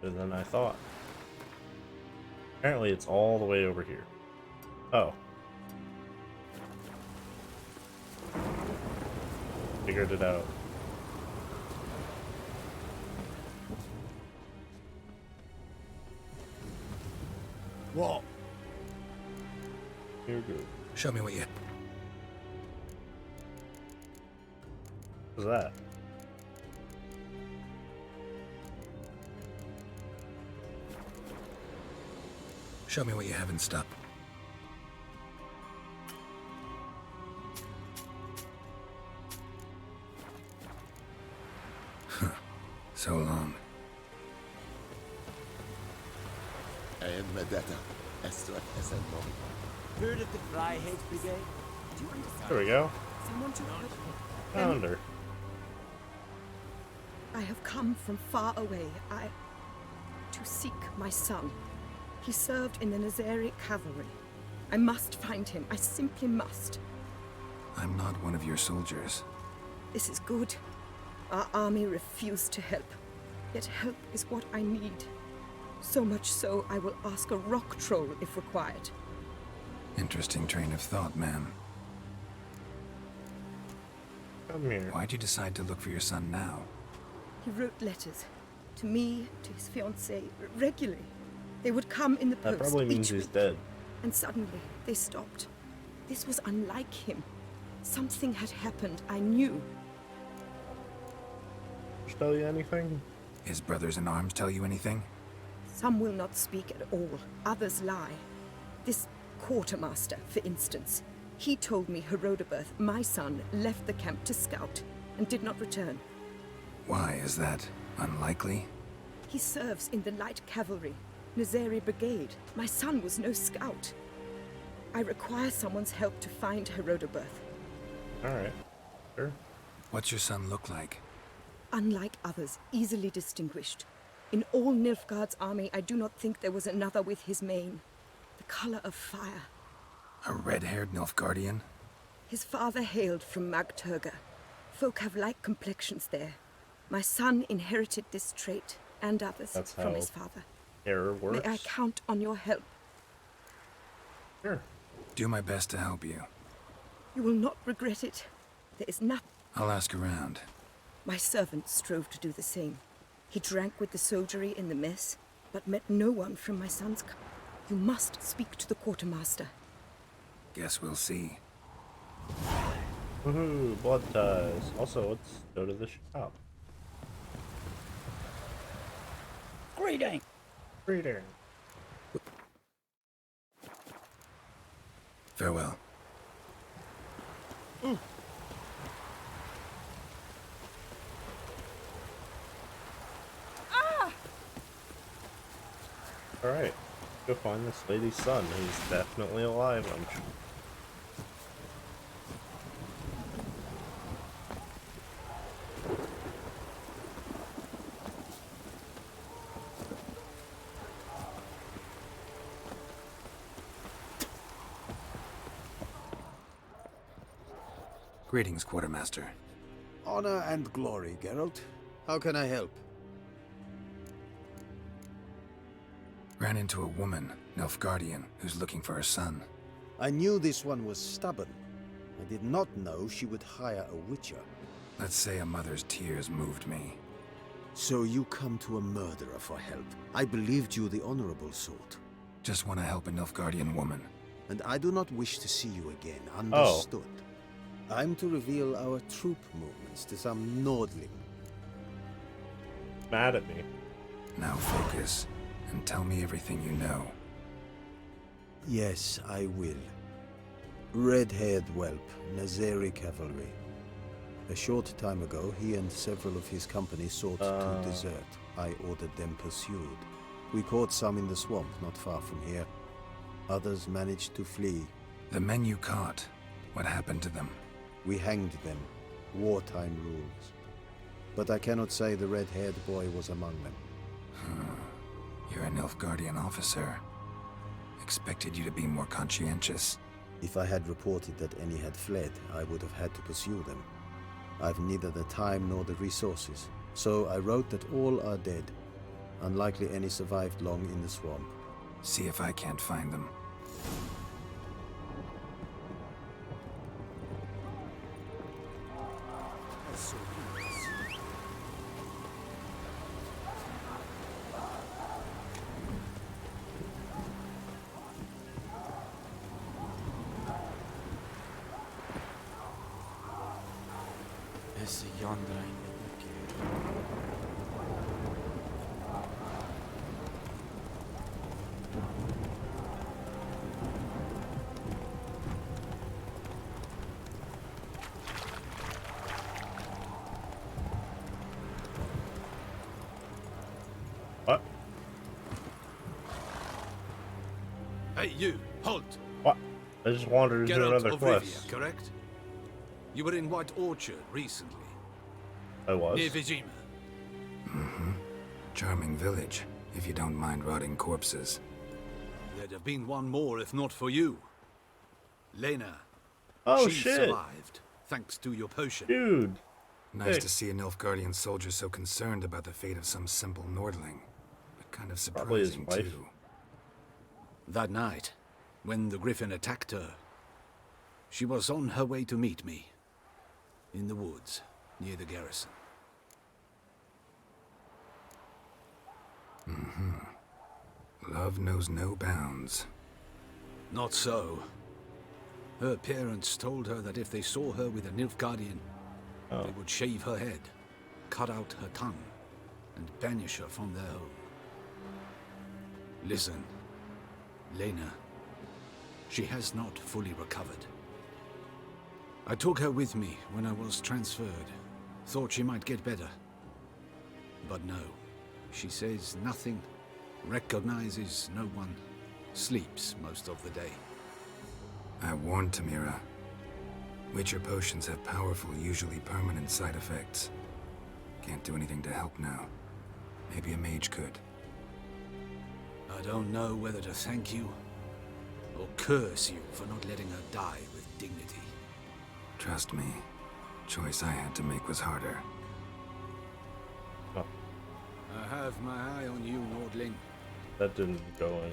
Better than I thought. Apparently it's all the way over here. Oh. Figured it out. What? Here we go. Show me what you... What's that? Show me what you have in stock. So long. And Medetta, Estra Esenov. Heard of the Fryhead Brigade? Do you understand? There we go. Someone to help me. Found her. I have come from far away. To seek my son. He served in the Nazari cavalry. I must find him. I simply must. I'm not one of your soldiers. This is good. Our army refused to help. Yet help is what I need. So much so, I will ask a rock troll if required. Interesting train of thought, ma'am. Come here. Why'd you decide to look for your son now? He wrote letters. To me, to his fiancée, regularly. They would come in the post. That probably means each he's week. dead. And suddenly, they stopped. This was unlike him. Something had happened, I knew. Did he tell you anything? His brothers in arms tell you anything? Some will not speak at all. Others lie. This quartermaster, for instance. He told me Herodoberth, my son, left the camp to scout and did not return. Why is that? Unlikely? He serves in the light cavalry, Nazari Brigade. My son was no scout. I require someone's help to find Herodoberth. Alright. Sure. What's your son look like? Unlike others, easily distinguished. In all Nilfgaard's army, I do not think there was another with his mane. The color of fire. A red-haired Nilfgaardian? His father hailed from Magturga. Folk have light complexions there. My son inherited this trait, and others, That's from how his father. Error works. May I count on your help? Sure. Do my best to help you. You will not regret it. There is nothing. I'll ask around. My servant strove to do the same. He drank with the soldiery in the mess, but met no one from my son's You must speak to the quartermaster. Guess we'll see. Woohoo, blood ties. Also, let's go to the shop. Greeting! Greeting. Farewell. Alright. Go find this lady's son. He's definitely alive, I'm sure. Greetings, Quartermaster. Honor and glory, Geralt. How can I help? Ran into a woman, Nilfgaardian, who's looking for her son. I knew this one was stubborn. I did not know she would hire a witcher. Let's say a mother's tears moved me. So you come to a murderer for help. I believed you the honorable sort. Just want to help a Nilfgaardian woman. And I do not wish to see you again, understood? I'm to reveal our troop movements to some Nordling. Mad at me. Now focus, and tell me everything you know. Yes, I will. Red-haired whelp, Nazari cavalry. A short time ago, he and several of his company sought to desert. I ordered them pursued. We caught some in the swamp not far from here. Others managed to flee. The men you caught, what happened to them? We hanged them. Wartime rules. But I cannot say the red-haired boy was among them. You're a Nilfgaardian officer. Expected you to be more conscientious. If I had reported that any had fled, I would have had to pursue them. I've neither the time nor the resources, so I wrote that all are dead. Unlikely any survived long in the swamp. See if I can't find them. What? Hey, you! Halt! What? I just wandered into Geralt another of Rivia, quest. correct? You were in White Orchard recently. I was. Near Vizima. Mm-hmm. Charming village, if you don't mind rotting corpses. There'd have been one more if not for you. Lena. Oh, she shit. survived, thanks to your potion. Dude. Nice Hey. to see an Nilfgaardian soldier so concerned about the fate of some simple Nordling. But kind of Probably his surprising, wife. too. That night, when the Griffin attacked her, she was on her way to meet me. In the woods, near the garrison. Mm-hmm. Love knows no bounds. Not so. Her parents told her that if they saw her with a Nilfgaardian, they would shave her head, cut out her tongue, and banish her from their home. Listen, Lena, she has not fully recovered. I took her with me when I was transferred. Thought she might get better. But no, she says nothing, recognizes no one, sleeps most of the day. I warned Tamira. Witcher potions have powerful, usually permanent side effects. Can't do anything to help now. Maybe a mage could. I don't know whether to thank you or curse you for not letting her die with dignity. Trust me, choice I had to make was harder. I have my eye on you, Nordling. That didn't go in.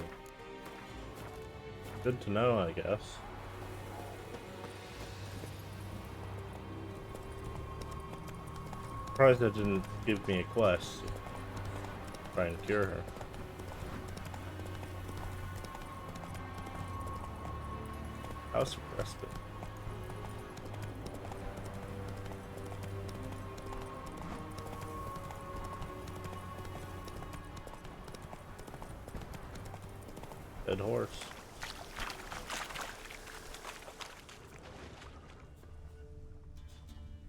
Good to know, I guess. Surprised that didn't give me a quest. Try and cure her. House of Respite. Dead horse.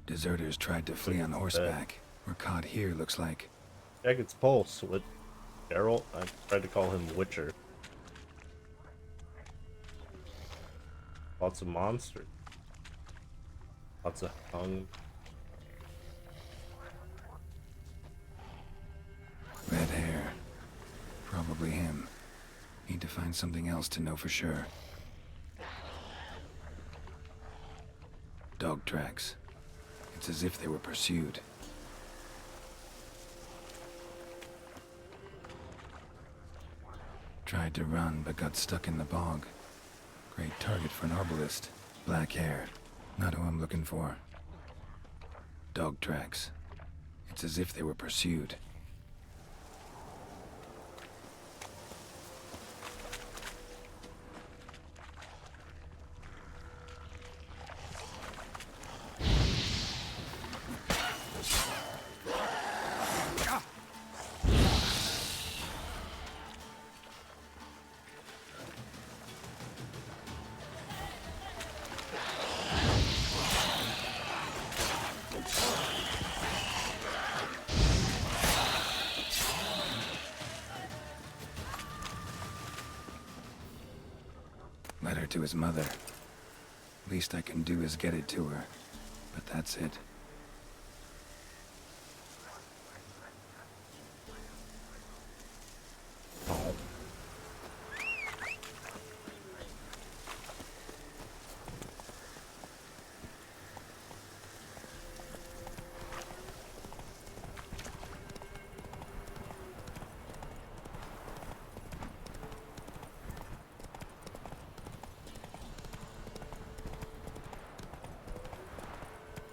Deserters tried to flee on horseback. Were caught here, looks like. Check its pulse with Geralt. I tried to call him Witcher. Lots of monsters. Lots of hung. Red hair. Probably him. Need to find something else to know for sure. Dog tracks. It's as if they were pursued. Tried to run, but got stuck in the bog. Great target for an arbalist. Black hair. Not who I'm looking for. Dog tracks. It's as if they were pursued. Letter to his mother. Least I can do is get it to her. But that's it.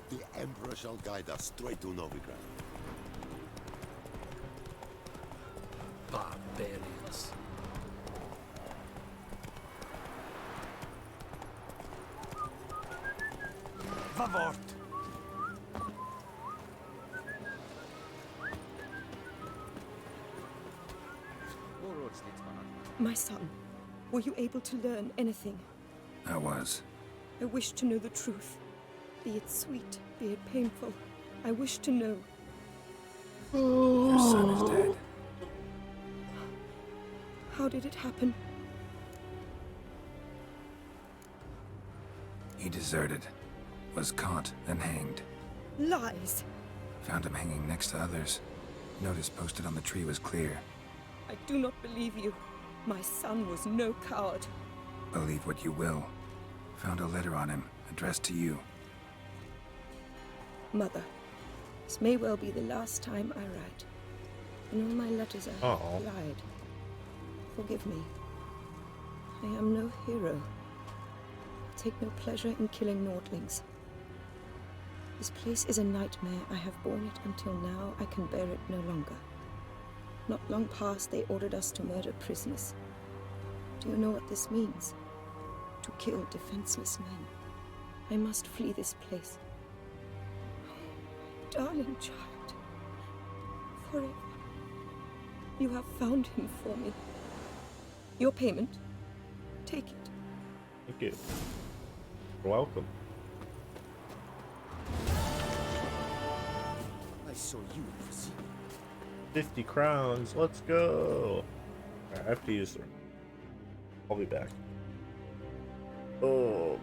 The Emperor shall guide us straight to Novigrad. Barbarians. Vavort! My son, were you able to learn anything? I was. I wish to know the truth. Be it sweet, be it painful. I wish to know. Your son is dead. How did it happen? He deserted, was caught, and hanged. Lies! Found him hanging next to others. Notice posted on the tree was clear. I do not believe you. My son was no coward. Believe what you will. Found a letter on him, addressed to you. Mother, this may well be the last time I write. In all my letters I have lied. Forgive me. I am no hero. I take no pleasure in killing Nordlings. This place is a nightmare. I have borne it until now. I can bear it no longer. Not long past, they ordered us to murder prisoners. Do you know what this means? To kill defenseless men. I must flee this place. Oh, my darling child. Forever. You have found him for me. Your payment. Take it. Thank you. You're welcome. I saw you in the sea. 50 crowns. Let's go. Alright, I have to use them. I'll be back. Oh.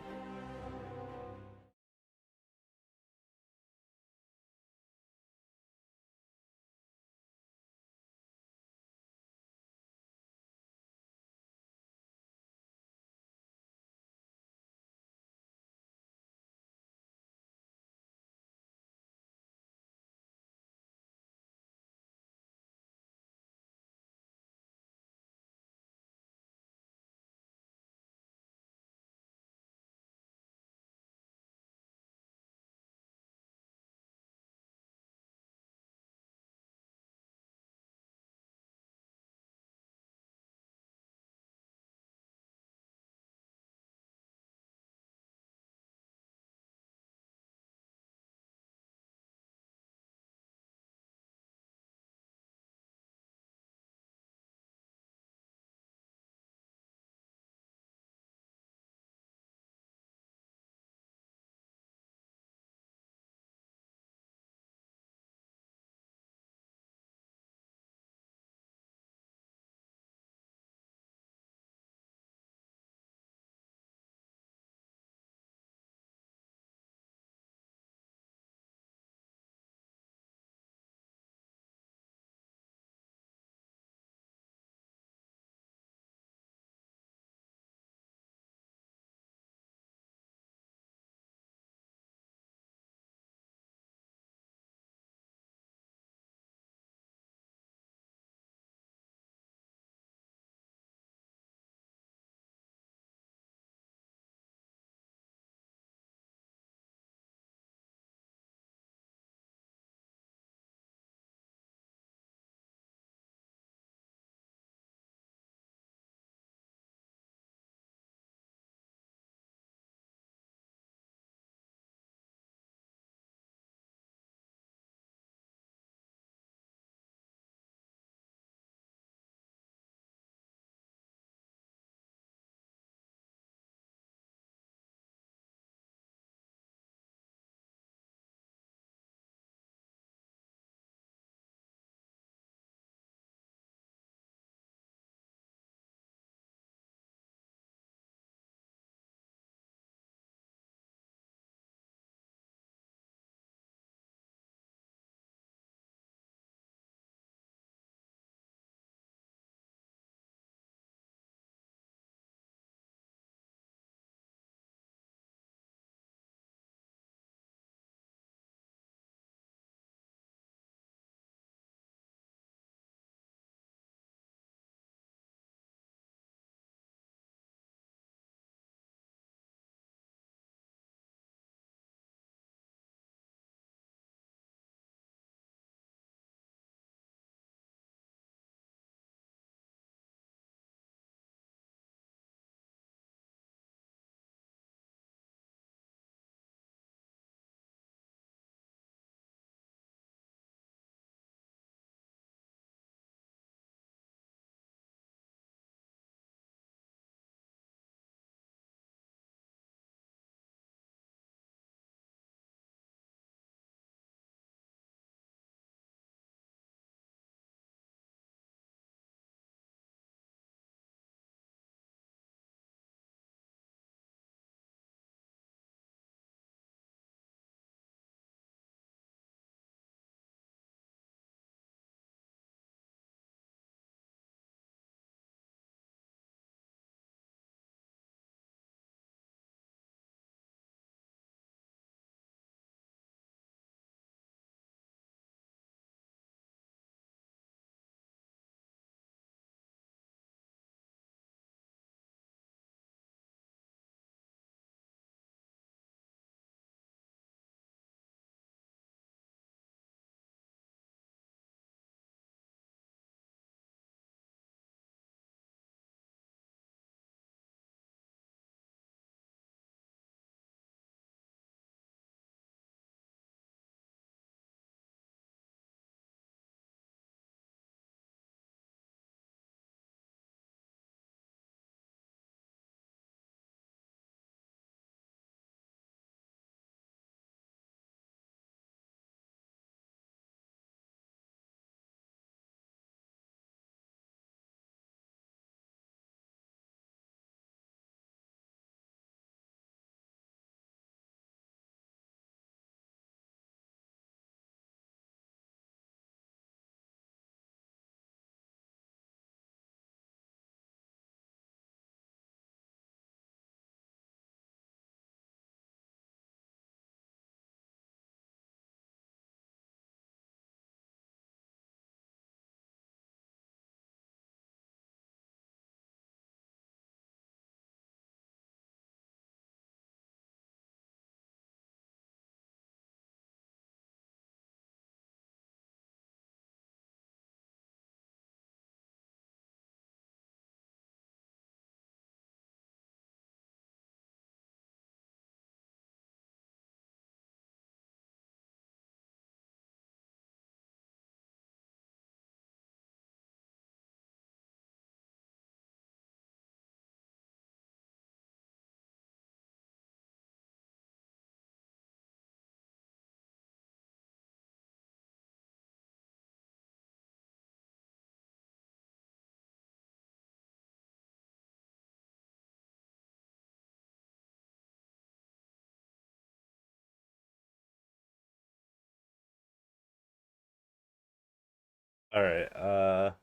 Alright,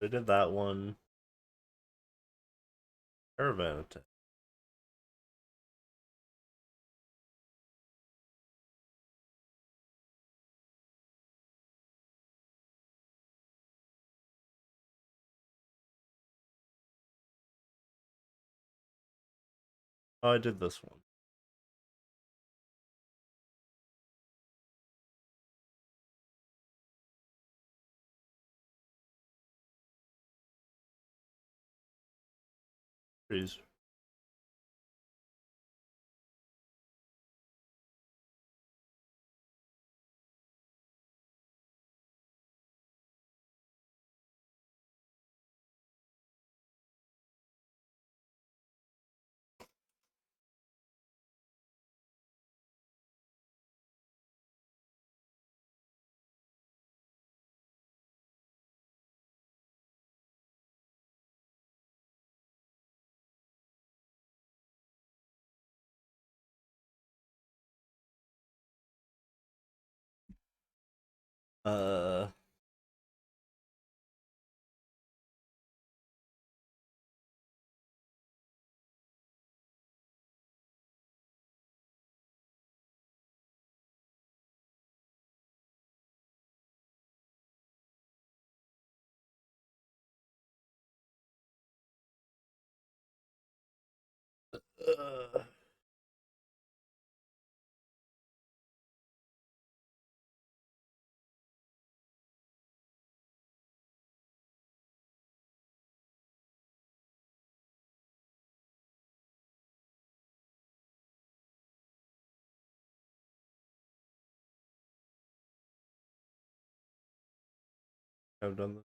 they did that one. Caravan attack. Oh, I did this one. Trees. Uh, I've done this.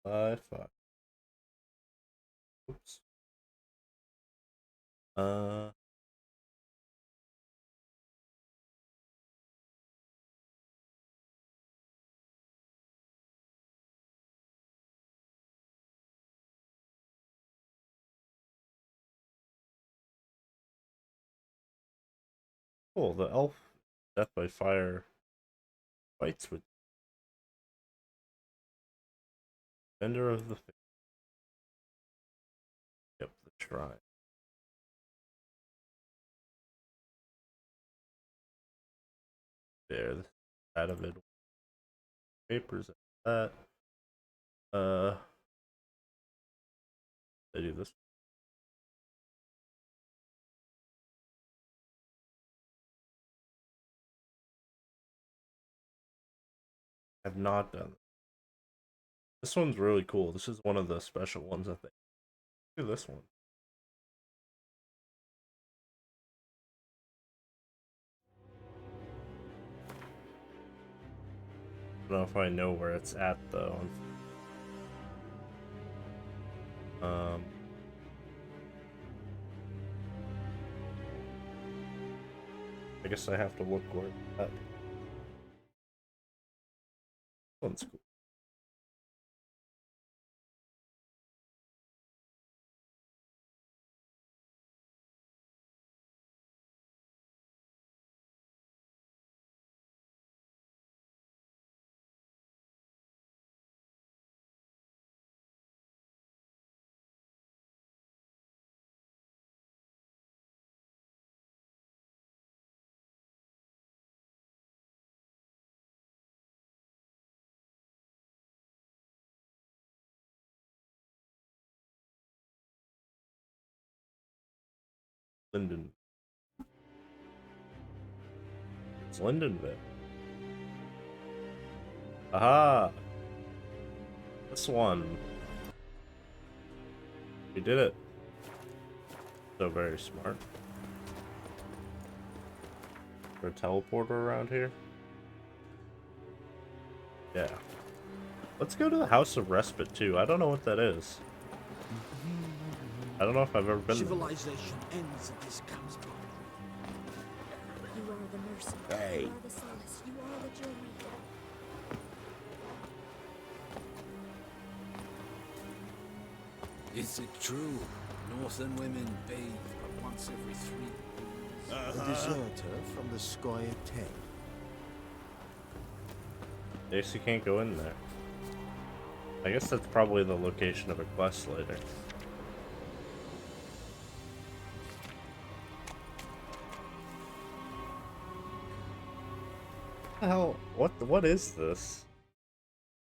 Five. Oops. Cool, the elf death by fire fights with Vendor of the Faith. Yep, the shrine. There, out of it. Papers, that. I do this. I've not done. This one's really cool. This is one of the special ones, I think. Do this one. I don't know if I know where it's at though. I guess I have to look where it's at. This one's cool. Linden. It's Lindenville. Aha! This one. We did it. So very smart. Is there a teleporter around here? Yeah. Let's go to the House of Respite too. I don't know what that is. I don't know if I've ever been there. Civilization ends at this comes by. You are the mercy. Hey. You are the solace. You are the joy. Is it true? Northern women bathe but once every 3 years. a deserter from the Squire 10. I guess you can't go in there. I guess that's probably the location of a quest later. What the hell? What is this?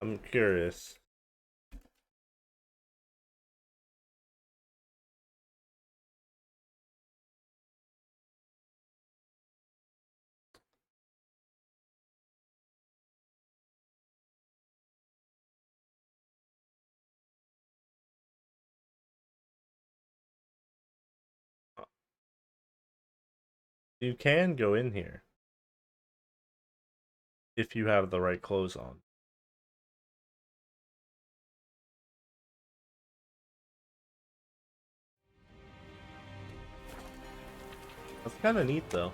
I'm curious. You can go in here if you have the right clothes on. That's kind of neat, though.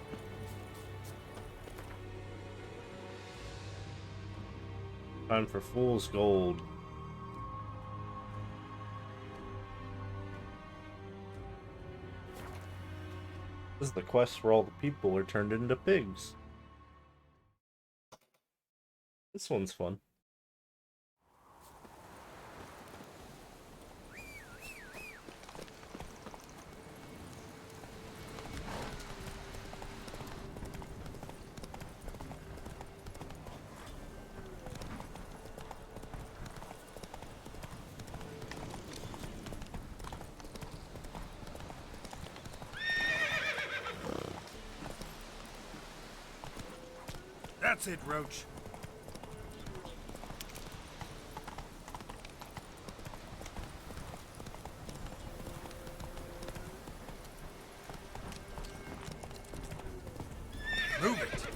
Time for Fool's Gold. This is the quest where all the people are turned into pigs. This one's fun. That's it, Roach. Move it.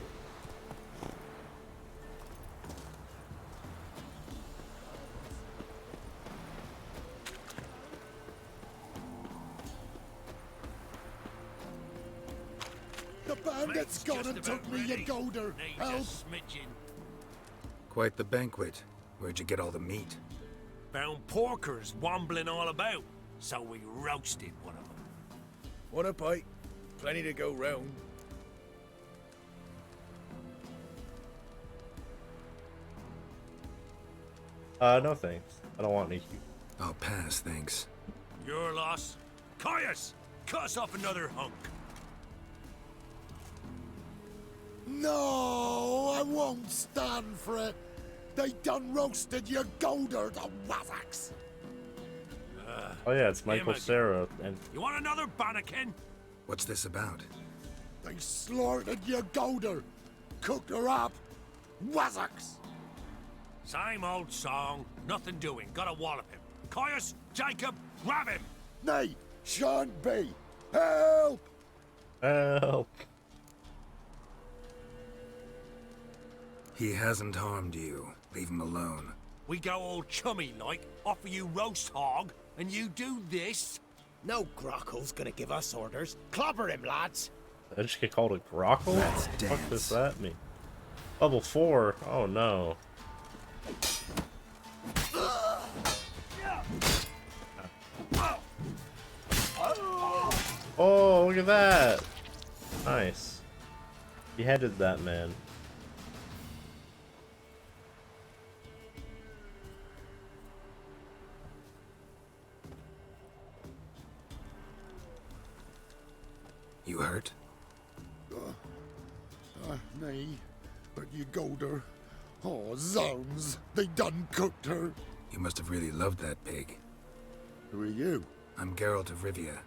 The bandits gone and took me, you golder. Help! Quite the banquet. Where'd you get all the meat? Found porkers wombling all about, so we roasted one of them. Want a bite? Plenty to go round. No thanks. I don't want any. I'll pass, thanks. Your loss. Caius, cut us off another hunk. No, I won't stand for it. They done roasted your golder, the wazzocks. Oh yeah, it's Michael Cera and. You want another bannikin? What's this about? They slaughtered your golder, cooked her up, wazzocks. Same old song, nothing doing. Gotta wallop him. Caius, Jacob, grab him. Nay, shan't be. Help! Help! He hasn't harmed you. Leave him alone. We go all chummy like, offer you roast hog, and you do this? No Grockle's gonna give us orders. Clobber him, lads. Did I just get called a grockle? What does that mean? Level 4? Oh no. Oh, look at that! Nice. Beheaded that man. You hurt? Nay, but you golder. Oh, zounds, they done cooked her. You must have really loved that pig. Who are you? I'm Geralt of Rivia.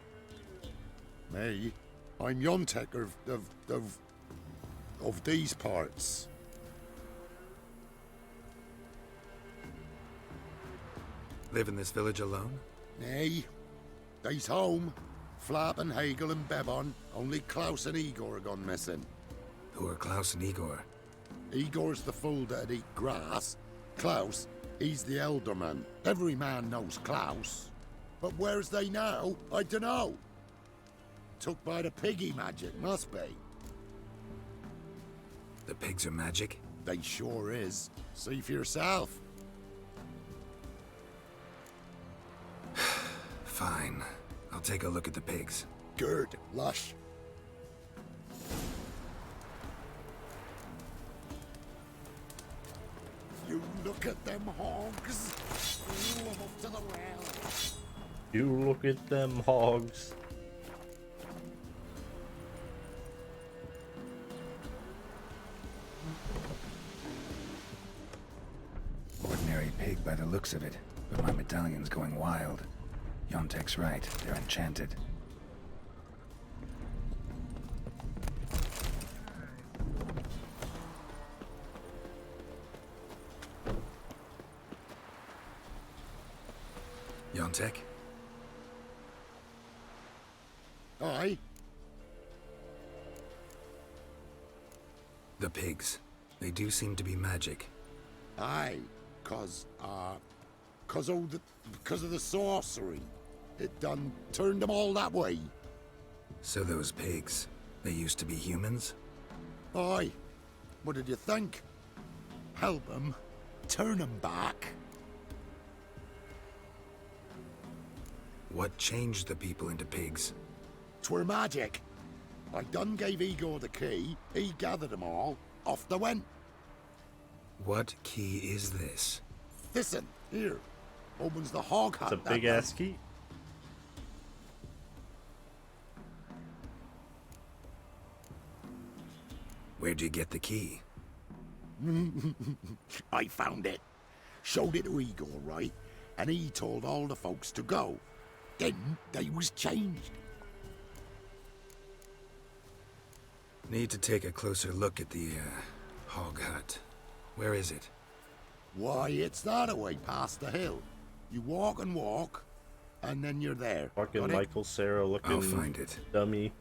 Me? I'm Yontek of these parts. Live in this village alone? Nay, they's home. Flap and Hagel and Bebon. Only Klaus and Igor are gone missing. Who are Klaus and Igor? Igor's the fool that'd eat grass. Klaus, he's the elderman. Every man knows Klaus. But where's they now? I dunno. Took by the piggy magic, must be. The pigs are magic? They sure is. See for yourself. Fine. I'll take a look at the pigs. Good, lush. Look at them hogs. Ooh, I'm up to the well. You look at them hogs. Ordinary pig by the looks of it, but my medallion's going wild. Yontek's right, they're enchanted. Yontek? Aye? The pigs. They do seem to be magic. Aye, cause of the sorcery. It done turned them all that way. So those pigs, they used to be humans? Aye. What did you think? Help them, turn them back. What changed the people into pigs? 'Twere magic. I done gave Igor the key, he gathered them all, off they went. What key is this? Listen, here. Opens the hog hut. It's a big ass key. Where'd you get the key? I found it. Showed it to Igor, right? And he told all the folks to go. Then they was changed. Need to take a closer look at the, hog hut. Where is it? Why, it's that away past the hill. You walk and walk, and then you're there. Fucking Got it? Michael Cera looking I'll find it. dummy.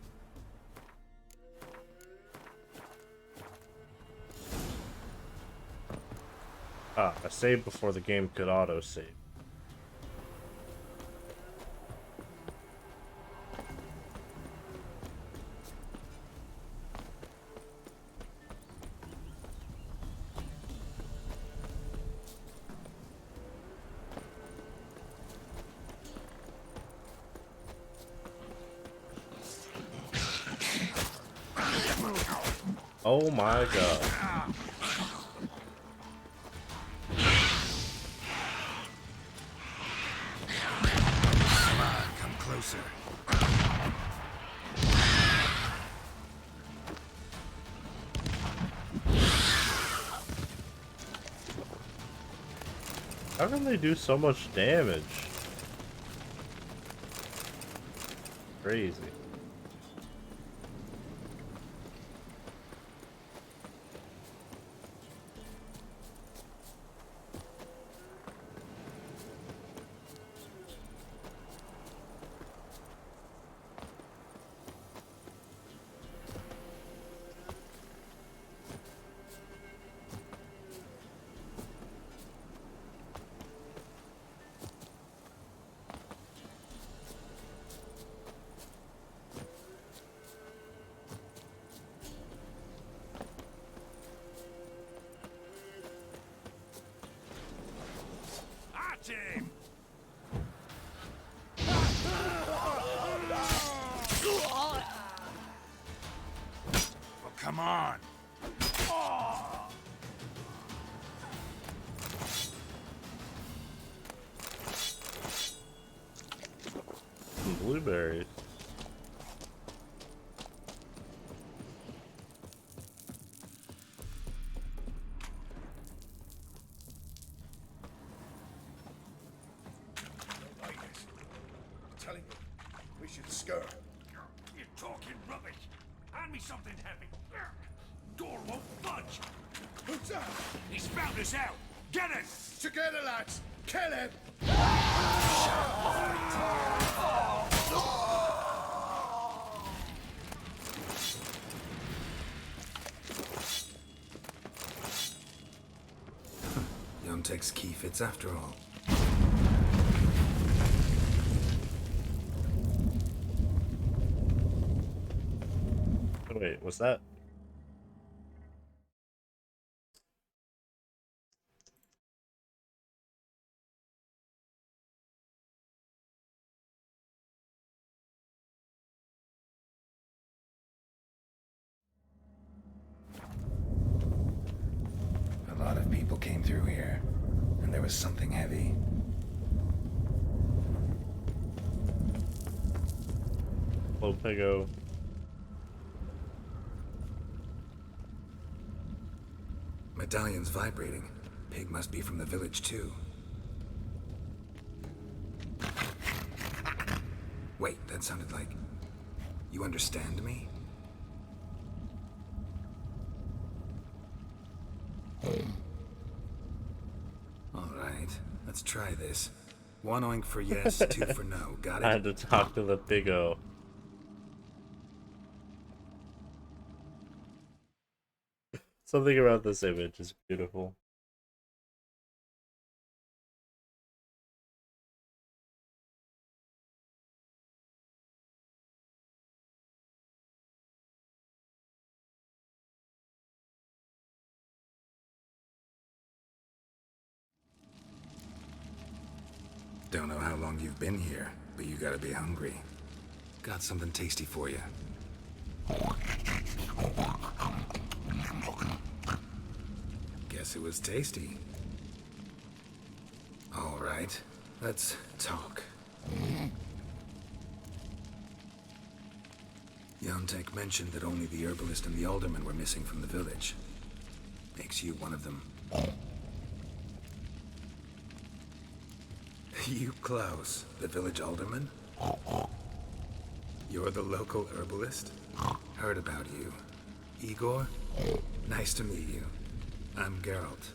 Ah, I saved before the game could auto-save. Oh my god. Come on, come closer. How can they do so much damage? Crazy. Him! Well, come on. Some blueberries. Telling you, we should scurry. You're talking rubbish. Hand me something heavy. Door won't budge. Who's that? He's found us out. Get it! Together, lads. Kill him. Yontek's key fits after all. Wait, was that? A lot of people came through here. and there was something heavy. Little piggo. Medallion's vibrating. Pig must be from the village too. Wait, that sounded like... You understand me? Alright, let's try this. 1 oink for yes, 2 for no. Got it? I had to talk to the piggo. Something about this image is beautiful. Don't know how long you've been here, but you gotta be hungry. Got something tasty for you. Guess it was tasty. All right, let's talk. Yontek mentioned that only the herbalist and the alderman were missing from the village. Makes you one of them. You, Klaus, the village alderman? You're the local herbalist? Heard about you. Igor? Nice to meet you. I'm Geralt.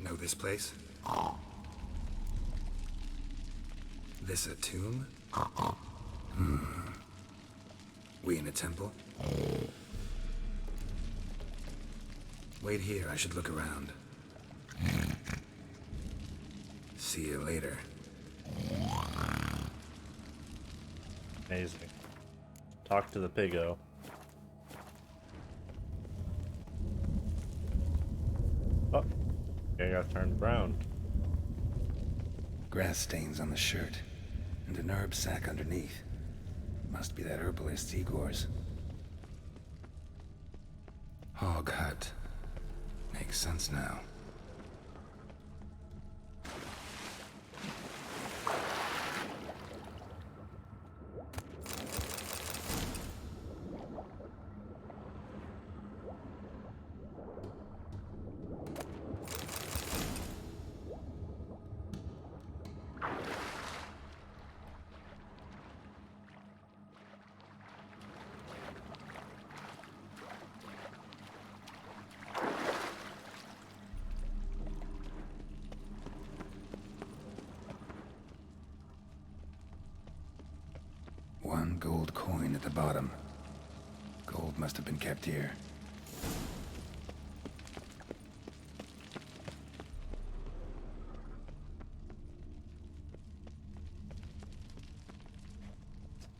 Know this place? This a tomb? We in a temple? Wait here, I should look around. See you later. Amazing. Talk to the piggo. Oh, okay, got turned brown. Grass stains on the shirt, and an herb sack underneath. Must be that herbalist Igor's. Hog hut. Makes sense now. One gold coin at the bottom. Gold must have been kept here.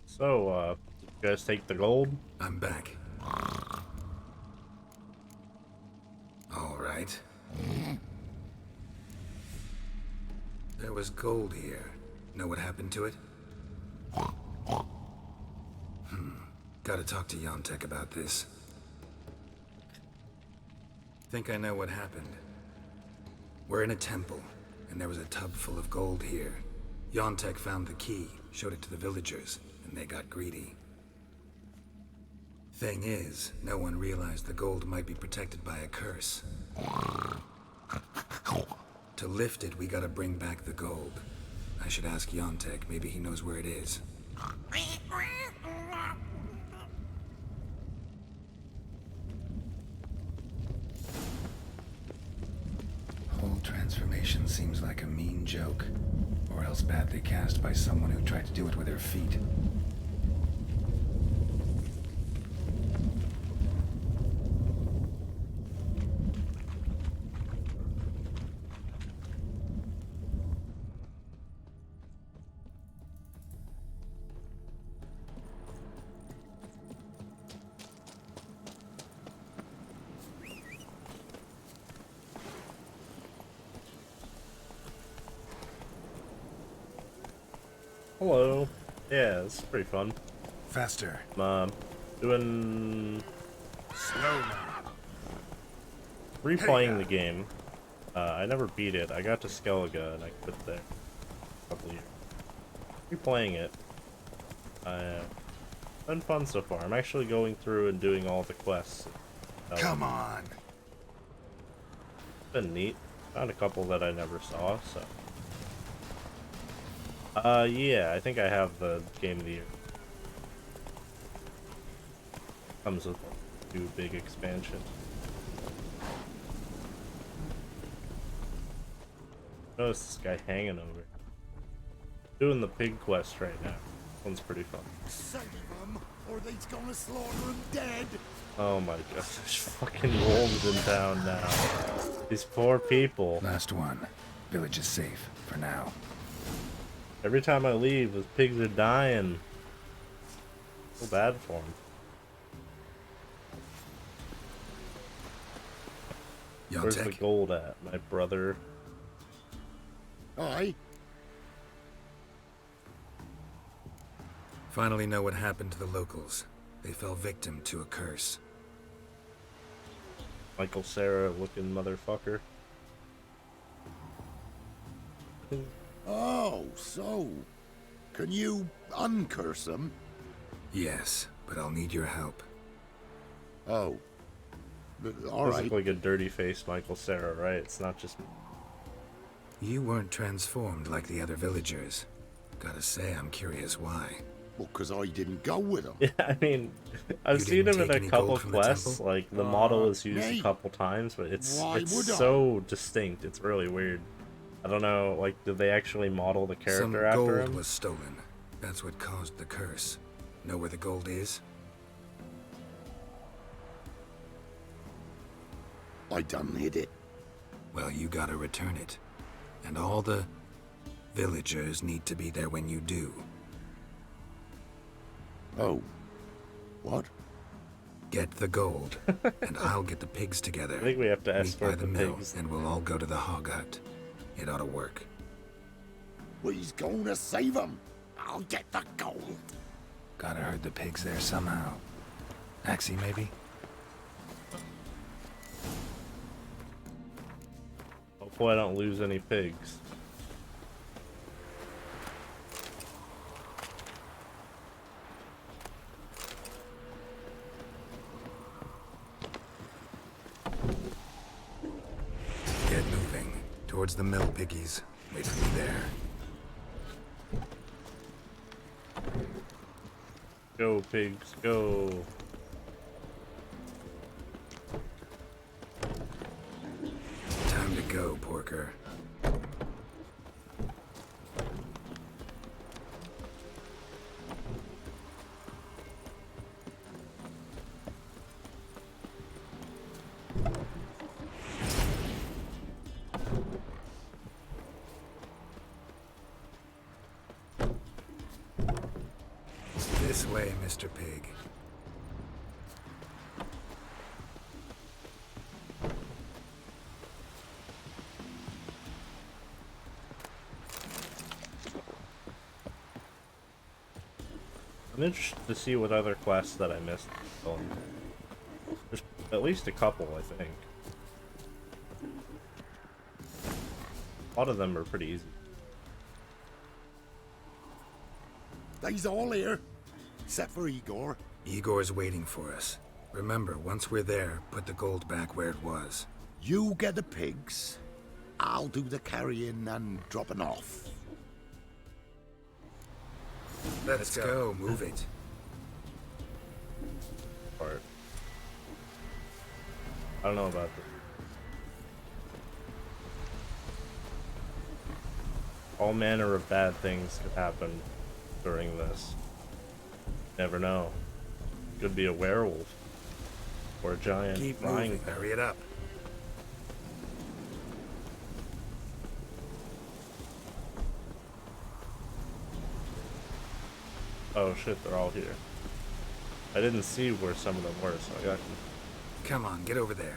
So, did you guys take the gold? I'm back. All right. There was gold here. Know what happened to it? Gotta talk to Yontek about this. Think I know what happened. We're in a temple, and there was a tub full of gold here. Yontek found the key, showed it to the villagers, and they got greedy. Thing is, no one realized the gold might be protected by a curse. To lift it, we gotta bring back the gold. I should ask Yontek, maybe he knows where it is. Whole transformation seems like a mean joke, or else badly cast by someone who tried to do it with her feet. Hello. Yeah, it's pretty fun. Faster. Doing... Slow now. replaying the game. I never beat it. I got to Skellige and I quit there a couple years. Replaying it. Been fun so far. I'm actually going through and doing all the quests. Come on. Been neat. Found a couple that I never saw, so. Yeah, I think I have the Game of the Year. Comes with 2 big expansions. Notice this guy hanging over. Doing the pig quest right now. One's pretty fun. Save them, or they's gonna slaughter them dead. Oh my gosh, there's fucking wolves in town now. These poor people. Last one. Village is safe for now. Every time I leave, those pigs are dying. So bad for them. Where's the gold at, my brother? Aye. Finally know what happened to the locals. They fell victim to a curse. Michael Cera looking motherfucker. Oh, so. Can you uncurse them? Yes, but I'll need your help. Oh. All Does right. look like a dirty-faced Michael Cera, right? It's not just... You weren't transformed like the other villagers. Gotta say, I'm curious why. Well, because I didn't go with them. Yeah, I mean, I've seen him in a couple quests. temple? Like, the model is used mate. a couple times, but it's Why would I? so distinct. It's really weird. I don't know, like, did they actually model the character Some after gold him? was stolen. That's what caused the curse. Know where the gold is? I done hid it. Well, you gotta return it. And all the villagers need to be there when you do. Oh. What? Get the gold, and I'll get the pigs together. I think we have to Meet escort by the the mill, pigs. and we'll all go to the hog hut. It ought to work. Well, he's going to save them. I'll get the gold. Gotta herd the pigs there somehow. Axie, maybe? Hopefully I don't lose any pigs. Get moving. Towards the mill, piggies. Wait for me there. Go, pigs, go. Time to go, Porker. This way, Mr. Pig. I'm interested to see what other quests that I missed. There's at least a couple, I think. A lot of them are pretty easy. They's all here. Except for Igor. Igor's waiting for us. Remember, once we're there, put the gold back where it was. You get the pigs. I'll do the carrying and dropping off. Let's go. Move it. Part. I don't know about this. All manner of bad things could happen during this. Never know. Could be a werewolf. Or a giant Keep flying moving. thing. Hurry it up. Oh shit, they're all here. I didn't see where some of them were, so I got... Come on, get over there.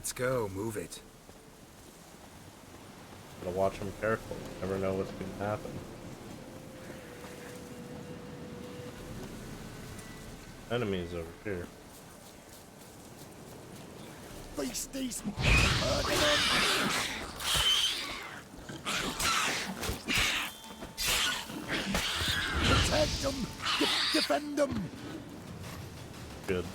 Let's go. Move it. Gotta watch him carefully. Never know what's gonna happen. Enemies over here. Beasties! Murder them! Protect them! Defend them! Good.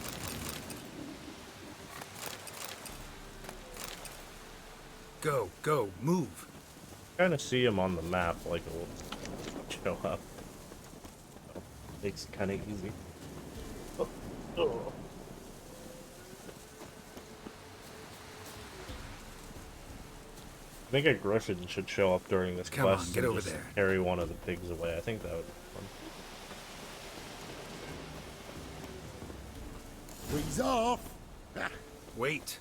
Go, go, move. Kind of see him on the map, like it will show up. So, makes it kind of easy. Oh. I think a griffin should show up during this Come quest on, get and over just there. carry one of the pigs away. I think that would be fun. Freeze off! Wait.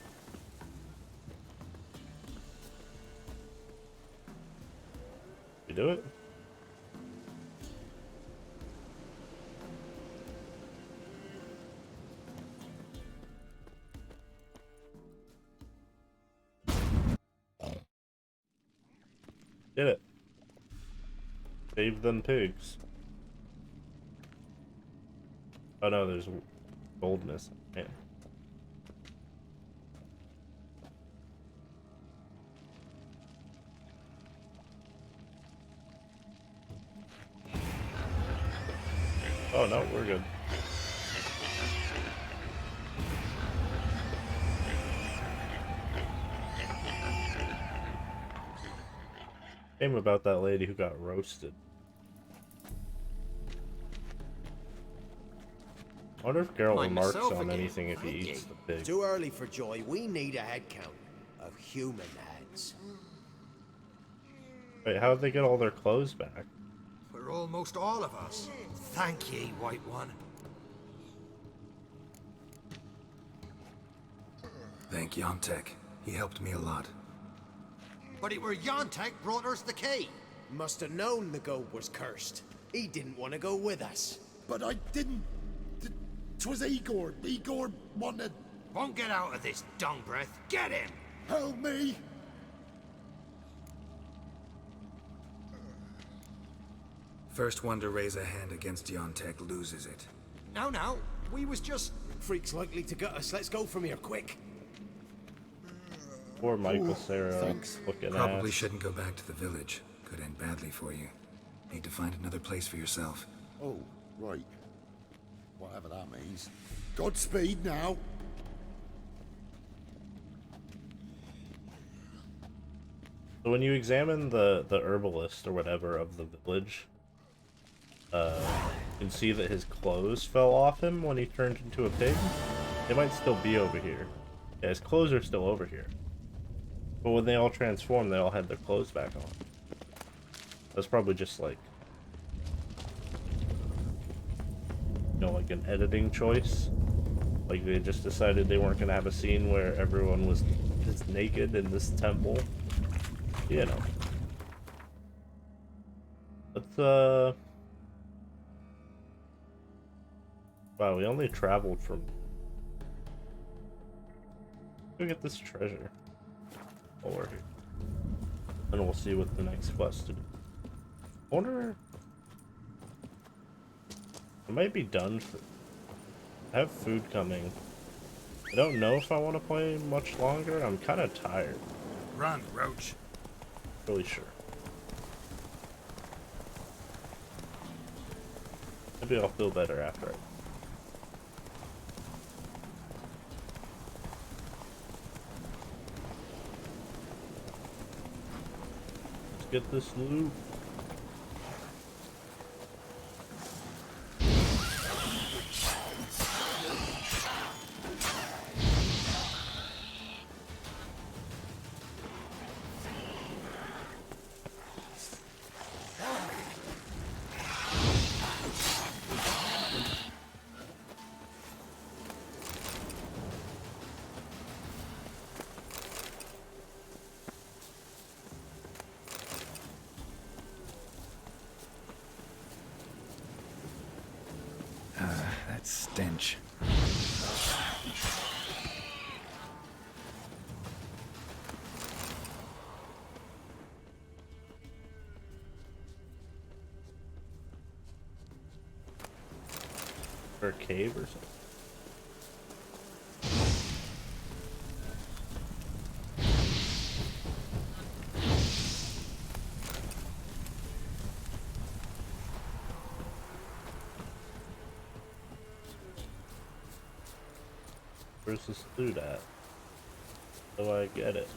You do it? Did it. Save them pigs. Oh no, there's gold missing. Man. Oh no, we're good. Shame about that lady who got roasted. I wonder if Geralt remarks on anything if he eats the pig. Too early for joy. We need a head count of human heads. Wait, how did they get all their clothes back? For almost all of us. Thank ye, White One. Thank Yontek. He helped me a lot. But it were Yontek brought us the key. Must have known the goat was cursed. He didn't want to go with us. But I didn't... 'Twas Igor. Igor wanted... Won't get out of this, dung breath. Get him! Help me! First one to raise a hand against Yontek loses it. No. We was just... Freak's likely to gut us. Let's go from here, quick. Poor Michael Sarah looking Probably ass. shouldn't go back to the village. Could end badly for you. Need to find another place for yourself. Oh, right. Whatever that means. Godspeed now. So when you examine the herbalist or whatever of the village, you can see that his clothes fell off him when he turned into a pig. They might still be over here. Yeah, his clothes are still over here. But when they all transformed, they all had their clothes back on. That's probably just like, you know, like an editing choice. Like they just decided they weren't gonna have a scene where everyone was just naked in this temple. You know. Let's wow, we only traveled from... Go get this treasure while we're here. And we'll see what the next quest is. I wonder... I might be done for... I have food coming. I don't know if I want to play much longer. I'm kind of tired. Run, Roach. Really sure. Maybe I'll feel better after it. Let's get this loot. That stench. For a cave or something? Where's this loot at? Do I get it?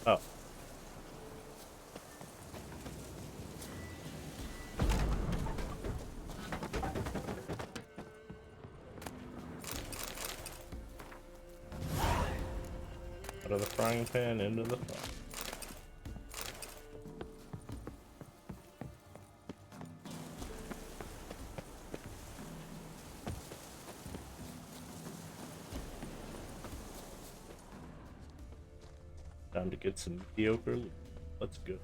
Oh. Out of the frying pan into the fire. Time to get some mediocre loot. Let's go.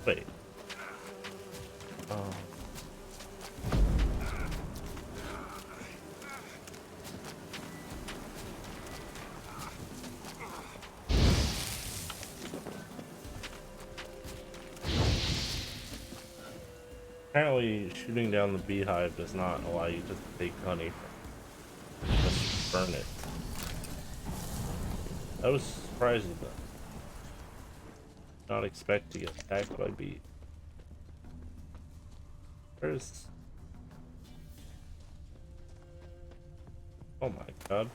Wait. Apparently, shooting down the beehive does not allow you to take honey from it. Just burn it. I was surprised at that. Not expect to get attacked by bees. Where's... Oh my god.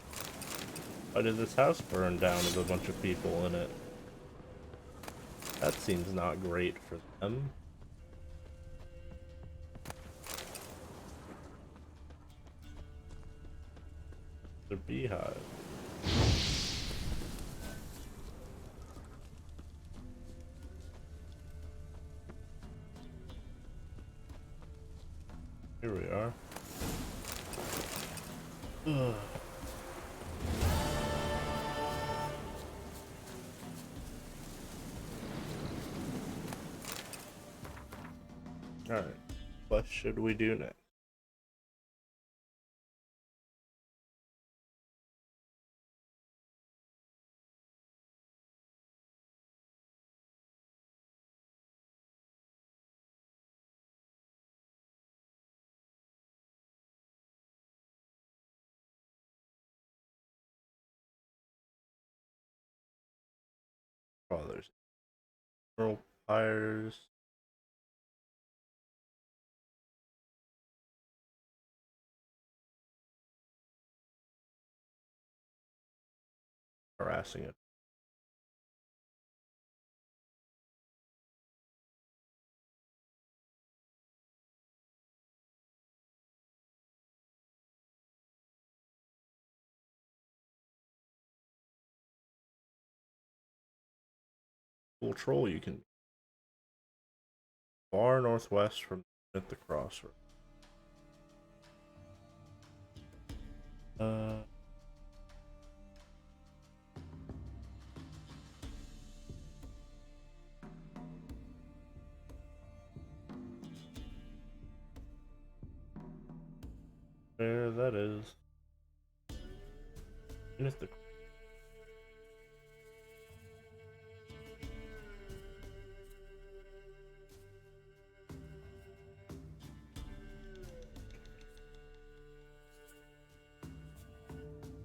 Why did this house burn down with a bunch of people in it? That seems not great for them. The beehive. Here we are. Ugh. Alright, what should we do next? Oh, there's Emerald Pyres. Harassing it. Cool troll you can. Far northwest from at the crossroads. There that is. And it's the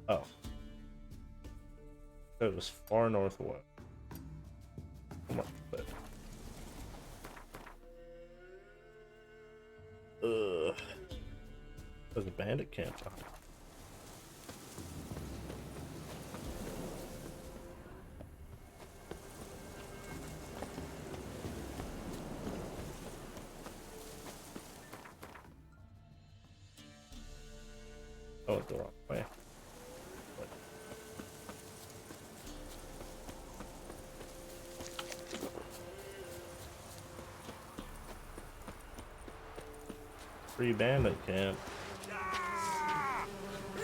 oh. That was far northwest. Come on, but there's a bandit camp. Oh, it's the wrong way. Free bandit camp.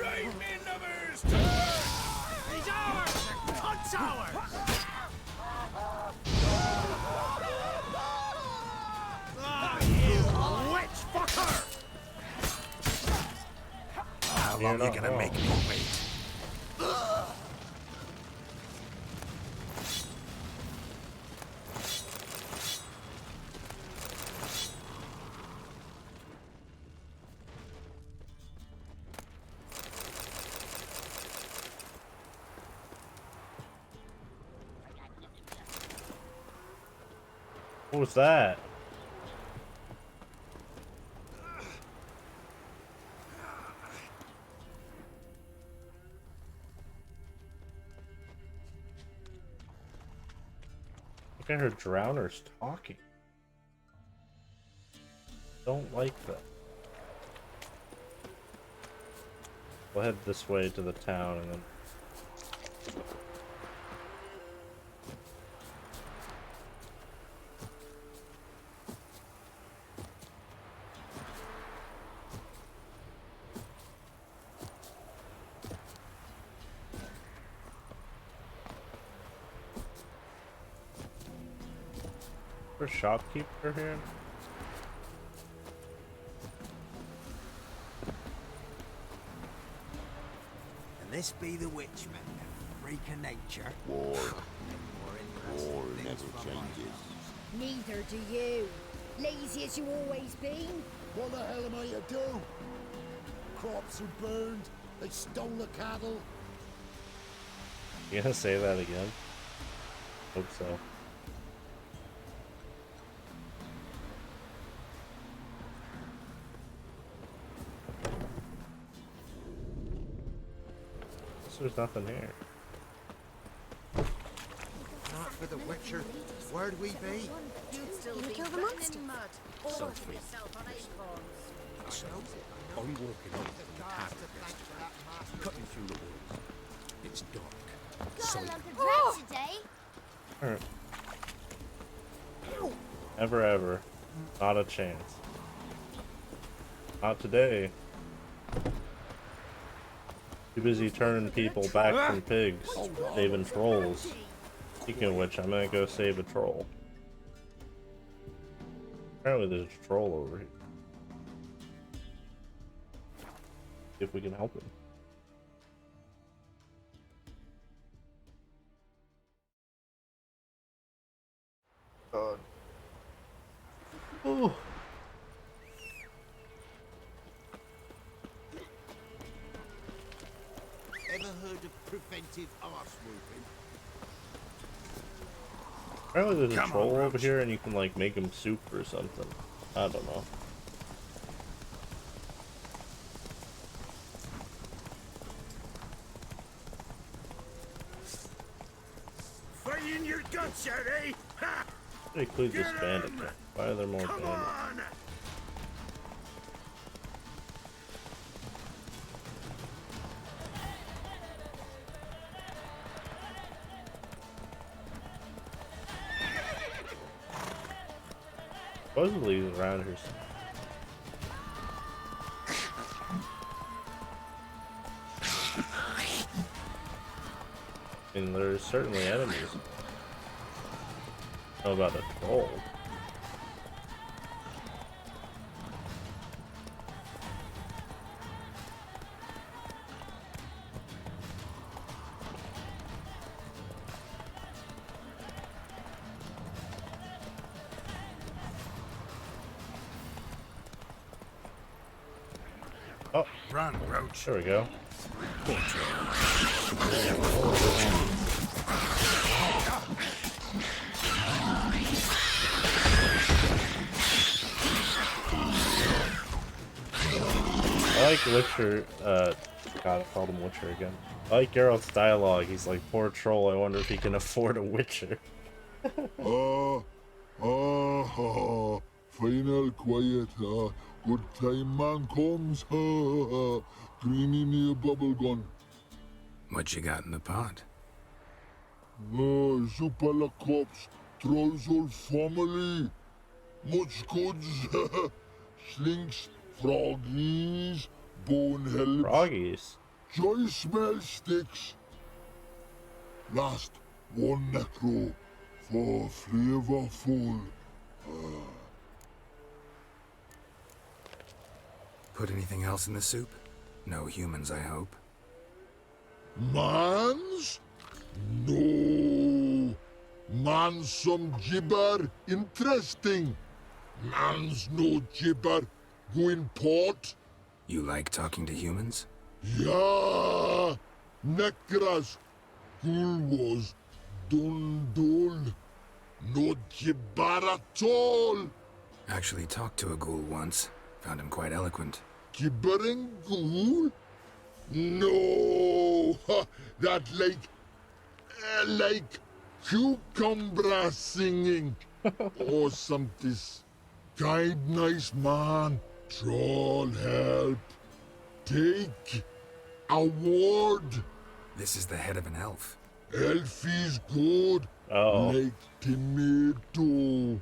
Right me numbers! He's ours! Hunt's ours! Ah, you witch fucker! How long are you gonna make me wait? What was that? I think I heard drowners talking. Don't like that. We'll head this way to the town and then... For shopkeeper here? And this be the Witchman, freak of nature. War never changes. Neither do you. Lazy as you always been. What the hell am I to do? Crops are burned, they stole the cattle. You gonna say that again? Hope so. There's nothing here. Not for the Witcher. Where'd we be? You'd still be kill the monster. Sophie. I'm walking up the path, cutting through the woods. It's dark. Got So a lump of bread today. Alright. Ever. Not a chance. Not today. Too busy turning people back from pigs, saving trolls. Speaking of which, I'm gonna go save a troll. Apparently there's a troll over here. See if we can help him. God. Oh. Ever heard of preventive arse whooping? Apparently there's a troll over here and you can like make him soup or something. I don't know. Fighting your guts out, eh? Ha! They include this bandit thing. Why are there more bandits? On! Supposedly he's around here. And there's certainly enemies. How about a troll? Oh, run, Roach. There we go. I like Witcher, God, I called him Witcher again. I like Geralt's dialogue. He's like, poor troll, I wonder if he can afford a Witcher. Final quiet, good time man comes, Greeny me a bubble gun. What you got in the pot? Super la cops, trolls whole family. Much goods, slinks, froggies, bone helps. Froggies? Joy smell sticks. Last one necro for flavorful. Put anything else in the soup? No humans, I hope. Mans? No. Mans some gibber. Interesting. Mans no gibber. Going port. You like talking to humans? Yeah. Necras. Gul was. Dundul. Not bad at all. Actually talked to a ghoul once. Found him quite eloquent. Gibbering ghoul? No, that like cucumber singing or something. Kind nice man, troll help. Take award. This is the head of an elf. Elf is good. Oh. Like tomato.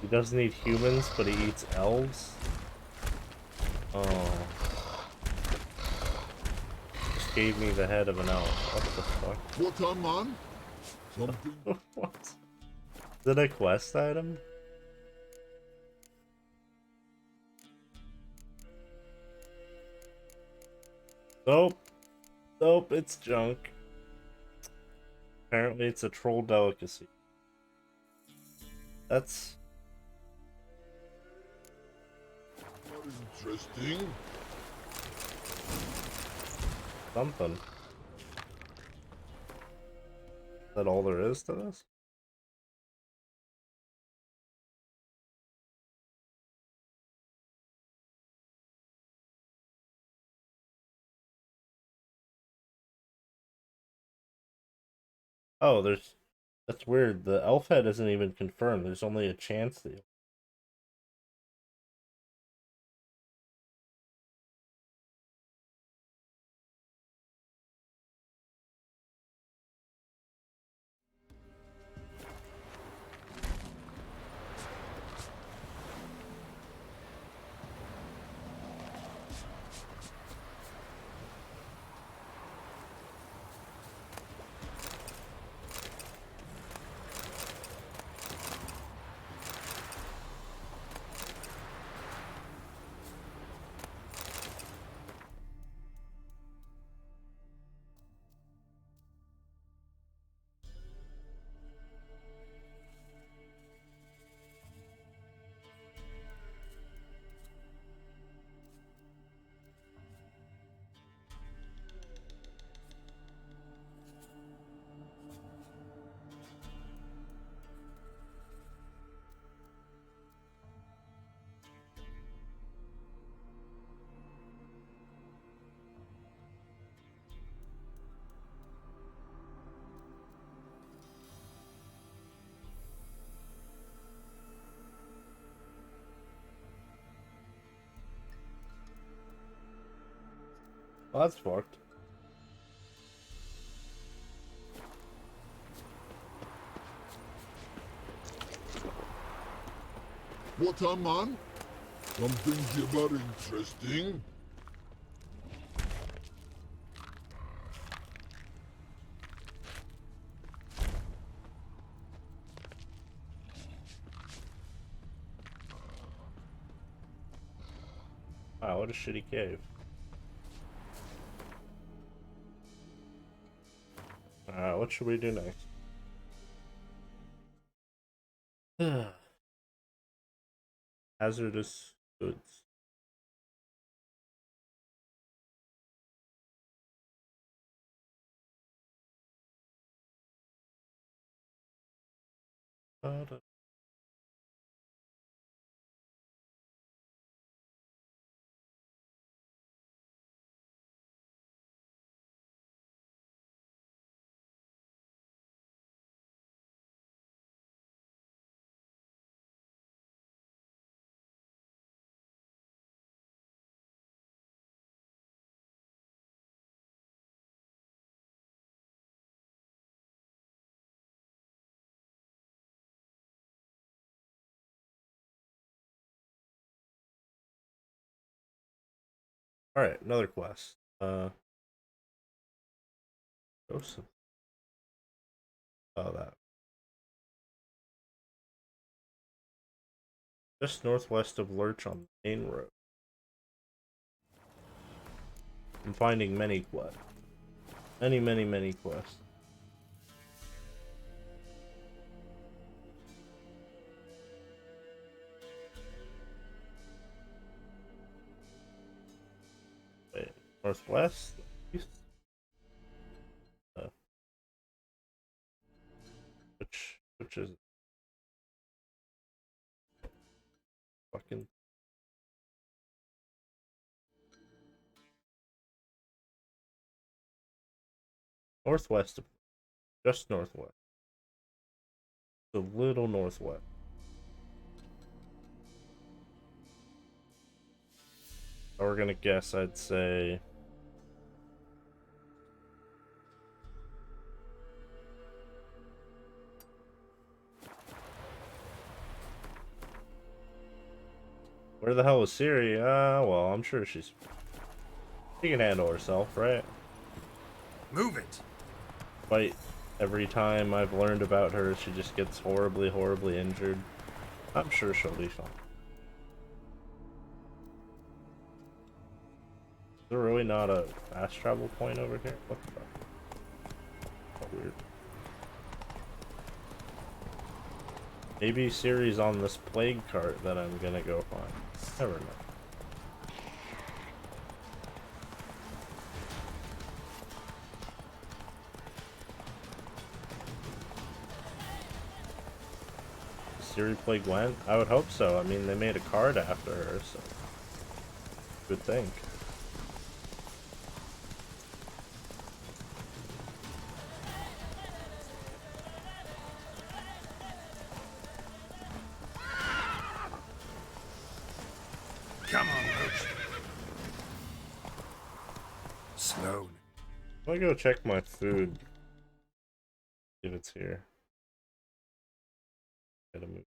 He doesn't eat humans, but he eats elves? Oh. Just gave me the head of an elf. What the fuck? What a man? Something. What? Is it a quest item? Nope. Nope, it's junk. Apparently it's a troll delicacy. That's... Interesting. something. Is that all there is to this? Oh, that's weird. The elf head isn't even confirmed. There's only a chance that well, that's fucked. What a man? Something very interesting. Wow, what a shitty cave. What should we do next? Hazardous goods. Alright, another quest. Joseph. Oh, that. Just northwest of Lurch on the main road. I'm finding many quests. Many quests. Wait, northwest? East? Which? is it? Fucking northwest of, just northwest. A little northwest. If we're gonna guess, I'd say where the hell is Ciri? Well, I'm sure she can handle herself, right? Move it. But every time I've learned about her, she just gets horribly, horribly injured. I'm sure she'll be fine. Is there really not a fast travel point over here? What the fuck? Oh, weird. Maybe Ciri's on this plague cart that I'm gonna go find. Never know. Ciri play Gwent? I would hope so. I mean, they made a card after her, so good think. Come on, Roach. Sloan. I'm gonna go check my food. See if it's here. Gotta move.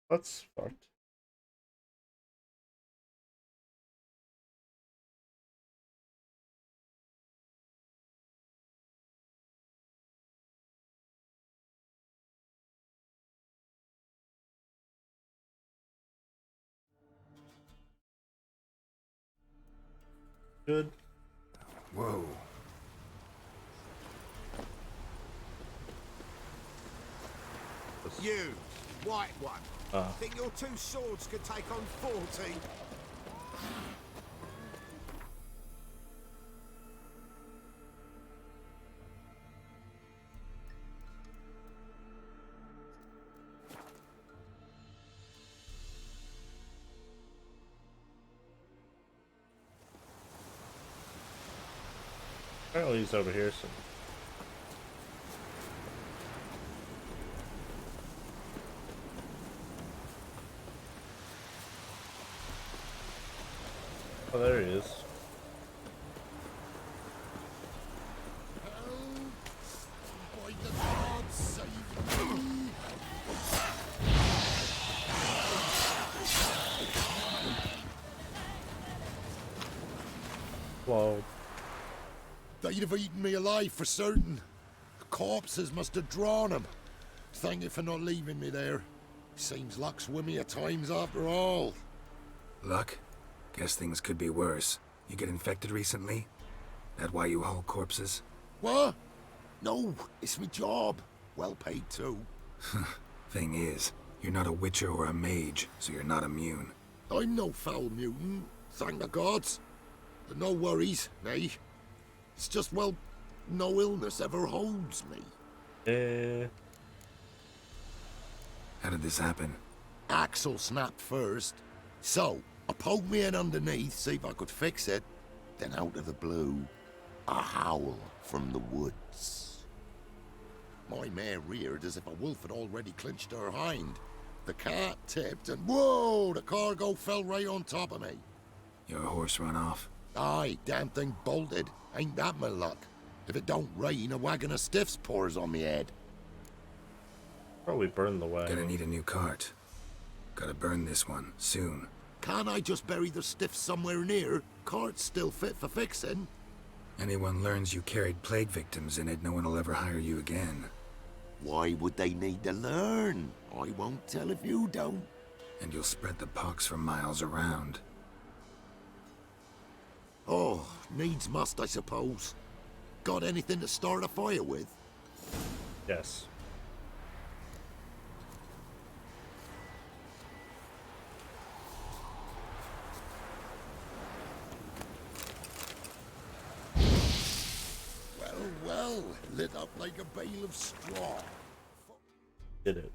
That's fucked. Good. Whoa. You, white one. Think your two swords could take on 40? Apparently he's over here, so. Oh, there he is. By the gods, save me! Whoa. They'd have eaten me alive for certain. The corpses must have drawn them. Thank you for not leaving me there. Seems luck's with me at times after all. Luck? Guess things could be worse. You get infected recently? That why you haul corpses? What? No, it's my job. Well paid too. Thing is, you're not a witcher or a mage, so you're not immune. I'm no foul mutant, thank the gods. But no worries, nay. It's just, well, no illness ever holds me. How did this happen? Axel snapped first. So, I poked me in underneath, see if I could fix it. Then out of the blue, a howl from the woods. My mare reared as if a wolf had already clinched her hind. The cart tipped and whoa, the cargo fell right on top of me. Your horse run off? Aye, damn thing bolted. Ain't that my luck? If it don't rain, a wagon of stiffs pours on me head. Probably burn the wagon. Gonna need a new cart. Gotta burn this one, soon. Can't I just bury the stiffs somewhere near? Cart's still fit for fixing. Anyone learns you carried plague victims in it, no one will ever hire you again. Why would they need to learn? I won't tell if you don't. And you'll spread the pox for miles around. Oh, needs must, I suppose. Got anything to start a fire with? Yes. Well, lit up like a bale of straw. Did it.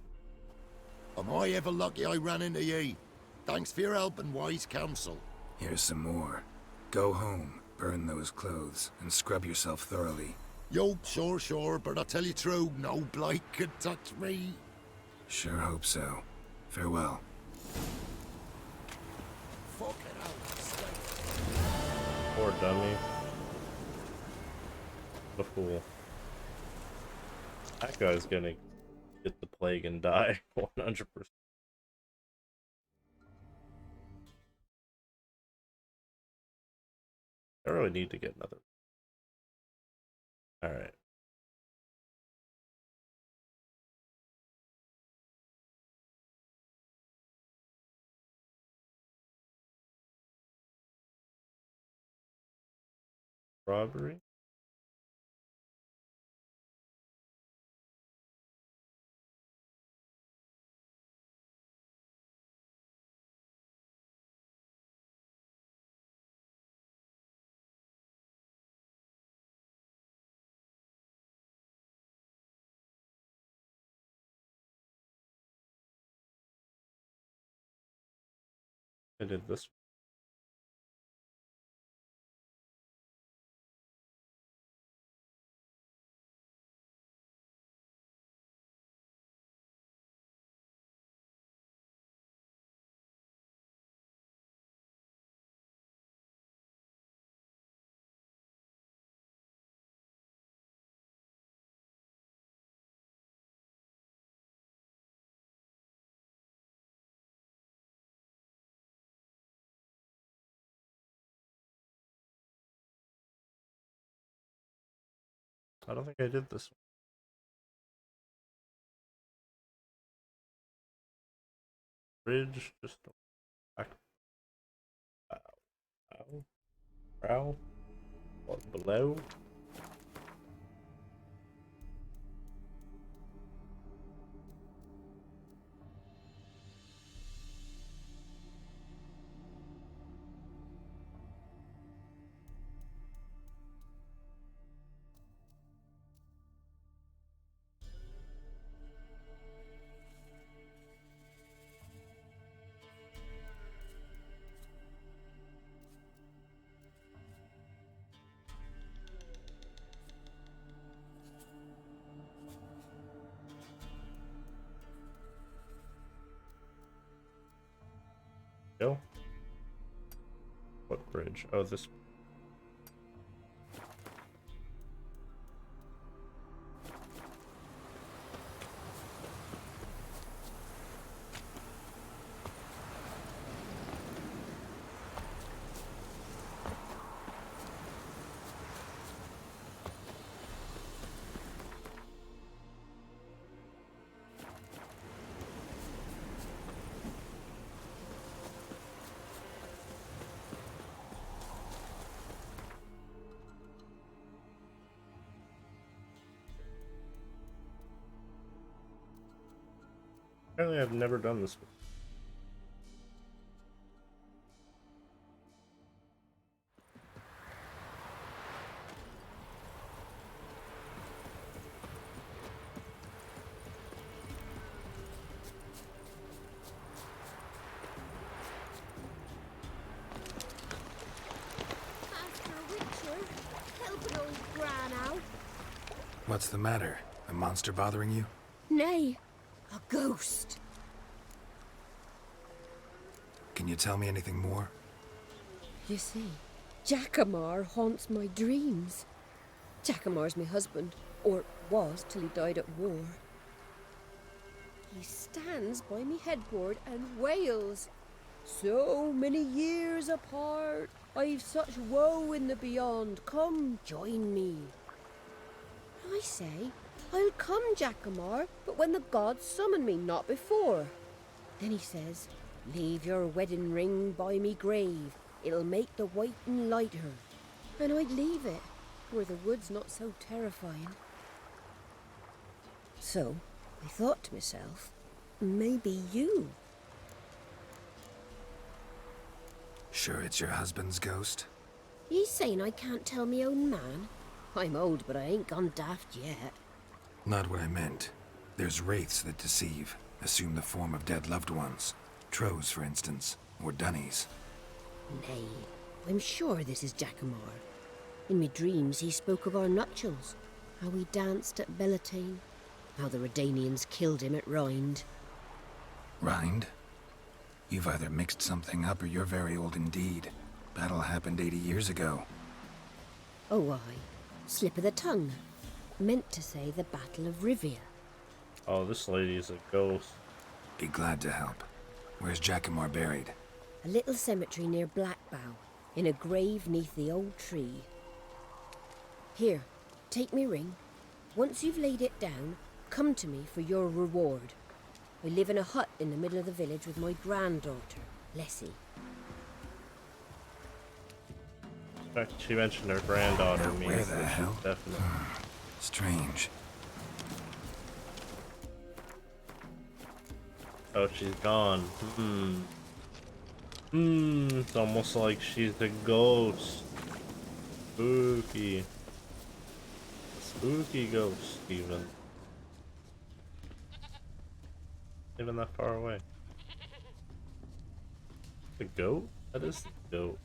Am I ever lucky I ran into ye? Thanks for your help and wise counsel. Here's some more. Go home, burn those clothes, and scrub yourself thoroughly. Yo, sure, but I tell you true, no blight could touch me. Sure hope so. Farewell. Fuck it out, Poor dummy. The fool. That guy's gonna get the plague and die 100%. I really need to get another. Alright. Robbery? I did this. I don't think I did this one. Bridge, just back. Brow. What below? Go. What bridge? Oh, this. Apparently I've never done this before. Master Witcher, help an old gran out. What's the matter? A monster bothering you? Nay, a ghost. Can you tell me anything more? You see, Jackamar haunts my dreams. Jackamar's my husband, or was till he died at war. He stands by me headboard and wails. So many years apart, I've such woe in the beyond. Come, join me. I say, I'll come, Jackamar, but when the gods summon me, not before. Then he says, leave your wedding ring by me grave. It'll make the waiting lighter. And I'd leave it, where the wood's not so terrifying. So, I thought to myself, maybe you. Sure it's your husband's ghost? He's saying I can't tell me own man. I'm old, but I ain't gone daft yet. Not what I meant. There's wraiths that deceive, assume the form of dead loved ones. Trows, for instance, or dunnies. Nay, I'm sure this is Jackamar. In me dreams he spoke of our nuptials, how we danced at Bellatane, how the Redanians killed him at Rind. Rind? You've either mixed something up or you're very old indeed. Battle happened 80 years ago. Oh, aye. Slip of the tongue. Meant to say the Battle of Rivia. Oh, this lady's a ghost. Be glad to help. Where's Jackamar buried? A little cemetery near Blackbough, in a grave neath the old tree. Here, take me ring. Once you've laid it down, come to me for your reward. I live in a hut in the middle of the village with my granddaughter, Lessie. In fact, she mentioned her granddaughter. Now, where the hell? Definitely. Strange. Oh, she's gone. It's almost like she's a ghost. Spooky. Spooky ghost, even. Even that far away. The goat? That is the goat.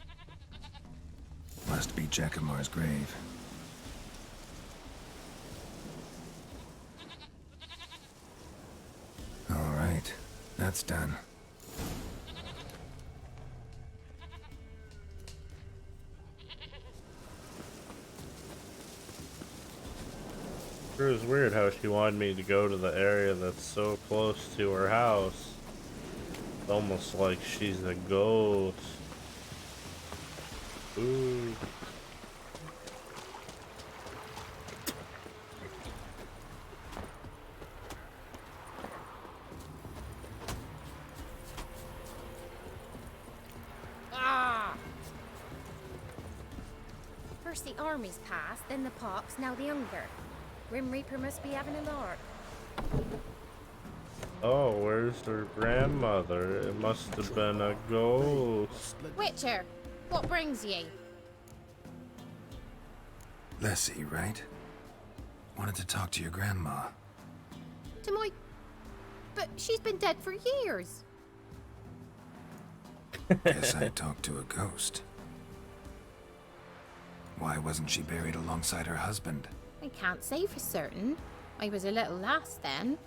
Must be Jackamar's grave. All right, that's done. Sure is weird how she wanted me to go to the area that's so close to her house. It's almost like she's a ghost. Ooh. Ah! First the armies passed, then the pox, now the hunger. Grim Reaper must be having a lark. Oh, where's her grandmother? It must have been a ghost. Witcher, what brings ye? Lessie, right? Wanted to talk to your grandma. To my... But she's been dead for years. Guess I talked to a ghost. Why wasn't she buried alongside her husband? I can't say for certain. I was a little lass then.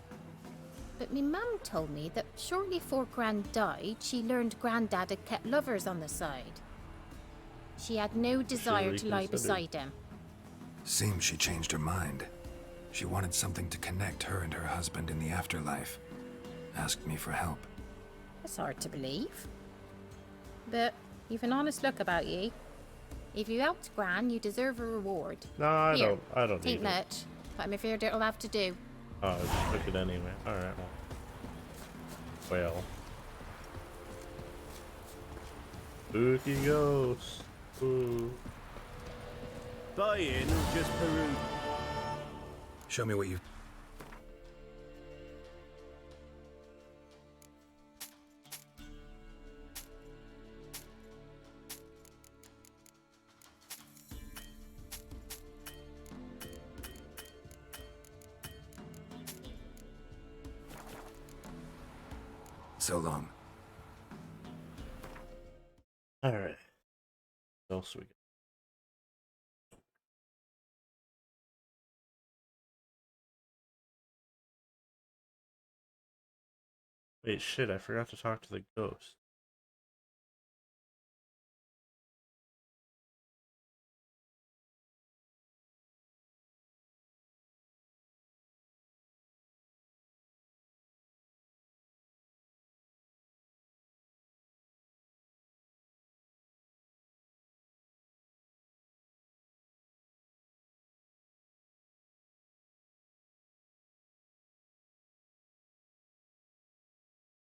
But me mum told me that shortly before Gran died, she learned Grandad had kept lovers on the side. She had no desire to lie beside him. Seems she changed her mind. She wanted something to connect her and her husband in the afterlife. Asked me for help. It's hard to believe. But you've an honest look about ye. If you helped Gran, you deserve a reward. No, I Here, don't need ain't it. much, but I'm afraid it'll have to do. Oh, I just took it anyway. Alright, well. Spooky ghost. Ooh. Buy in or just peruse? Show me what you... So long. Alright. What else we got? Wait, shit, I forgot to talk to the ghost.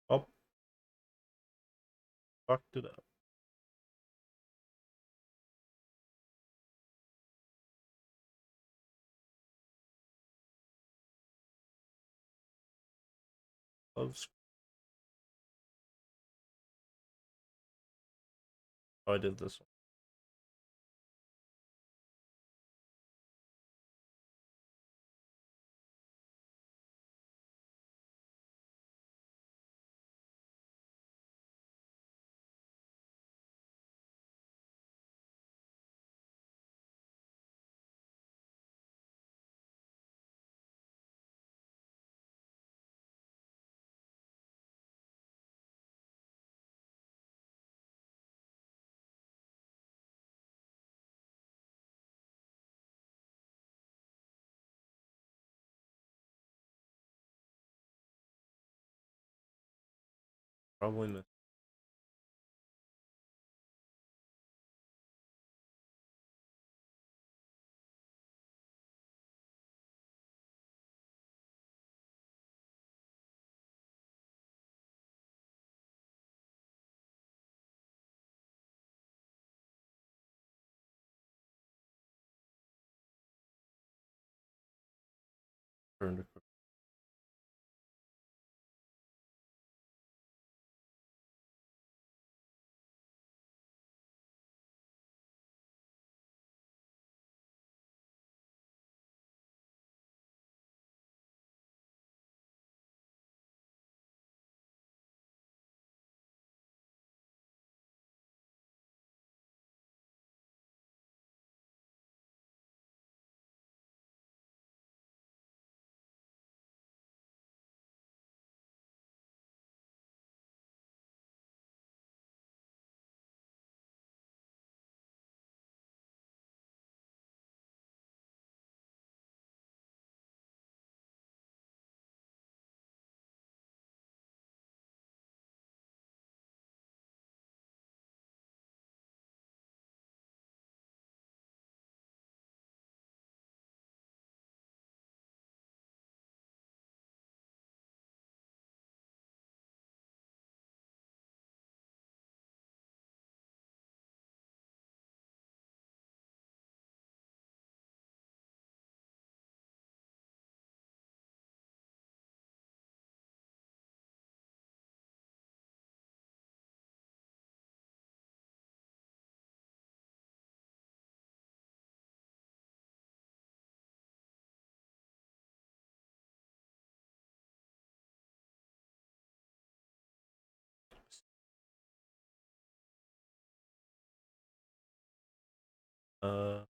Oh. Fucked it up. Loves. Oh, I did this one. Probably missed. Turned to cook. Uh.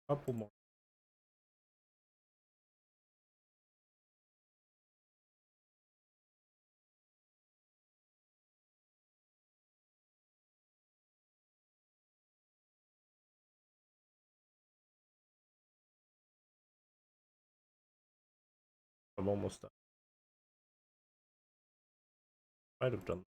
Couple more. I'm almost done. Might have done.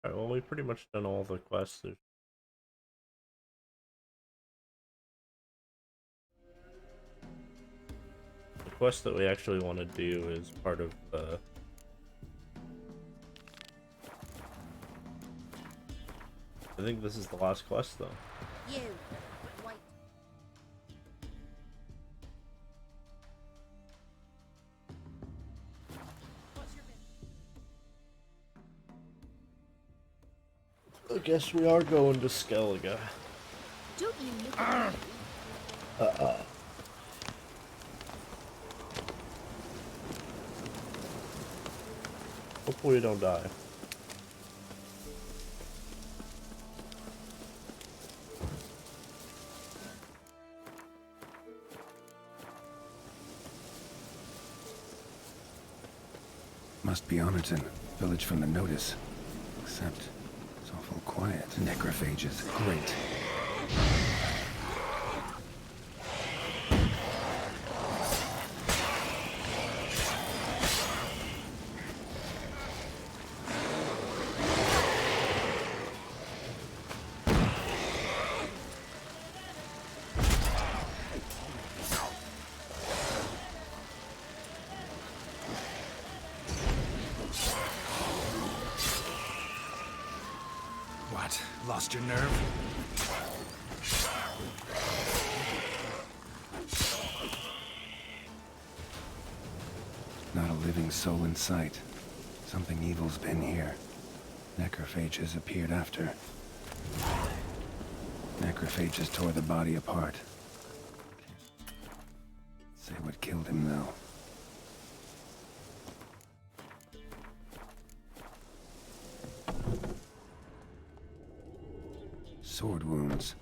Alright, well, we've pretty much done all the quests. The quest that we actually want to do is part of I think this is the last quest, though. You, wait. I guess we are going to Skellige. Don't you look at me. Hopefully we don't die. Must be Honorton, village from the notice. Except it's awful quiet. Necrophages, great. Lost your nerve? Not a living soul in sight. Something evil's been here. Necrophages appeared after. Necrophages tore the body apart. Say what killed him, though. Sword wounds.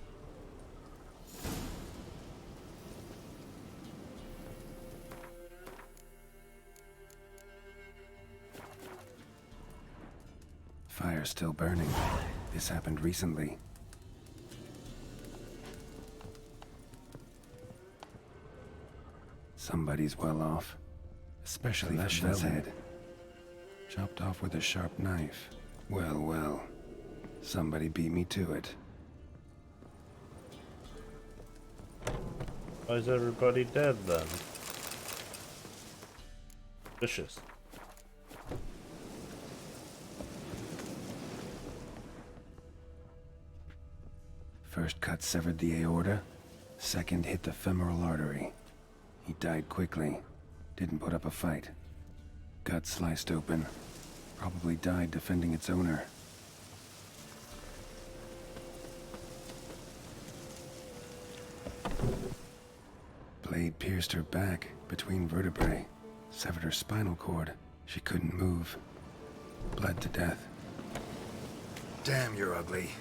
Fire still burning. This happened recently. Somebody's well off. Especially Sebastian's head. Chopped off with a sharp knife. Well, well. Somebody beat me to it. Why is everybody dead then? Vicious. First cut severed the aorta. Second hit the femoral artery. He died quickly. Didn't put up a fight. Gut sliced open. Probably died defending its owner. Blade pierced her back, between vertebrae. Severed her spinal cord. She couldn't move. Bled to death. Damn, you're ugly.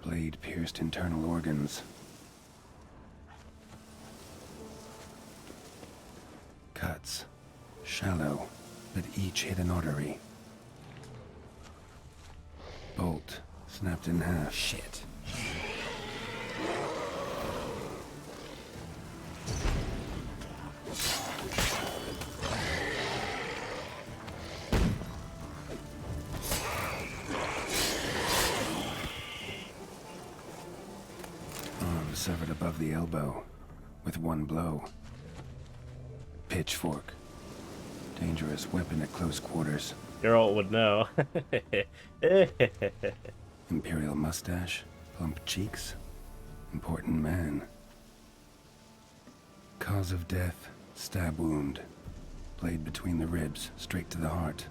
Blade pierced internal organs. Cuts. Shallow, but each hit an artery. Bolt snapped in half. Shit. Severed above the elbow, with one blow. Pitchfork. Dangerous weapon at close quarters. Geralt would know. Imperial mustache, plump cheeks. Important man. Cause of death, stab wound. Blade between the ribs, straight to the heart.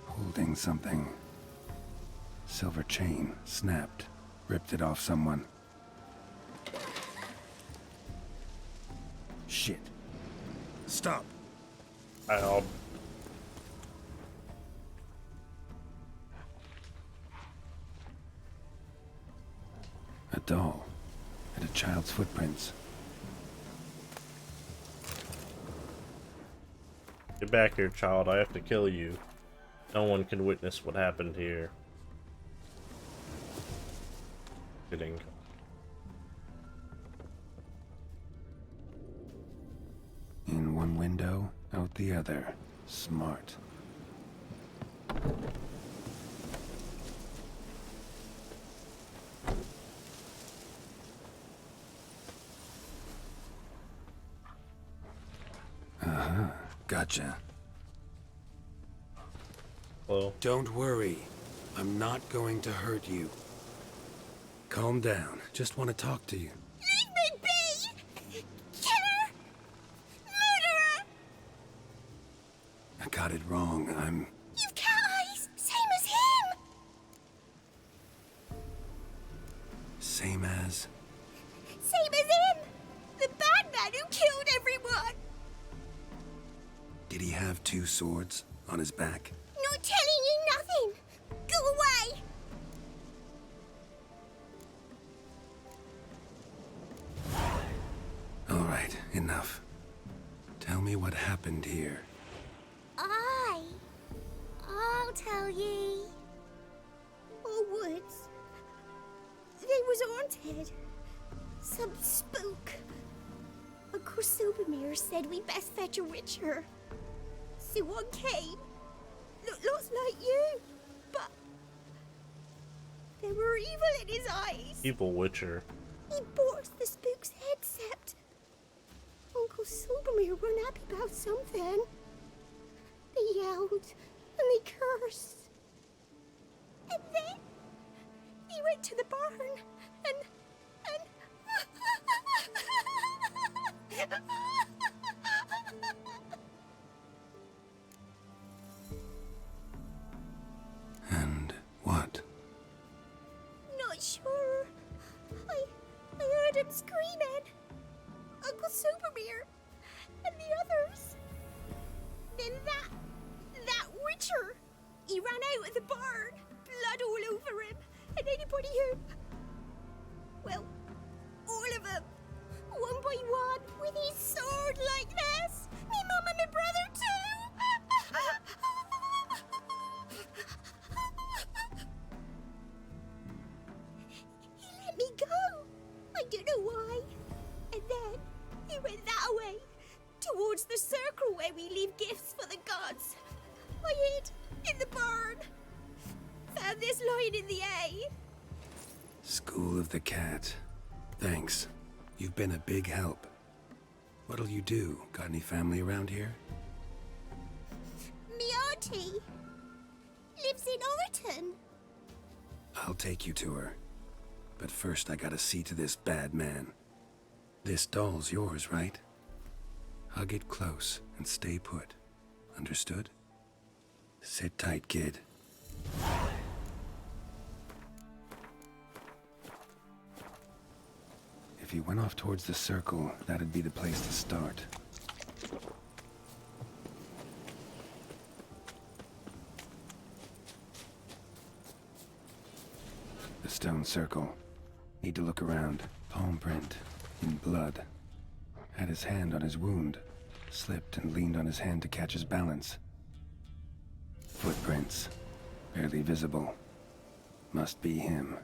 Holding something. Silver chain, snapped. Ripped it off someone. Shit. Stop. I'll A doll. And a child's footprints. Get back here, child. I have to kill you. No one can witness what happened here. Kidding. In one window, out the other. Smart. Uh-huh. Gotcha. Hello? Don't worry. I'm not going to hurt you. Calm down. Just want to talk to you. Leave me be! Killer! Murderer! I got it wrong. You've cat eyes! Same as him! Same as... Same as him! The bad man who killed everyone! Did he have two swords on his back? Not telling you nothing! Go away! All right, enough. Tell me what happened here. I'll tell ye. Our woods. They was haunted. Some spook. Uncle Silvermere said we best fetch a witcher. So one came. Looked lots like you. But there were evil in his eyes. Evil witcher. He bore the spook's head sept. Uncle Silvermere weren't happy about something. They yelled and they cursed. And then he went to the barn and And what? Not sure. I heard him screaming. Uncle Silvermere and the others. Then that witcher, he ran out of the barn, blood all over him, and anybody who, well, all of them, one by one, with his sword like this. Me mum and my brother too. He let me go. I don't know why. And then he went that way, towards the circle where we leave gifts for the gods. I hid in the barn. Found this lying in the hay. School of the Cat. Thanks. You've been a big help. What'll you do? Got any family around here? Me auntie lives in Orton. I'll take you to her. But first I gotta see to this bad man. This doll's yours, right? Hug it close and stay put. Understood? Sit tight, kid. If he went off towards the circle, that'd be the place to start. The stone circle. Need to look around. Palm print. In blood. Had his hand on his wound. Slipped and leaned on his hand to catch his balance. Footprints. Barely visible. Must be him.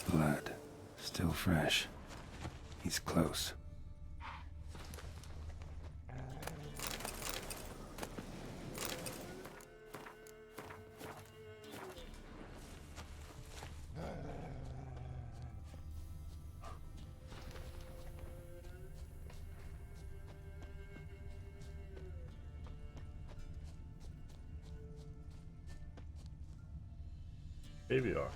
Blood. Still fresh. He's close. Maybe you are.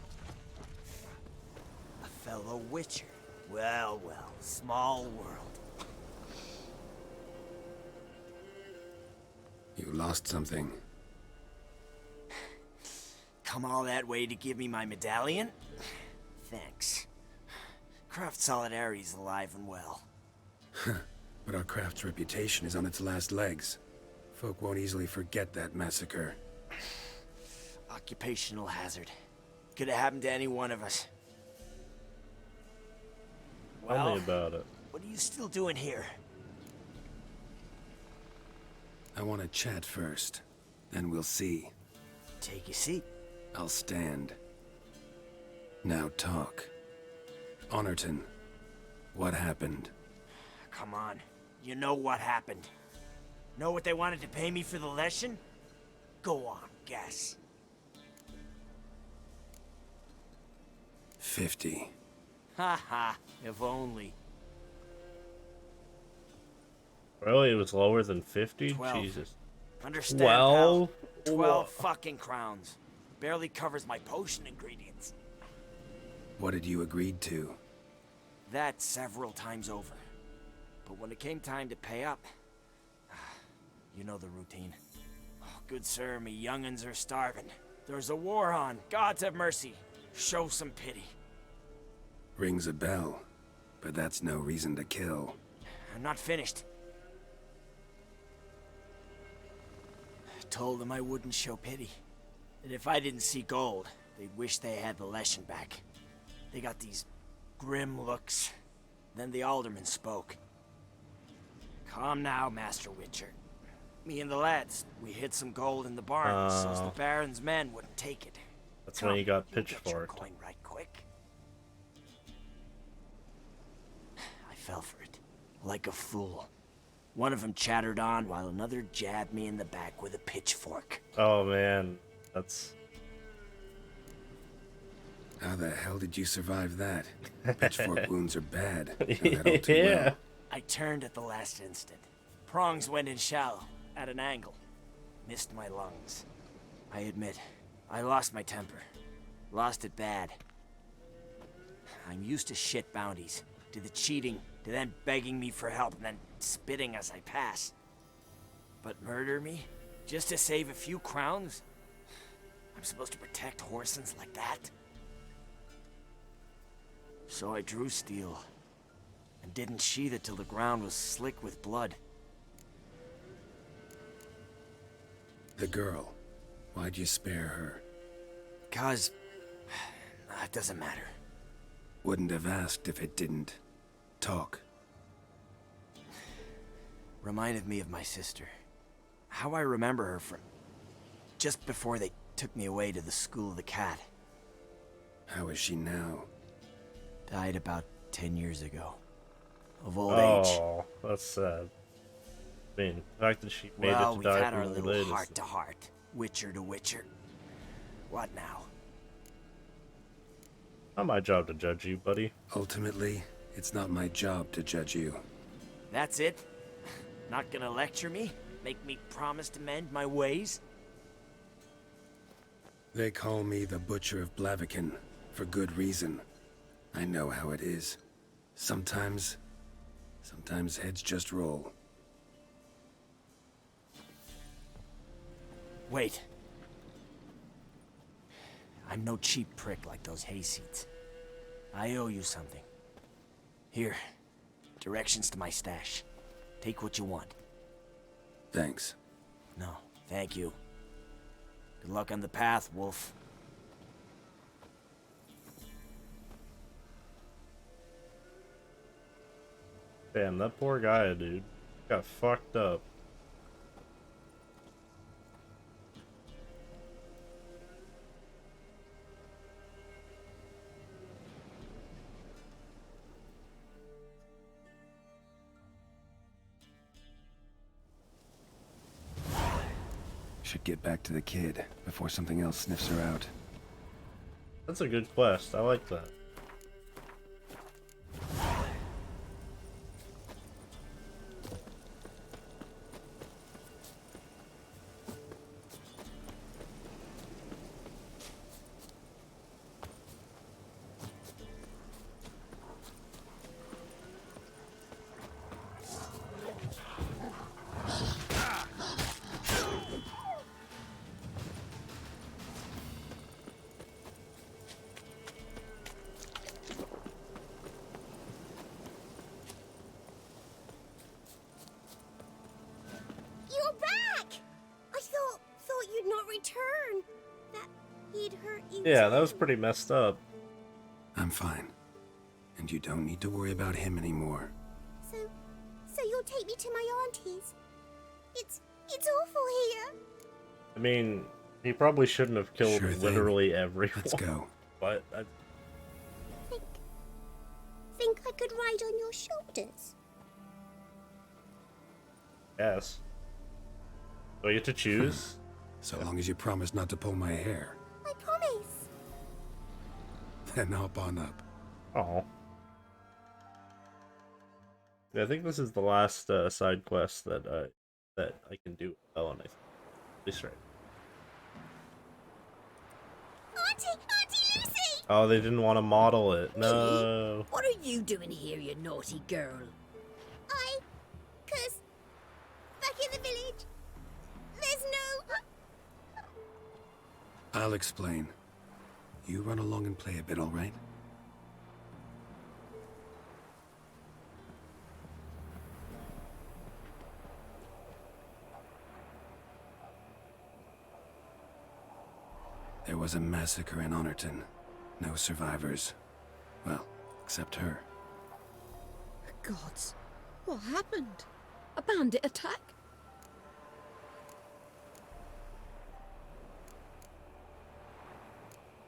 A fellow Witcher. Well, well, small world. You lost something. Come all that way to give me my medallion? Thanks. Craft Solidarity's alive and well. But our craft's reputation is on its last legs. Folk won't easily forget that massacre. Occupational hazard. Could have happened to any one of us. Tell me about it. What are you still doing here? I want to chat first. Then we'll see. Take your seat. I'll stand. Now talk. Honorton, what happened? Come on. You know what happened. Know what they wanted to pay me for the lesson? Go on, guess. 50. Ha ha, if only. Really? It was lower than 50? 12. Jesus. Understand, 12? pal? 12 fucking crowns. Barely covers my potion ingredients. What had you agreed to? That several times over. But when it came time to pay up, you know the routine. Oh, good sir, me young'uns are starving. There's a war on. Gods have mercy. Show some pity. Rings a bell, but that's no reason to kill. I'm not finished. I told them I wouldn't show pity. That if I didn't see gold, they'd wish they had the lesson back. They got these grim looks. Then the alderman spoke. Calm now, Master Witcher. Me and the lads, we hid some gold in the barn, so the Baron's men wouldn't take it. That's when he got pitchforked. Coin right quick. I fell for it, like a fool. One of them chattered on while another jabbed me in the back with a pitchfork. Oh man, that's... How the hell did you survive that? Pitchfork wounds are bad. Know that all too well. I turned at the last instant. Prongs went in shallow, at an angle. Missed my lungs. I admit, I lost my temper. Lost it bad. I'm used to shit bounties, to the cheating, to them begging me for help and then spitting as I pass. But murder me? Just to save a few crowns? I'm supposed to protect Horsens like that? So I drew steel, and didn't sheathe it till the ground was slick with blood. The girl. Why'd you spare her? 'Cause... it doesn't matter. Wouldn't have asked if it didn't. Talk. Reminded me of my sister. How I remember her from... just before they took me away to the School of the Cat. How is she now? Died about 10 years ago. Of old age. Oh, that's sad. I mean, the fact that she made Well, it to we've die had our from little related. heart-to-heart. Witcher to Witcher. What now? Not my job to judge you, buddy. Ultimately, it's not my job to judge you. That's it? Not gonna lecture me? Make me promise to mend my ways? They call me the Butcher of Blaviken, for good reason. I know how it is. Sometimes heads just roll. Wait. I'm no cheap prick like those hayseeds. I owe you something. Here, directions to my stash. Take what you want. Thanks. No, thank you. Good luck on the path, Wolf. Damn, that poor guy, dude. Got fucked up. Should get back to the kid before something else sniffs her out. That's a good quest. I like that. Yeah, that was pretty messed up. I'm fine. And you don't need to worry about him anymore. So you'll take me to my auntie's? It's awful here. I mean, he probably shouldn't have killed Sure thing. literally everyone. Let's go. But Think I could ride on your shoulders? yes. Do I get to choose? So long as you promise not to pull my hair. I promise. Then hop on up. Oh. Yeah, I think this is the last side quest that I can do well, and I think at least right. Auntie Lucy! Oh, they didn't want to model it. No. What are you doing here, you naughty girl? Cause back in the village, there's no... I'll explain. You run along and play a bit, all right? There was a massacre in Honorton. No survivors. Well, except her. Gods, what happened? A bandit attack?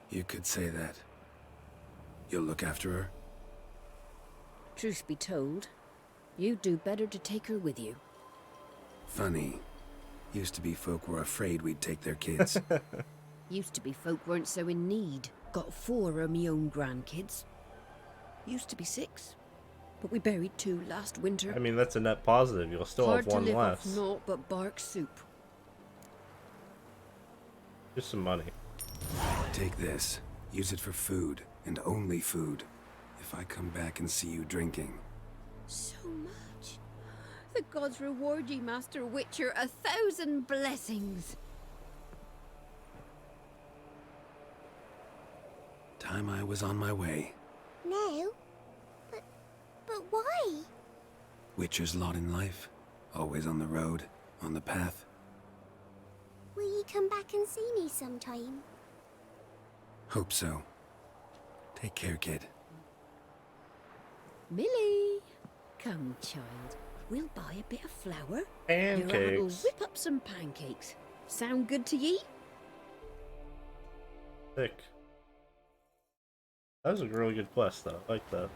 You could say that. You'll look after her? Truth be told, you'd do better to take her with you. Funny. Used to be folk were afraid we'd take their kids. Used to be folk weren't so in need. Got 4 of me own grandkids. Used to be 6, but we buried 2 last winter. I mean, that's a net positive. You'll still Hard have one to live less. off naught but bark soup. Just some money. Take this. Use it for food, and only food. If I come back and see you drinking. So much. The gods reward ye, Master Witcher, 1,000 blessings. Time I was on my way. No. But why? Witcher's lot in life. Always on the road, on the path. Will you come back and see me sometime? Hope so. Take care, kid. Millie, come, child. We'll buy a bit of flour. Pancakes. Your aunt will whip up some pancakes. Sound good to ye? Thick. That was a really good quest, though. I like that.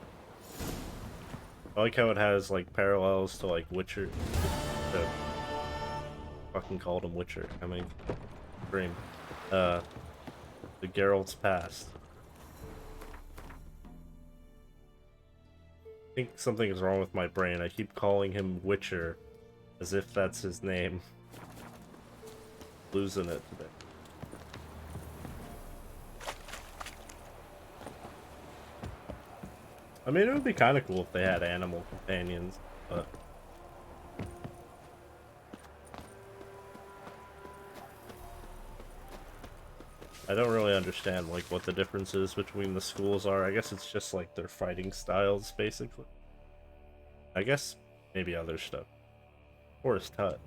I like how it has, like, parallels to, like, Witcher. Fucking called him Witcher. I mean, Dream. The Geralt's past. I think something is wrong with my brain. I keep calling him Witcher as if that's his name. Losing it today. I mean, it would be kind of cool if they had animal companions, but... I don't really understand, like, what the differences between the schools are. I guess it's just, like, their fighting styles, basically. I guess maybe other stuff. Forest Hut.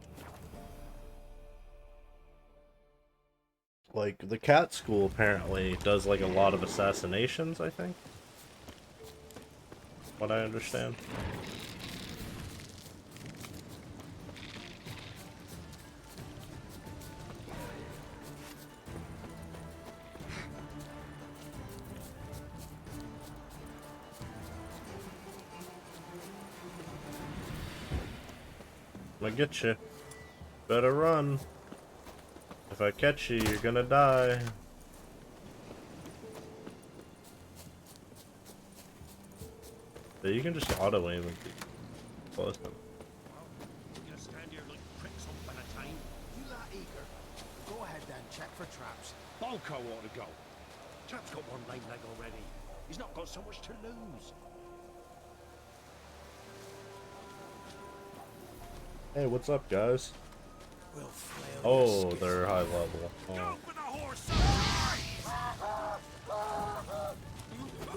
Like, the cat school apparently does, like, a lot of assassinations, I think. What I understand. I'm gonna get you. Better run. If I catch you, you're gonna die. But you can just auto aim and be close. You're gonna stand here like pricks up at a time. You lot eager? Go ahead then, check for traps. Balco ought to go. Chap's got one lame leg already. He's not got so much to lose. Hey, what's up, guys? We'll flail Oh, they're high level. Oh.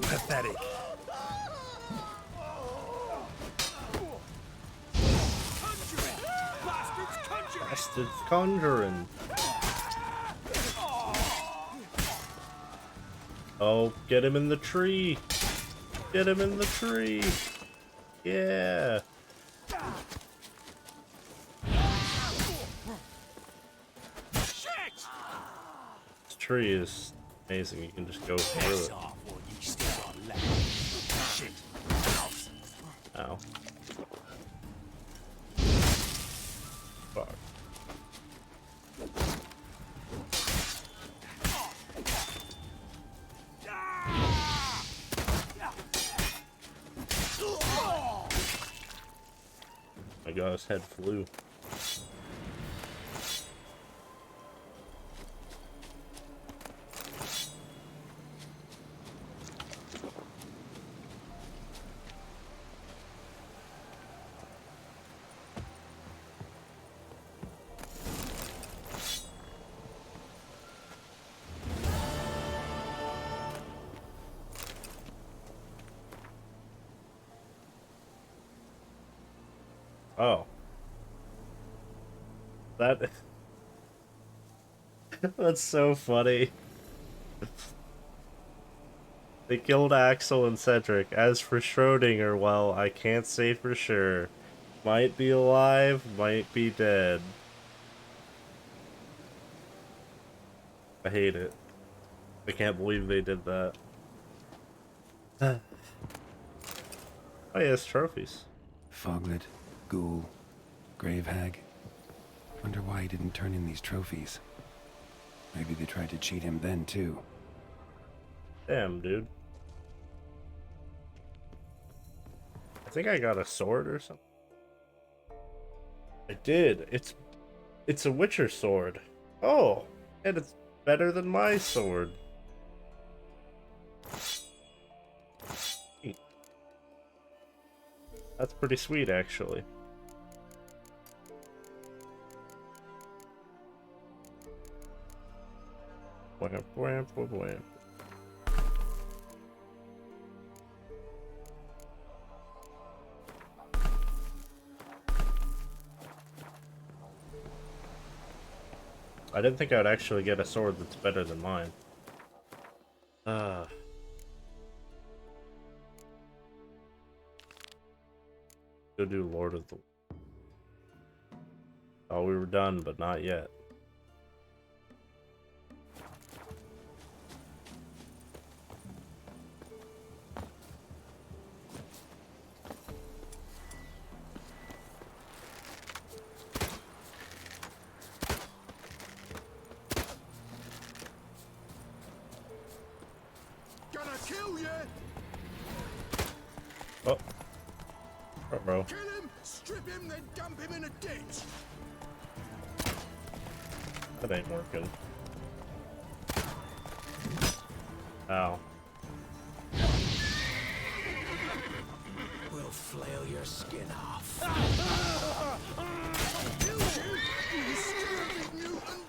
Pathetic. Bastards conjuring. Oh, get him in the tree! Get him in the tree! Yeah! This tree is amazing, you can just go through it. Ow. Fuck. My god, his head flew. Oh. That... That's so funny. They killed Axel and Cedric. As for Schrodinger, well, I can't say for sure. Might be alive, might be dead. I hate it. I can't believe they did that. Oh, he has trophies. Foglet, Ghoul, Gravehag. Wonder why he didn't turn in these trophies. Maybe they tried to cheat him then, too. Damn, dude. I think I got a sword or something. I did. It's a Witcher sword. Oh, and it's better than my sword. That's pretty sweet, actually. Wham, wham, wham, wham. I didn't think I'd actually get a sword that's better than mine. Go do Lord of the... Oh, we were done, but not yet. Gonna kill you! Oh. Bro. Kill him, strip him, then dump him in a ditch. That ain't working. Ow. We'll flail your skin off. Kill you, you stupid mutant!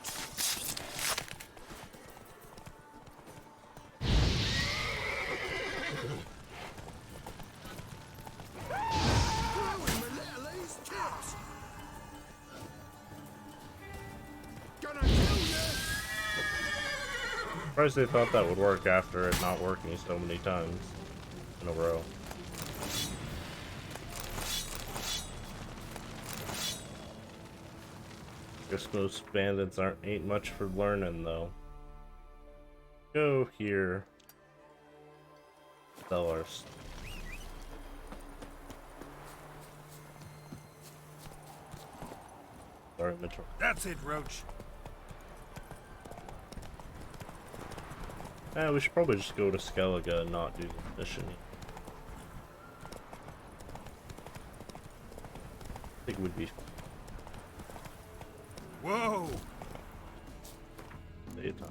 Surprised they thought that would work after it not working so many times in a row. Guess most bandits ain't much for learning though. Go here. Sell our stuff. Our inventory. That's it, Roach. We should probably just go to Skellige and not do the mission. I think it would be. Whoa! Daytime.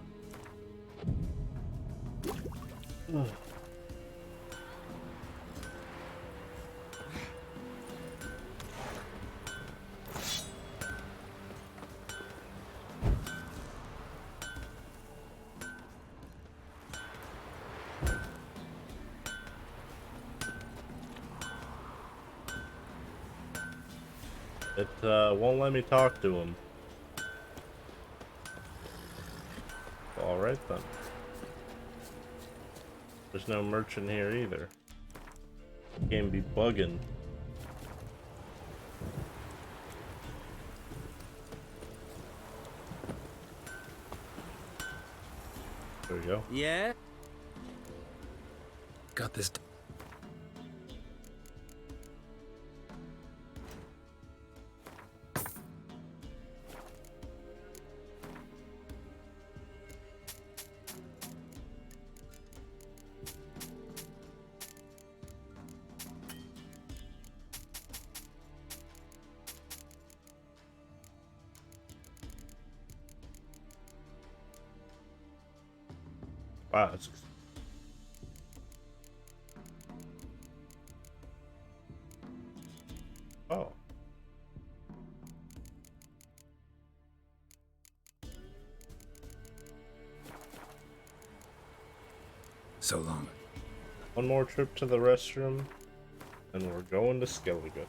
It won't let me talk to him. Alright then. There's no merchant here either. Game be bugging. There we go. Yeah? Got this. Wow, it's oh. So long. One more trip to the restroom, and we're going to Skellige.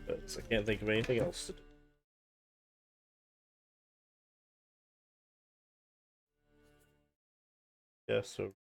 Because I can't think of anything else to do. Yeah, so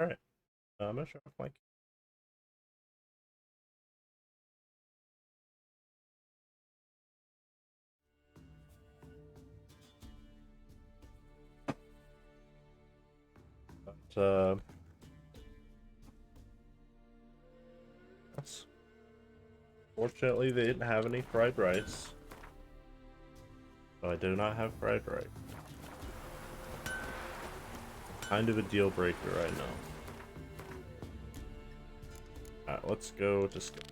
Alright. I'm gonna show off my... But, yes. Fortunately, they didn't have any fried rice. So I do not have fried rice. Kind of a deal breaker right now. Alright, let's go to skip.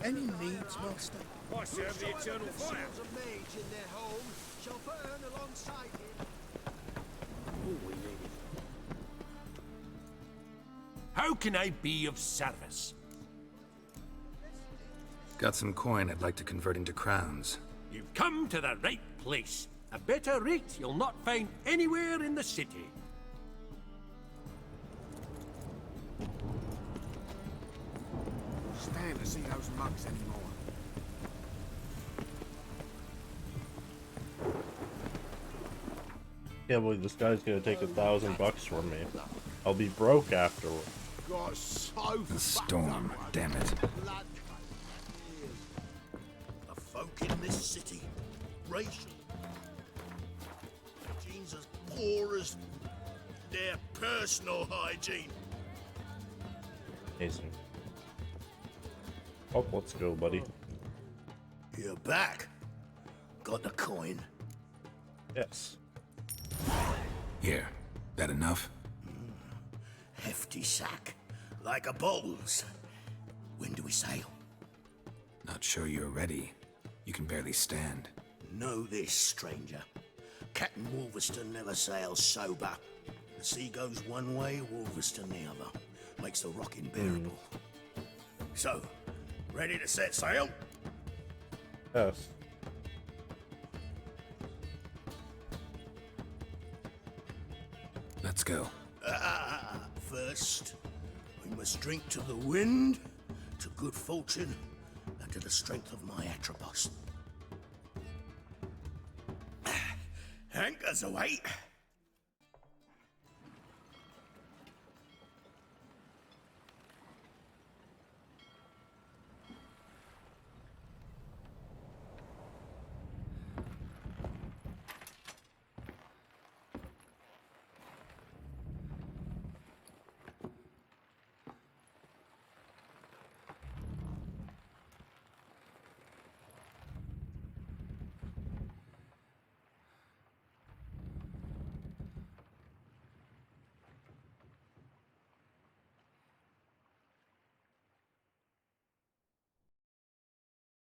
Any needs, master? I serve the eternal fire. A mage in their home shall burn alongside him. Oh, we need it. How can I be of service? Got some coin I'd like to convert into crowns. You've come to the right place. A better rate you'll not find anywhere in the city. Stand to see those mugs anymore. Can't believe this guy's gonna take $1,000 from me. I'll be broke afterward. Got so The storm, damn it. The folk in this city, racial. Hygiene's as poor as their personal hygiene. Amazing. Oh, let's go, buddy. You're back. Got the coin? Yes. Here, that enough? Hefty sack, like a bowl's. When do we sail? Not sure you're ready. You can barely stand. Know this, stranger. Captain Wolverston never sails sober. The sea goes one way, Wolverston the other. Makes the rocking bearable. So, ready to set sail? Yes. Let's go. First, we must drink to the wind, to good fortune, and to the strength of my Atropos. Anchors away.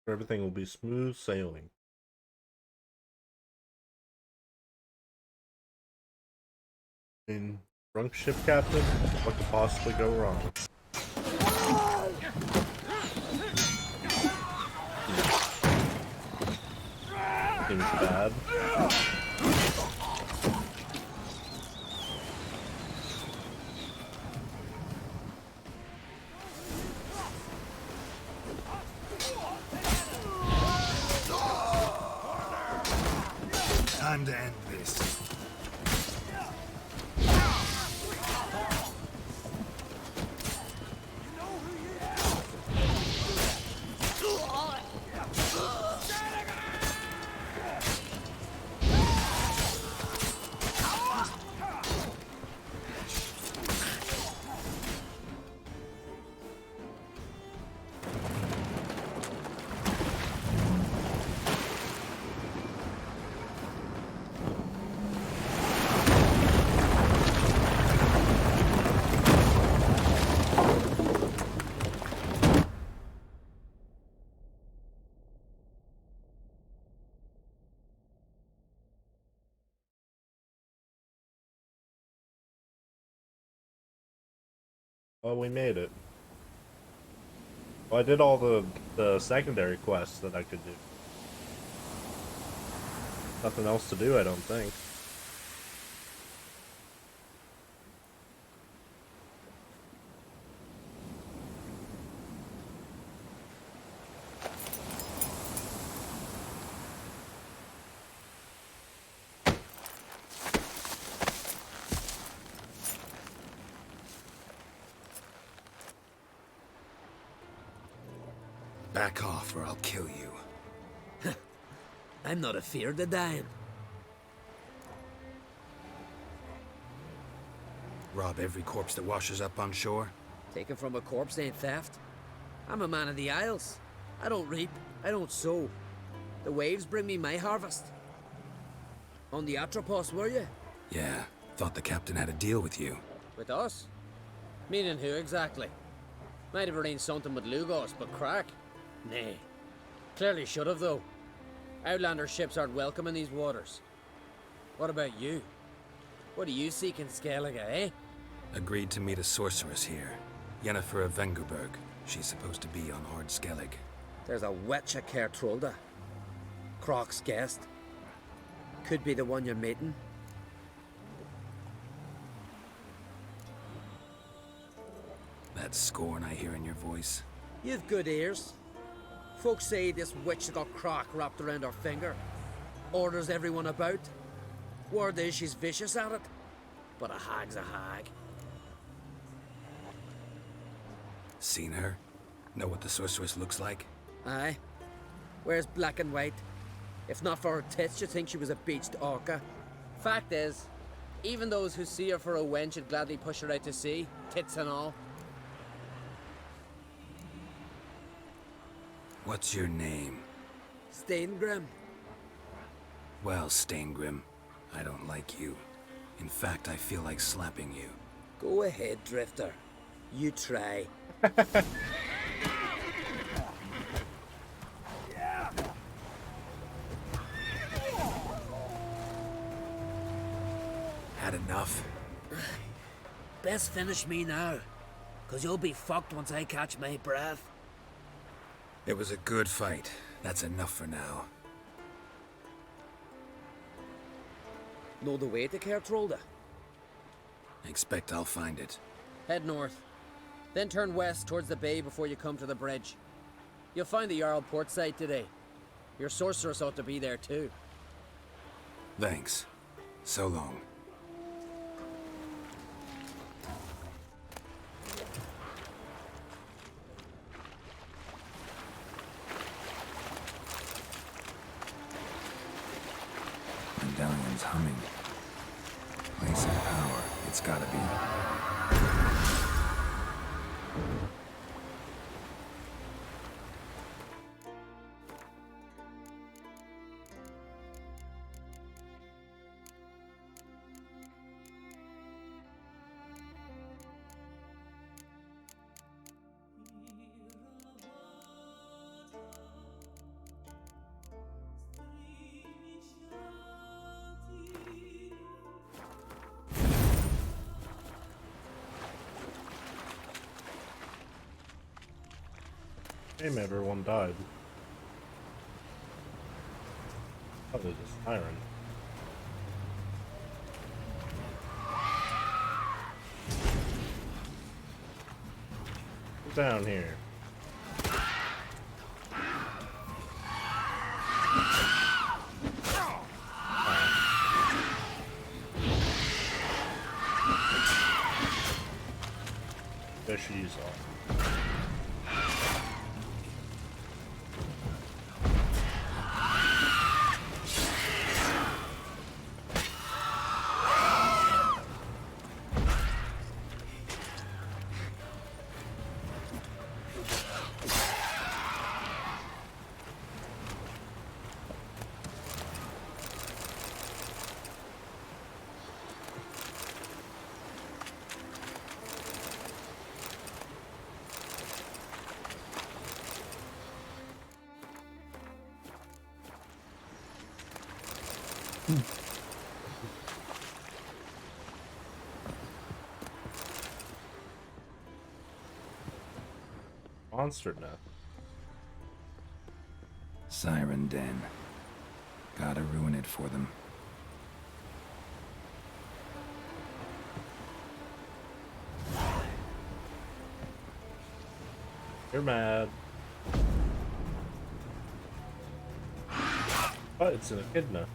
Everything will be smooth sailing. In drunk ship captain, what could possibly go wrong? Seems bad. Time to end this. Well, we made it. Well, I did all the secondary quests that I could do. Nothing else to do, I don't think. Back off or I'll kill you. I'm not afeard of dying. Rob every corpse that washes up on shore? Taken from a corpse ain't theft. I'm a man of the Isles. I don't reap, I don't sow. The waves bring me my harvest. On the Atropos, were you? Yeah, thought the captain had a deal with you. With us? Meaning who exactly? Might have arranged something with Lugos, but crack? Nay. Clearly should have, though. Outlander ships aren't welcome in these waters. What about you? What do you seek in Skellige, eh? Agreed to meet a sorceress here. Yennefer of Vengerberg. She's supposed to be on Ard Skellig. There's a witch at Caer Trolda. Croc's guest. Could be the one you're meeting. That scorn I hear in your voice. You've good ears. Folks say this witch got Croc wrapped around her finger. Orders everyone about. Word is she's vicious at it. But a hag's a hag. Seen her? Know what the sorceress looks like? Aye. Wears black and white. If not for her tits, you'd think she was a beached orca. Fact is, even those who see her for a wench would gladly push her out to sea, tits and all. What's your name? Steingrim. Well, Steingrim, I don't like you. In fact, I feel like slapping you. Go ahead, Drifter. You try. Had enough? Best finish me now, 'cause you'll be fucked once I catch my breath. It was a good fight. That's enough for now. Know the way to Caer Trolda? Expect I'll find it. Head north. Then turn west towards the bay before you come to the bridge. You'll find the Jarl port site today. Your sorceress ought to be there too. Thanks. So long. Medallion's humming. Place of power. It's gotta be. Damn, everyone died. Probably just iron. Down here. Fishies off. monster nest. Siren Den. Gotta ruin it for them. You're mad. Oh, it's an echidna.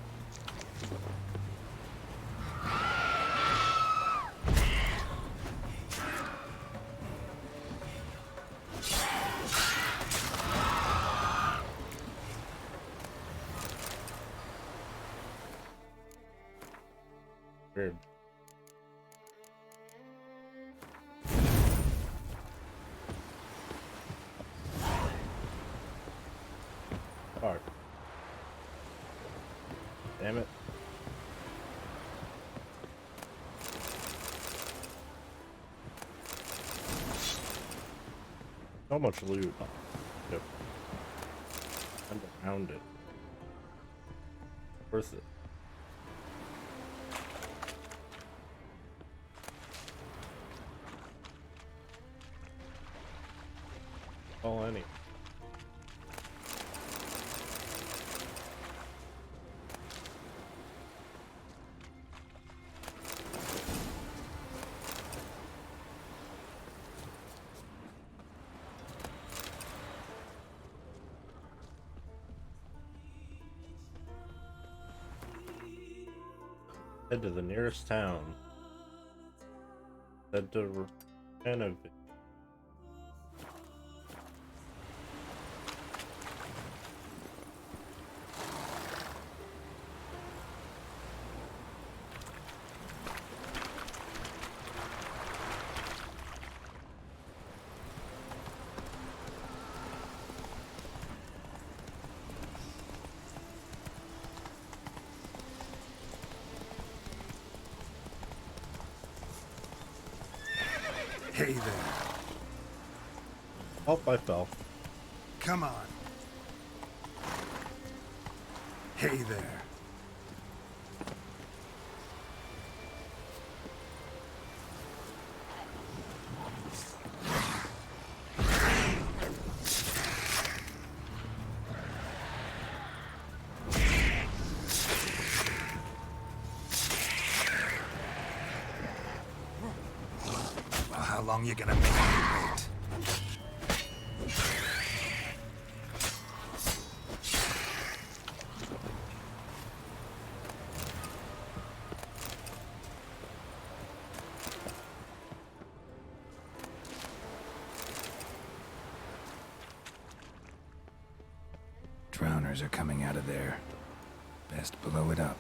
Weird. Fuck. Damn it. So much loot. Yep. And around it. Worth it. Oh, any. Head to the nearest town. Head to Renovate. Hey there. Oh, I fell. Come on. Hey there. Well, how long you gonna make me wait? Drowners are coming out of there. Best blow it up.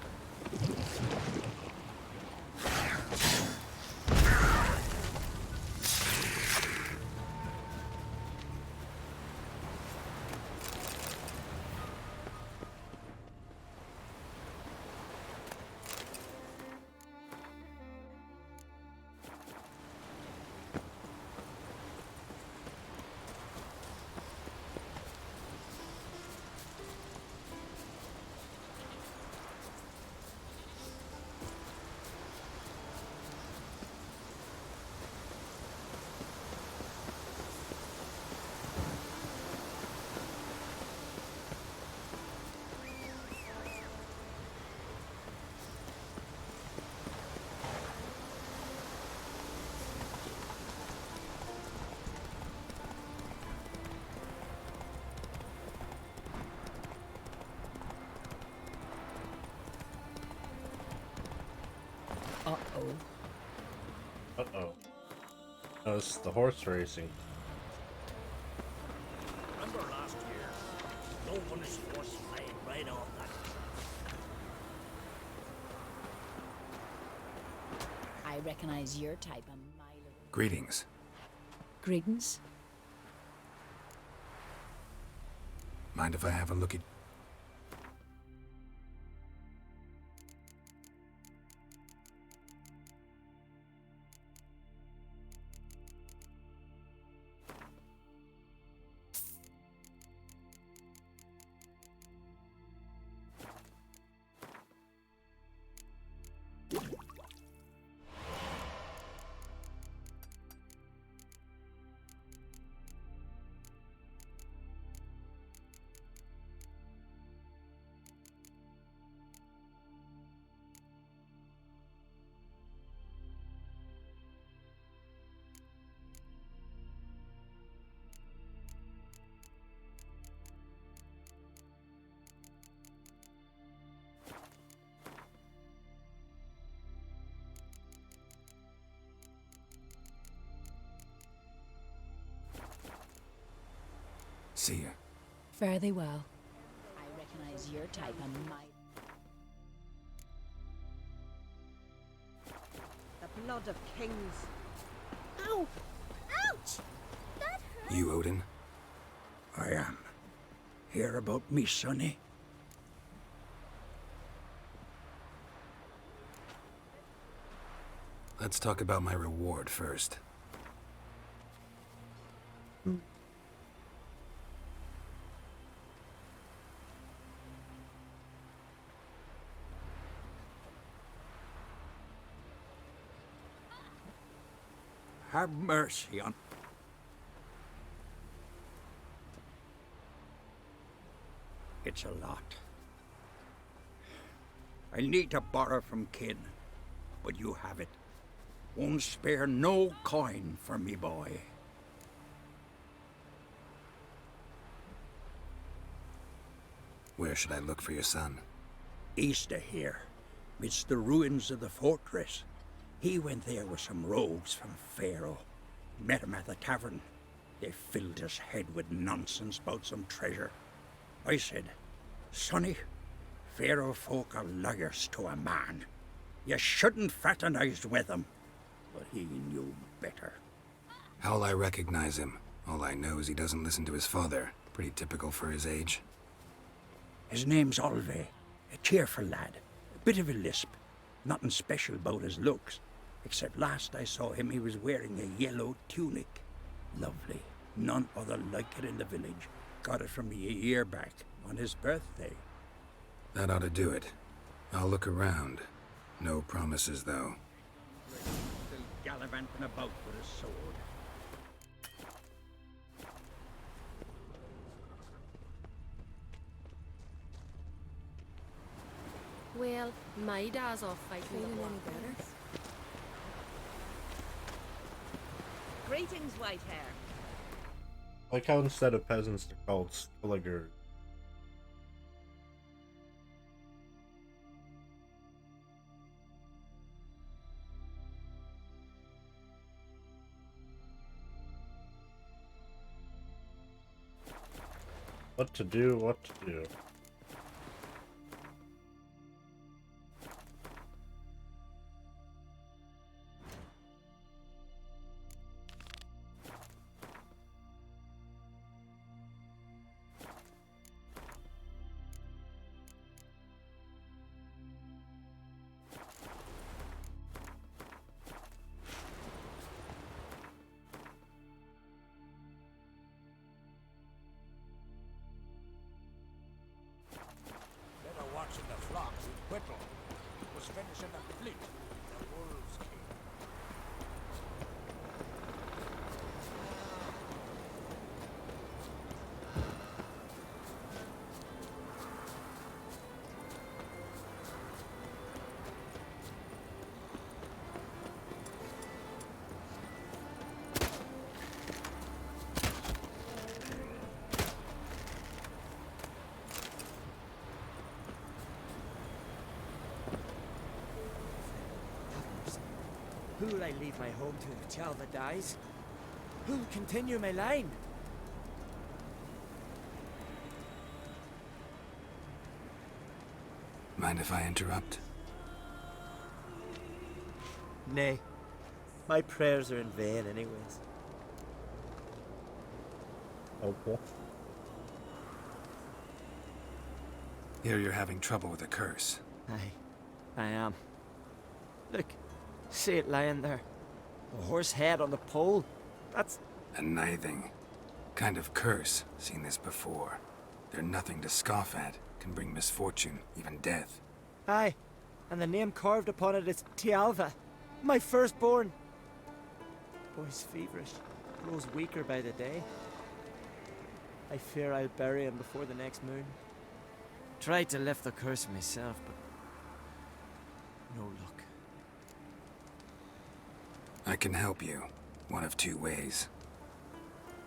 Uh-oh. Uh-oh. Oh, it's the horse racing. Remember last year? No wonders horse flying right off that. I recognize your type a mile away. Greetings. Greetings. Mind if I have a look at... See you. Fare thee well. I recognize your type on my... The blood of kings. Ow! Ouch! That hurt! You, Odin? I am. Hear about me, sonny? Let's talk about my reward first. Have mercy on... It's a lot. I need to borrow from kin, but you have it. Won't spare no coin for me boy. Where should I look for your son? East of here, midst the ruins of the fortress. He went there with some rogues from Pharaoh. Met him at the tavern. They filled his head with nonsense about some treasure. I said, Sonny, Pharaoh folk are liars to a man. You shouldn't fraternize with them. But he knew better. How'll I recognize him? All I know is he doesn't listen to his father. Pretty typical for his age. His name's Olve, a cheerful lad. A bit of a lisp. Nothing special about his looks. Except last I saw him, he was wearing a yellow tunic. Lovely. None other like it in the village. Got it from me a year back, on his birthday. That ought to do it. I'll look around. No promises, though. Still gallivanting about with a sword. Well, my dad's off fighting. Feeling any better? Greetings, white hair. Like how instead of peasants they're called Skulligers. What to do, what to do. Watching the flock with Whittle was finishing the fleet. The wolves came. Who'll I leave my home to if Chalva dies? Who'll continue my line? Mind if I interrupt? Nay. My prayers are in vain anyways. Okay. Here you're having trouble with a curse. Aye, I am. Look, see it lying there. A horse head on the pole. That's... A nithing. Kind of curse. Seen this before. They're nothing to scoff at. Can bring misfortune, even death. Aye, and the name carved upon it is Tialva, my firstborn. Boy's feverish, grows weaker by the day. I fear I'll bury him before the next moon. Tried to lift the curse myself, but no luck. I can help you, one of two ways.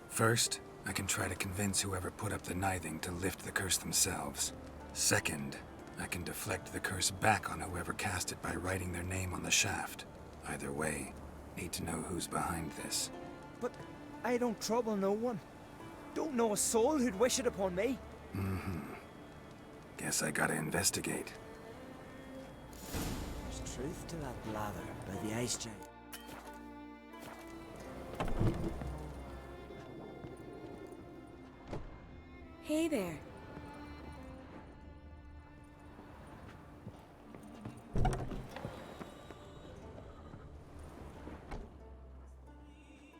First, I can try to convince whoever put up the nithing to lift the curse themselves. Second, I can deflect the curse back on whoever cast it by writing their name on the shaft. Either way, need to know who's behind this. But I don't trouble no one. Don't know a soul who'd wish it upon me. Guess I gotta investigate. There's truth to that blather by the ice giant. Hey there.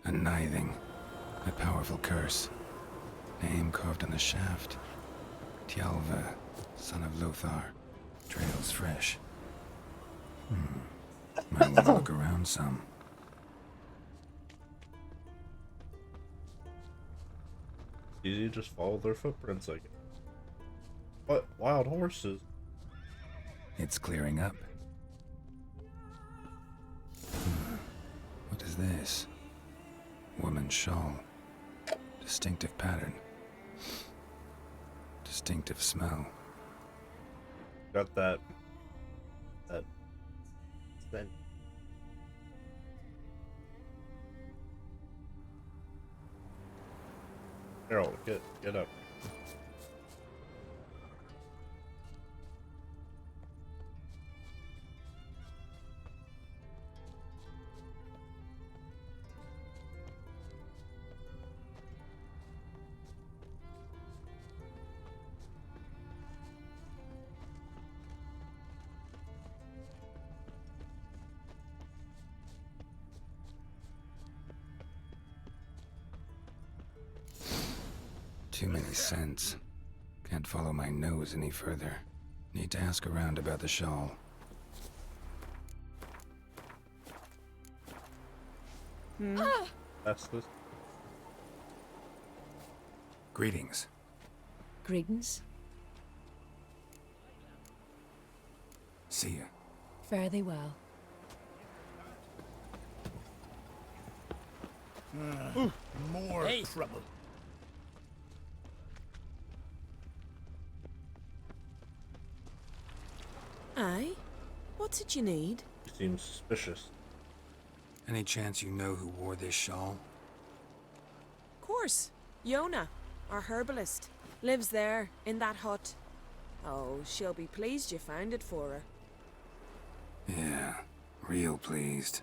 A nithing. A powerful curse. Name carved on the shaft. Tjalve, son of Lothar. Trails fresh. Might want to look around some. Easy, just follow their footprints, I guess. What? Wild horses? It's clearing up. What is this? Woman's shawl. Distinctive pattern. Distinctive smell. Got that scent. Harold, get up. Too many scents. Can't follow my nose any further. Need to ask around about the shawl. That's this. Greetings. Greetings. See ya. Fare thee well. More Hey. trouble. Aye? What's it you need? He seems suspicious. Any chance you know who wore this shawl? Course. Yona, our herbalist. Lives there, in that hut. Oh, she'll be pleased you found it for her. Yeah, real pleased.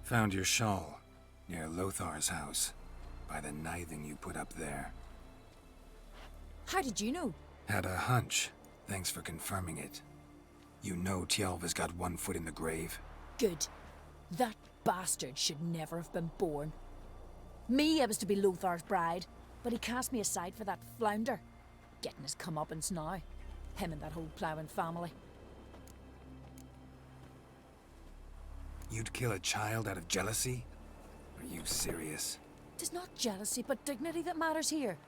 Found your shawl near Lothar's house, by the nithing you put up there. How did you know? Had a hunch. Thanks for confirming it. You know Tjalve's got one foot in the grave? Good. That bastard should never have been born. Me, I was to be Lothar's bride, but he cast me aside for that flounder. Getting his comeuppance now. Him and that whole ploughing family. You'd kill a child out of jealousy? Are you serious? Tis not jealousy, but dignity that matters here.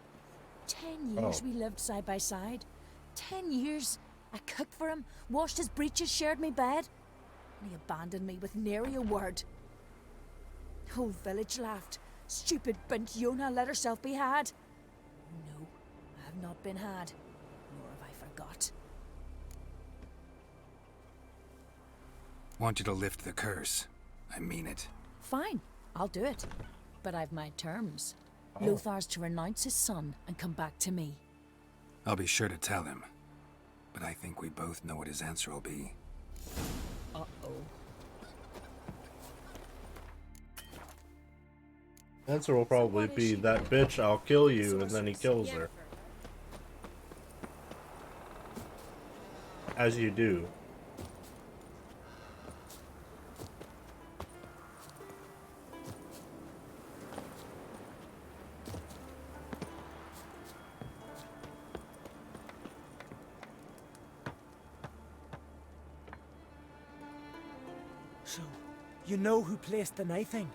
10 years we lived side by side. 10 years. I cooked for him, washed his breeches, shared me bed. And he abandoned me with nary a word. Whole village laughed. Stupid bint Yona let herself be had. No, I have not been had, nor have I forgot. Want you to lift the curse. I mean it. Fine, I'll do it. But I've my terms. Lothar's to renounce his son and come back to me. I'll be sure to tell him. But I think we both know what his answer will be. Uh-oh. Answer will probably be, that bitch, I'll kill you, and then he kills her. As you do. So, you know who placed the knifing?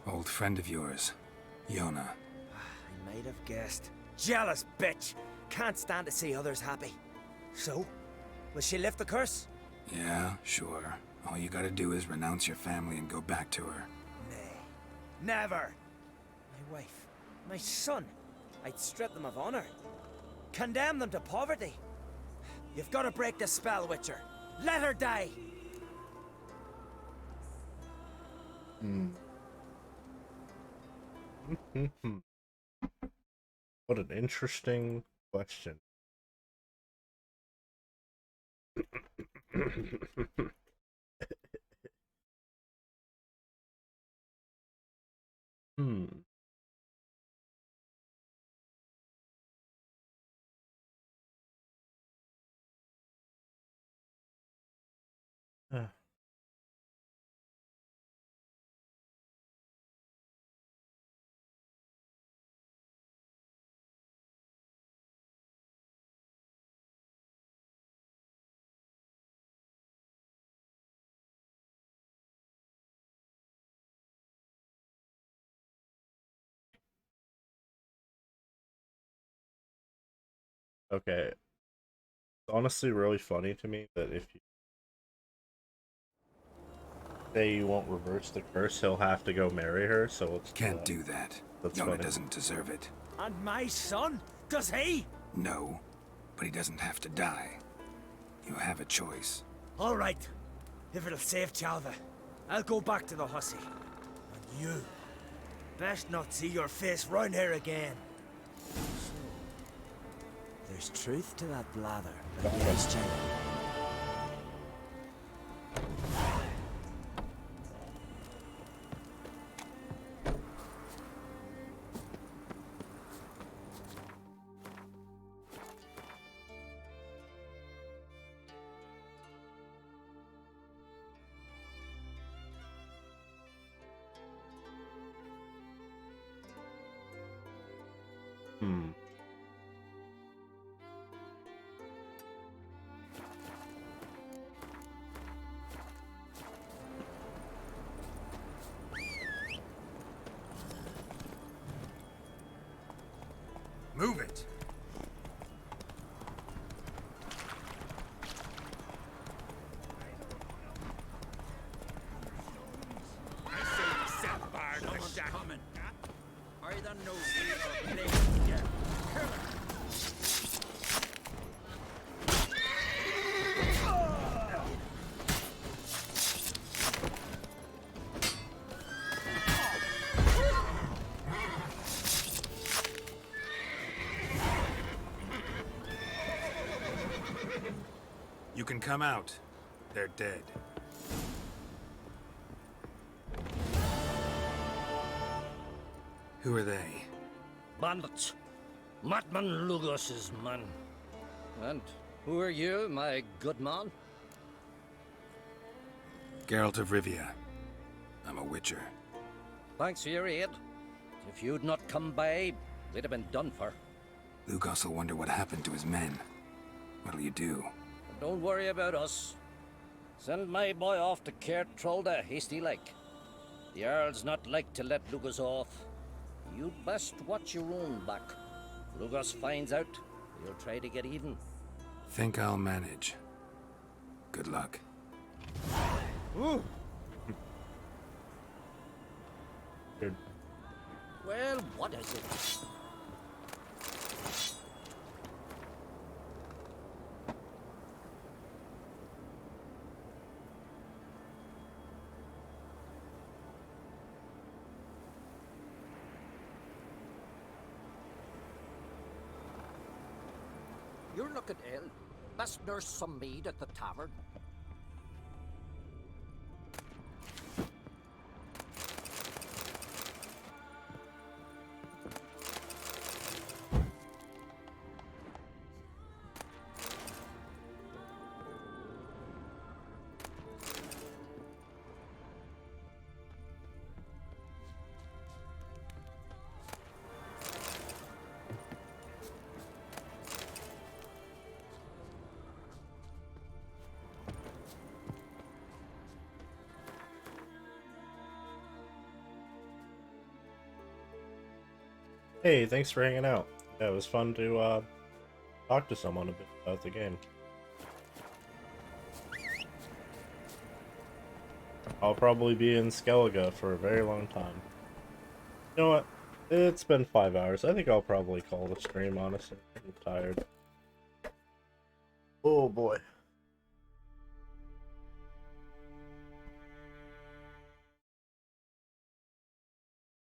Old friend of yours, Yona. I might have guessed. Jealous bitch! Can't stand to see others happy. So, will she lift the curse? Yeah, sure. All you gotta do is renounce your family and go back to her. Nay, never! My wife, my son, I'd strip them of honor. Condemn them to poverty. You've got to break the spell, Witcher. Let her die! What an interesting question. Uh. Okay. It's honestly really funny to me that if you say you won't reverse the curse, he'll have to go marry her, so it's... Can't do that. That's Yona funny. doesn't deserve it. And my son? Does he? No, but he doesn't have to die. You have a choice. All right. If it'll save Chalva, I'll go back to the hussy. And you, best not see your face round here again. So, there's truth to that blather, like the ice giant. Move it! Coming. Either no or blame you. You can come out. They're dead. Who are they? Bandits. Matman Lugos's men. And who are you, my good man? Geralt of Rivia. I'm a witcher. Thanks for your aid. If you'd not come by, we'd have been done for. Lugos will wonder what happened to his men. What'll you do? Don't worry about us. Send my boy off to Cair Trolda, hasty like. The Earl's not like to let Lugos off. You'd best watch your own back. If Lugos finds out, he'll try to get even. Think I'll manage. Good luck. Ooh. Well, what is it? You're looking ill. Best nurse some mead at the tavern. Hey, thanks for hanging out. Yeah, it was fun to talk to someone a bit about the game. I'll probably be in Skellige for a very long time. You know what? It's been 5 hours. I think I'll probably call the stream, honestly. I'm tired. Oh boy.